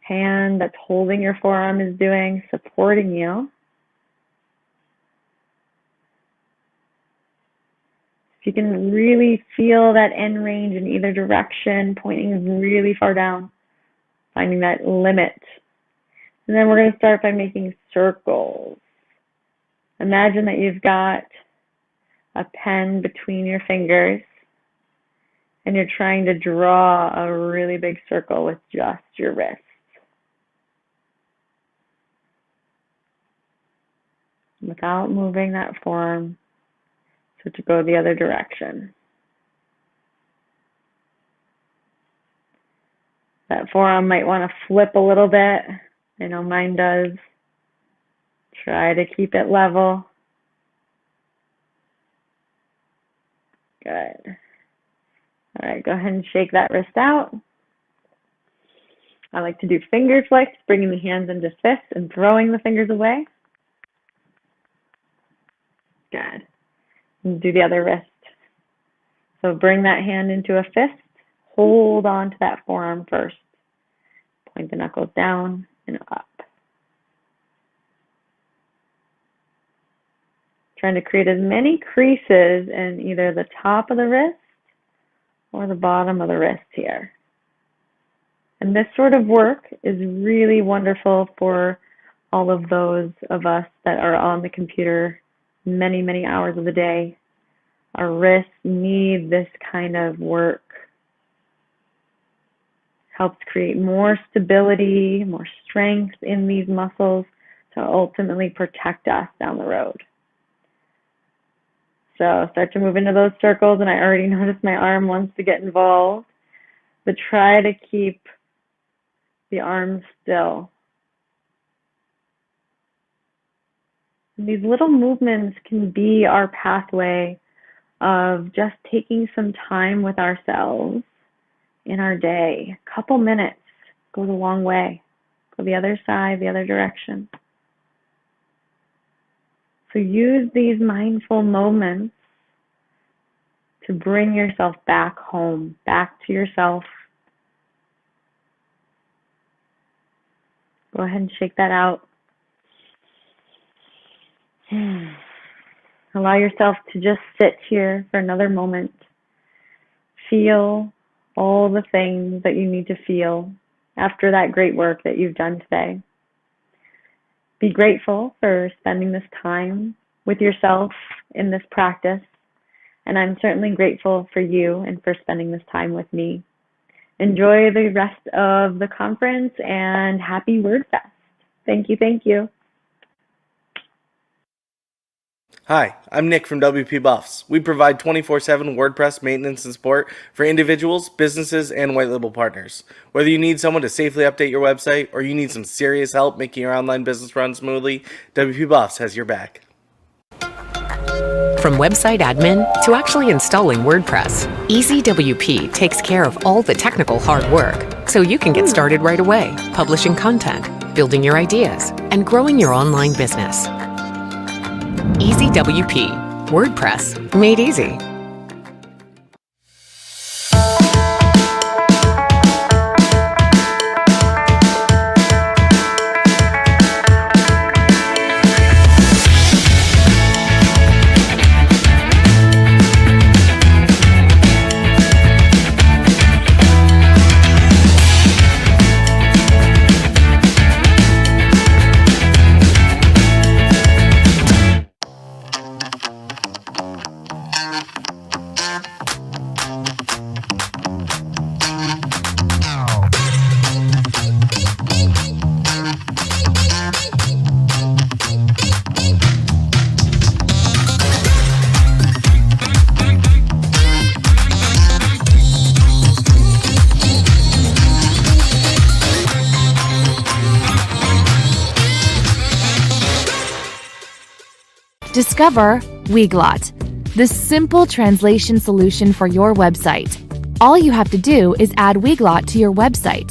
hand that's holding your forearm is doing, supporting you. If you can really feel that end range in either direction, pointing really far down, finding that limit. And then we're going to start by making circles. Imagine that you've got a pen between your fingers and you're trying to draw a really big circle with just your wrist. without moving that form, so to go the other direction. That forearm might want to flip a little bit. I know mine does. Try to keep it level. Good. All right, go ahead and shake that wrist out. I like to do finger flicks, bringing the hands into fists and throwing the fingers away. Good. And do the other wrist. So bring that hand into a fist. Hold on to that forearm first. Point the knuckles down and up. Trying to create as many creases in either the top of the wrist or the bottom of the wrist here. And this sort of work is really wonderful for all of those of us that are on the computer many, many hours of the day. Our wrists need this kind of work. Helps create more stability, more strength in these muscles to ultimately protect us down the road. So start to move into those circles, and I already noticed my arm wants to get involved, but try to keep the arm still. And these little movements can be our pathway of just taking some time with ourselves in our day. A couple minutes goes a long way. Go the other side, the other direction. So use these mindful moments to bring yourself back home, back to yourself. Go ahead and shake that out. Allow yourself to just sit here for another moment. Feel all the things that you need to feel after that great work that you've done today. Be grateful for spending this time with yourself in this practice, and I'm certainly grateful for you and for spending this time with me. Enjoy the rest of the conference and happy WordFest. Thank you, thank you. Hi, I'm Nick from WP Buffs. We provide 24/7 WordPress maintenance and support for individuals, businesses, and white label partners. Whether you need someone to safely update your website or you need some serious help making your online business run smoothly, WP Buffs has your back. From website admin to actually installing WordPress, EasyWP takes care of all the technical hard work, so you can get started right away, publishing content, building your ideas, and growing your online business. EasyWP, WordPress made easy. Discover Weglot, the simple translation solution for your website. All you have to do is add Weglot to your website.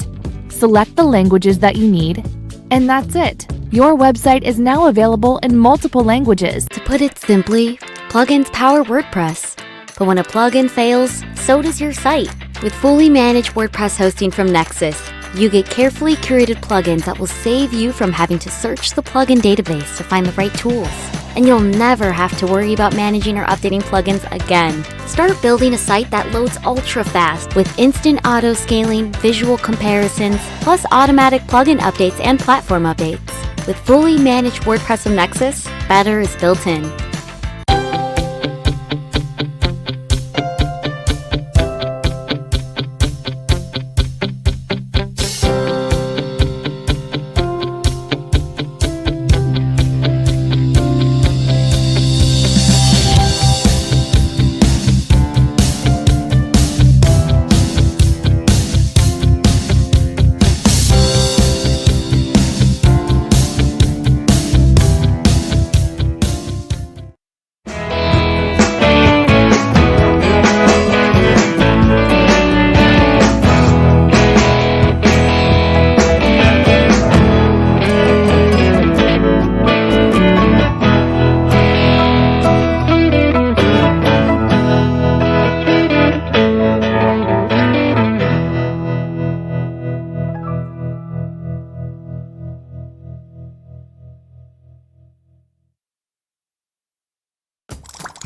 Select the languages that you need, and that's it. Your website is now available in multiple languages. To put it simply, plugins power WordPress. But when a plugin fails, so does your site. With fully managed WordPress hosting from Nexus, you get carefully curated plugins that will save you from having to search the plugin database to find the right tools. And you'll never have to worry about managing or updating plugins again. Start building a site that loads ultra fast with instant auto scaling, visual comparisons, plus automatic plugin updates and platform updates. With fully managed WordPress from Nexus, better is built in.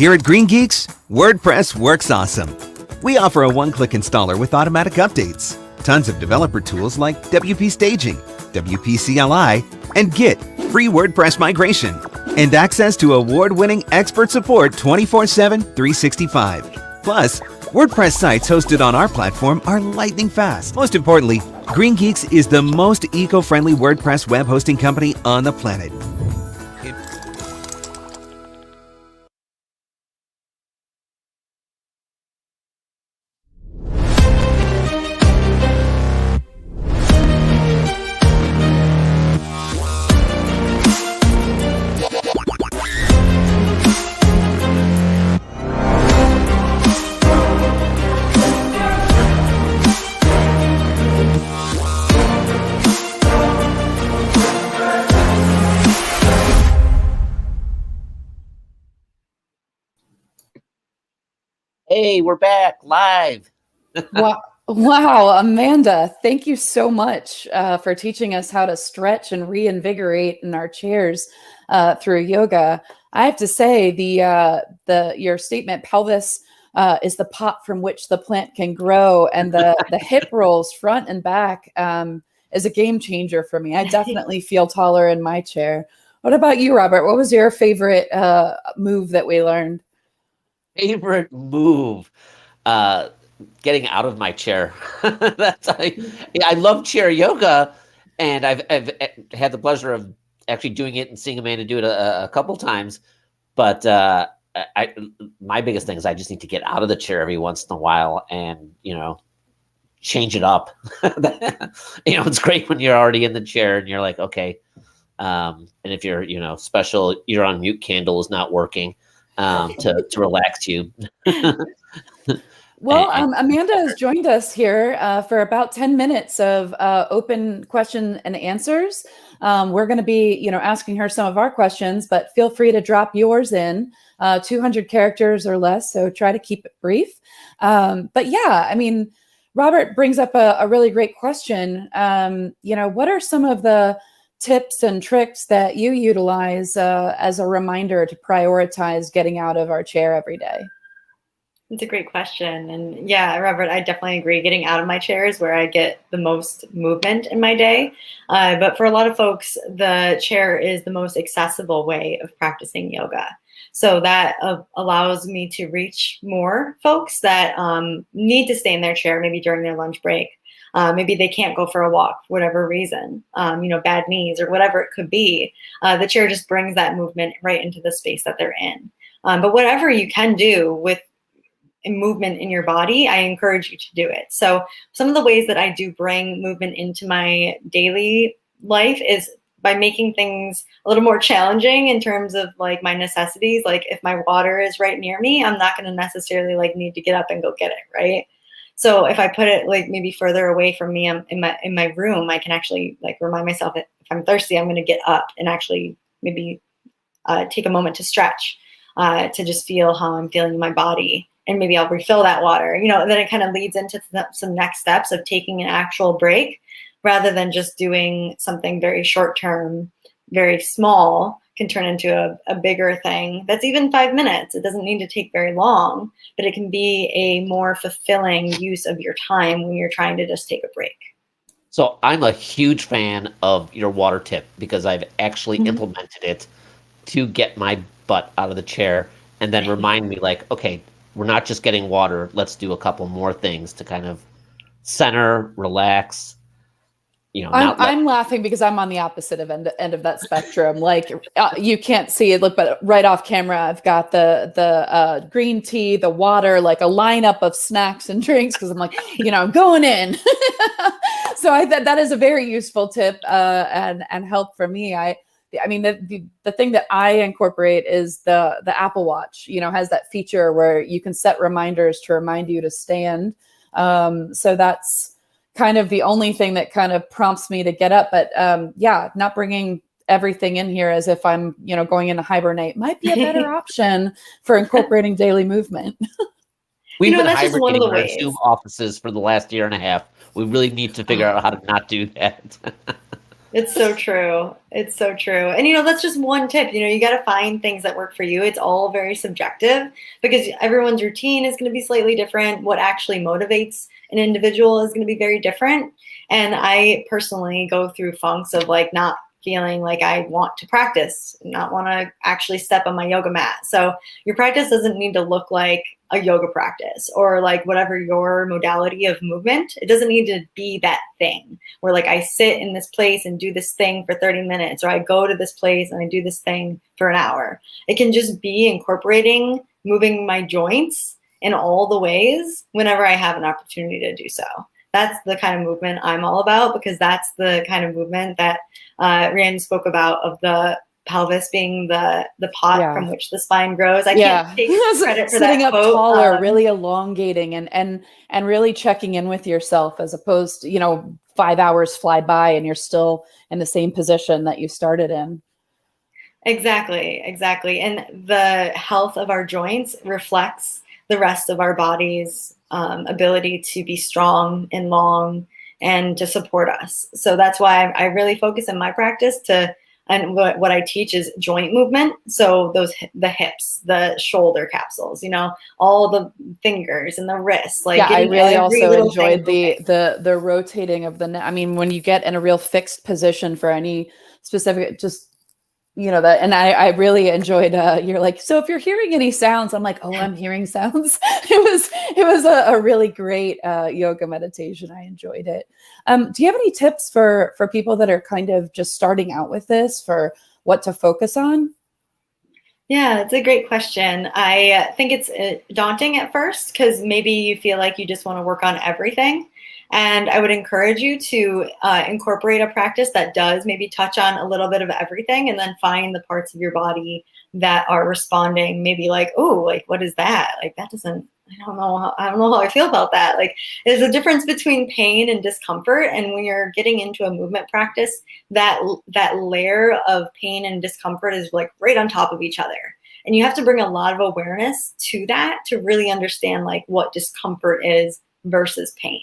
Here at Green Geeks, WordPress works awesome. We offer a one-click installer with automatic updates, tons of developer tools like WP Staging, WP CLI, and Git, free WordPress migration, and access to award-winning expert support 24/7, 365. Plus, WordPress sites hosted on our platform are lightning fast. Most importantly, Green Geeks is the most eco-friendly WordPress web hosting company on the planet. Hey, we're back live. Wow, Amanda, thank you so much for teaching us how to stretch and reinvigorate in our chairs through yoga. I have to say, your statement, pelvis is the pot from which the plant can grow, and the hip rolls front and back is a game changer for me. I definitely feel taller in my chair. What about you, Robert? What was your favorite move that we learned? Favorite move, getting out of my chair. I love chair yoga, and I've had the pleasure of actually doing it and seeing Amanda do it a couple times. But my biggest thing is I just need to get out of the chair every once in a while and change it up. It's great when you're already in the chair and you're like, okay, and if you're special, your on mute candle is not working. To relax you. Well, Amanda has joined us here for about 10 minutes of open question and answers. We're going to be, asking her some of our questions, but feel free to drop yours in 200 characters or less. So try to keep it brief. But yeah, I mean, Robert brings up a really great question. What are some of the tips and tricks that you utilize as a reminder to prioritize getting out of our chair every day? It's a great question. And yeah, Robert, I definitely agree. Getting out of my chair is where I get the most movement in my day. But for a lot of folks, the chair is the most accessible way of practicing yoga. So that allows me to reach more folks that need to stay in their chair, maybe during their lunch break. Maybe they can't go for a walk for whatever reason, bad knees or whatever it could be. The chair just brings that movement right into the space that they're in. But whatever you can do with movement in your body, I encourage you to do it. So some of the ways that I do bring movement into my daily life is by making things a little more challenging in terms of like my necessities. Like if my water is right near me, I'm not going to necessarily need to get up and go get it, right? So if I put it maybe further away from me in my room, I can actually remind myself that if I'm thirsty, I'm going to get up and actually maybe take a moment to stretch, to just feel how I'm feeling in my body, and maybe I'll refill that water. And then it kind of leads into some next steps of taking an actual break, rather than just doing something very short term, very small. Can turn into a bigger thing that's even 5 minutes. It doesn't need to take very long, but it can be a more fulfilling use of your time when you're trying to just take a break. So I'm a huge fan of your water tip because I've actually implemented it to get my butt out of the chair and then remind me okay, we're not just getting water. Let's do a couple more things to kind of center, relax. I'm laughing because I'm on the opposite end of that spectrum. You can't see it, but right off camera, I've got the green tea, the water, a lineup of snacks and drinks because I'm I'm going in. So that is a very useful tip and help for me. I mean, the thing that I incorporate is the Apple Watch. Has that feature where you can set reminders to remind you to stand. So that's kind of the only thing that kind of prompts me to get up. But not bringing everything in here as if I'm, going into hibernate might be a better option for incorporating daily movement. We've been hibernating in our Zoom offices for the last year and a half. We really need to figure out how to not do that. It's so true. It's so true. And that's just one tip. You got to find things that work for you. It's all very subjective because everyone's routine is going to be slightly different. What actually motivates an individual is going to be very different. And I personally go through funks of like not feeling like I want to practice, not want to actually step on my yoga mat. So your practice doesn't need to look like a yoga practice or like whatever your modality of movement. It doesn't need to be that thing where like I sit in this place and do this thing for 30 minutes, or I go to this place and I do this thing for an hour. It can just be incorporating moving my joints in all the ways whenever I have an opportunity to do so. That's the kind of movement I'm all about, because that's the kind of movement that Rand spoke about, of the pelvis being the pot from which the spine grows. I can't take credit for sitting that up quote. taller, really elongating and really checking in with yourself, as opposed to 5 hours fly by and you're still in the same position that you started in. Exactly. And the health of our joints reflects the rest of our body's ability to be strong and long and to support us. So that's why I really focus in my practice and what I teach is joint movement. So the hips, the shoulder capsules, all the fingers and the wrists. Like I really also enjoyed the the rotating of the neck. I mean, when you get in a real fixed position for any specific, just that, and I really enjoyed you're like, so if you're hearing any sounds, I'm like, oh, I'm hearing sounds. It was a really great yoga meditation. I enjoyed it. Do you have any tips for people that are kind of just starting out with this, for what to focus on? Yeah, it's a great question. I think it's daunting at first because maybe you feel like you just want to work on everything. And I would encourage you to incorporate a practice that does maybe touch on a little bit of everything, and then find the parts of your body that are responding. Maybe like, oh, like, what is that? Like, that doesn't, I don't know how I feel about that. Like, there's a difference between pain and discomfort. And when you're getting into a movement practice, that layer of pain and discomfort is like right on top of each other. And you have to bring a lot of awareness to that to really understand like what discomfort is versus pain.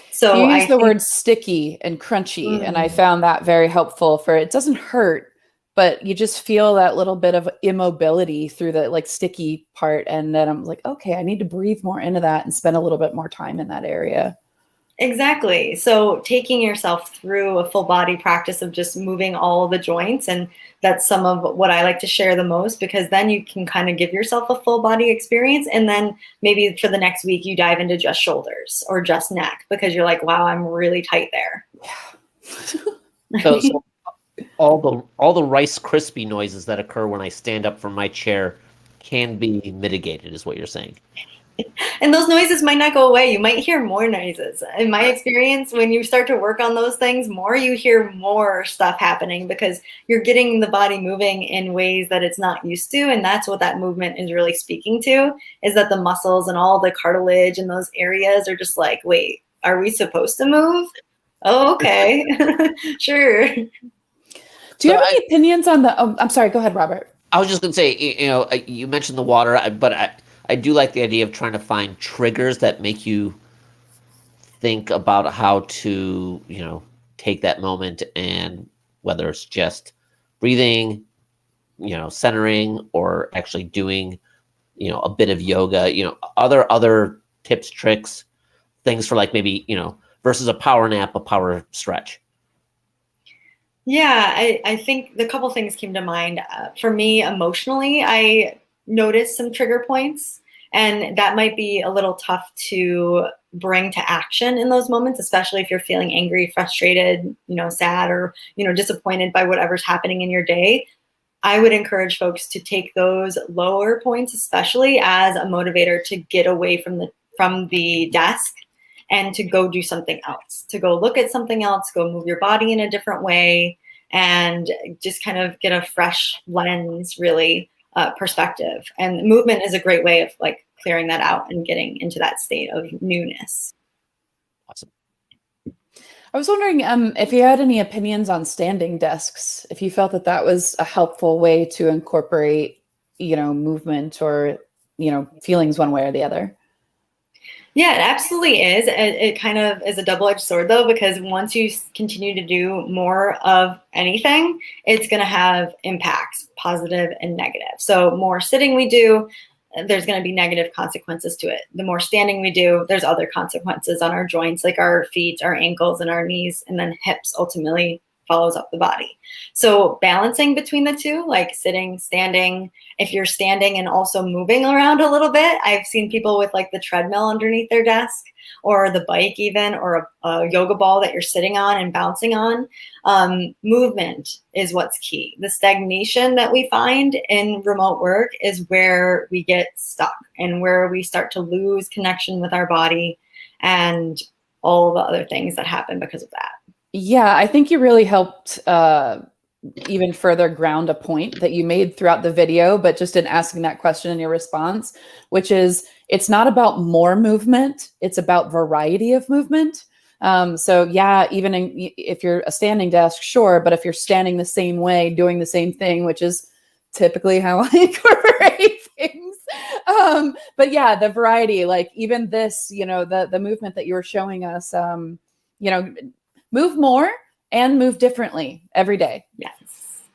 So you use the word sticky and crunchy, and I found that very helpful. For it doesn't hurt, but you just feel that little bit of immobility through the like sticky part. And then I'm like, okay, I need to breathe more into that and spend a little bit more time in that area. Exactly. So taking yourself through a full body practice of just moving all the joints, and that's some of what I like to share the most, because then you can kind of give yourself a full body experience. And then maybe for the next week, you dive into just shoulders or just neck, because you're like, wow, I'm really tight there. Yeah. So all the Rice Krispie noises that occur when I stand up from my chair can be mitigated, is what you're saying. And those noises might not go away. You might hear more noises. In my experience, when you start to work on those things more, you hear more stuff happening, because you're getting the body moving in ways that it's not used to. And that's what that movement is really speaking to, is that the muscles and all the cartilage in those areas are just like, wait, are we supposed to move? Oh, okay. Sure. Do you have any opinions on the, I'm sorry, go ahead, Robert. I was just going to say, you mentioned the water, but I do like the idea of trying to find triggers that make you think about how to, take that moment, and whether it's just breathing, centering, or actually doing, a bit of yoga, other tips, tricks, things for like maybe, versus a power nap, a power stretch. Yeah, I think the couple things came to mind. For me, emotionally, I noticed some trigger points, and that might be a little tough to bring to action in those moments, especially if you're feeling angry, frustrated, sad, or, disappointed by whatever's happening in your day. I would encourage folks to take those lower points, especially as a motivator, to get away from the desk and to go do something else, to go look at something else, go move your body in a different way, and just kind of get a fresh lens, really, perspective. And movement is a great way of like clearing that out and getting into that state of newness. Awesome. I was wondering if you had any opinions on standing desks, if you felt that was a helpful way to incorporate, movement or, feelings one way or the other. Yeah, it absolutely is. It kind of is a double-edged sword, though, because once you continue to do more of anything, it's going to have impacts, positive and negative. So more sitting we do, there's going to be negative consequences to it. The more standing we do, there's other consequences on our joints, like our feet, our ankles, and our knees, and then hips ultimately follows up the body. So balancing between the two, like sitting, standing, if you're standing and also moving around a little bit, I've seen people with like the treadmill underneath their desk or the bike even, or a yoga ball that you're sitting on and bouncing on. Movement is what's key. The stagnation that we find in remote work is where we get stuck and where we start to lose connection with our body and all the other things that happen because of that. Yeah, I think you really helped even further ground a point that you made throughout the video, but just in asking that question in your response, which is it's not about more movement, it's about variety of movement. So yeah, even if you're a standing desk, sure, but if you're standing the same way, doing the same thing, which is typically how I incorporate things. But yeah, the variety, like even this, the movement that you were showing us, move more and move differently every day.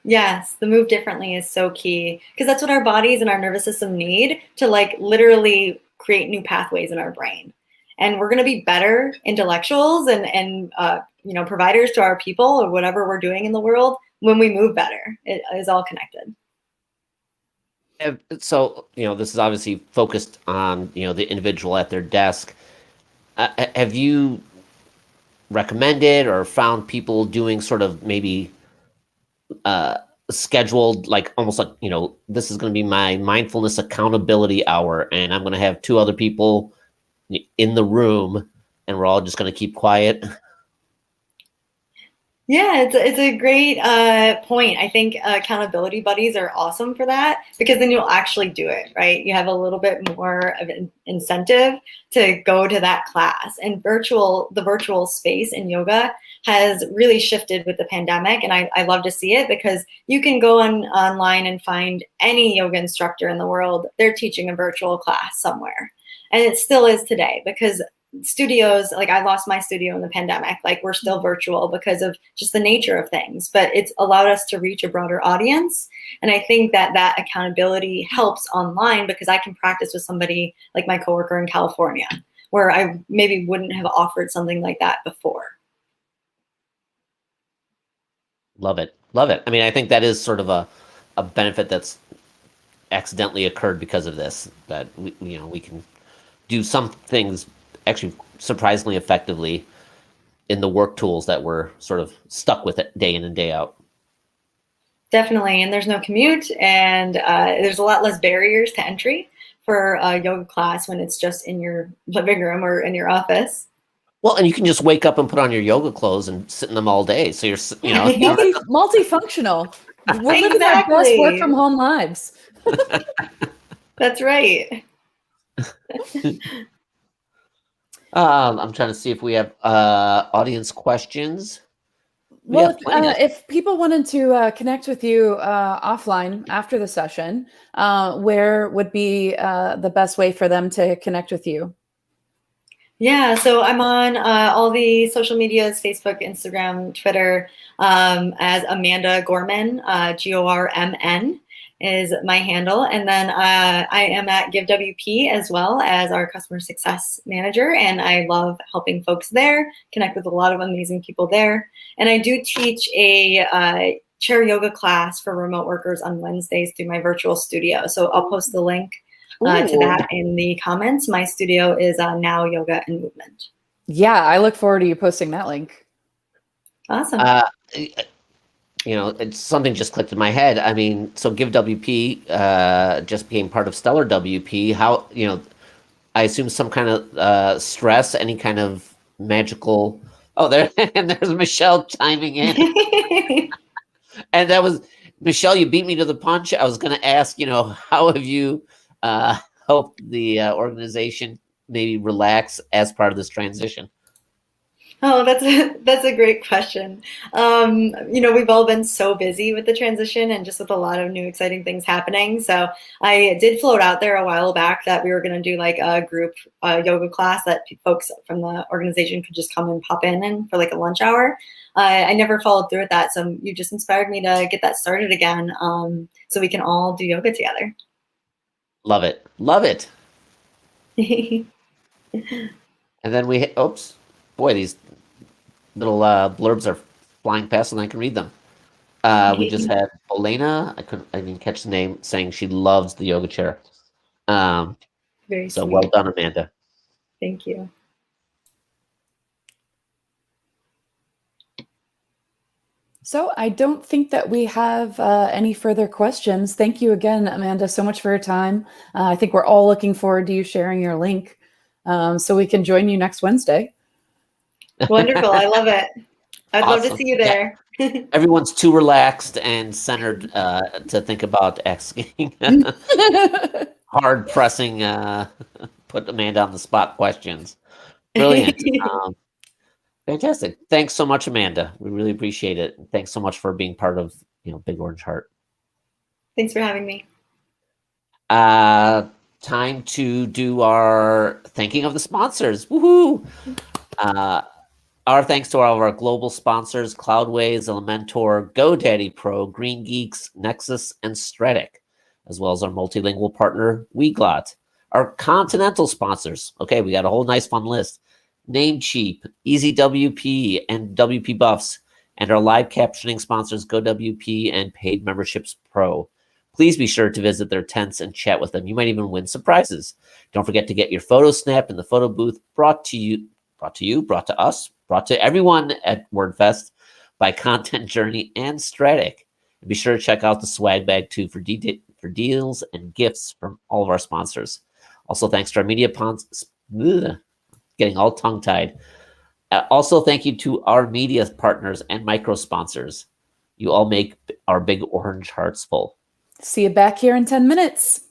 Yes, the move differently is so key because that's what our bodies and our nervous system need to like literally create new pathways in our brain. And we're going to be better intellectuals and providers to our people or whatever we're doing in the world when we move better. It is all connected. So, this is obviously focused on, the individual at their desk. Have you recommended or found people doing sort of maybe scheduled, like almost like, this is going to be my mindfulness accountability hour, and I'm going to have 2 other people in the room, and we're all just going to keep quiet? Yeah, it's a great point. I think accountability buddies are awesome for that because then you'll actually do it, right? You have a little bit more of an incentive to go to that class. And the virtual space in yoga has really shifted with the pandemic, and I love to see it because you can go online and find any yoga instructor in the world. They're teaching a virtual class somewhere, and it still is today because studios, like I lost my studio in the pandemic, like we're still virtual because of just the nature of things, but it's allowed us to reach a broader audience. And I think that accountability helps online because I can practice with somebody like my coworker in California, where I maybe wouldn't have offered something like that before. Love it. Love it. I mean, I think that is sort of a benefit that's accidentally occurred because of this, that we can do some things actually surprisingly effectively in the work tools that we're sort of stuck with it day in and day out. Definitely. And there's no commute, and there's a lot less barriers to entry for a yoga class when it's just in your living room or in your office. Well, and you can just wake up and put on your yoga clothes and sit in them all day. So you're, Multifunctional. We're living our best work from home lives. That's right. I'm trying to see if we have audience questions. Well, if people wanted to connect with you offline after the session, where would be the best way for them to connect with you? Yeah, so I'm on all the social medias, Facebook, Instagram, Twitter, as Amanda Gorman, Gormn is my handle. And then I am at GiveWP as well as our customer success manager. And I love helping folks there, connect with a lot of amazing people there. And I do teach a chair yoga class for remote workers on Wednesdays through my virtual studio. So I'll post the link to that in the comments. My studio is Now Yoga and Movement. Yeah, I look forward to you posting that link. Awesome. It's something just clicked in my head. I mean, so GiveWP just became part of Stellar WP. How, I assume some kind of stress, any kind of magical. Oh, there, and there's Michelle chiming in. And that was, Michelle, you beat me to the punch. I was going to ask, how have you helped the organization maybe relax as part of this transition? Oh, that's a great question. We've all been so busy with the transition and just with a lot of new exciting things happening. So I did float out there a while back that we were going to do like a group yoga class that folks from the organization could just come and pop in for like a lunch hour. I never followed through with that, so you just inspired me to get that started again, so we can all do yoga together. Love it. Love it. And then oops, boy, these little blurbs are flying past and I can read them. We just had Elena, I didn't catch the name, saying she loves the yoga chair. Very so sweet. well done, Amanda. Thank you. So I don't think that we have any further questions. Thank you again, Amanda, so much for your time. I think we're all looking forward to you sharing your link so we can join you next Wednesday. Wonderful. I love it. I'd love to Awesome. see you there. Yeah. Everyone's too relaxed and centered to think about asking hard pressing, put Amanda on the spot questions. Brilliant. Fantastic. Thanks so much, Amanda. We really appreciate it. And thanks so much for being part of Big Orange Heart. Thanks for having me. Time to do our thanking of the sponsors. Woohoo! Our thanks to all of our global sponsors, Cloudways, Elementor, GoDaddy Pro, Green Geeks, Nexus, and Stratic, as well as our multilingual partner, Weglot. Our continental sponsors, okay, we got a whole nice fun list. Namecheap, EasyWP, and WP Buffs, and our live captioning sponsors, GoWP and Paid Memberships Pro. Please be sure to visit their tents and chat with them. You might even win some prizes. Don't forget to get your photo snapped in the photo booth, brought to us, brought to everyone at WordFest by Content Journey and Stratic. And be sure to check out the swag bag too for deals and gifts from all of our sponsors. Also, thanks to our media getting all tongue-tied. Also, thank you to our media partners and micro sponsors. You all make our Big Orange Hearts full. See you back here in 10 minutes.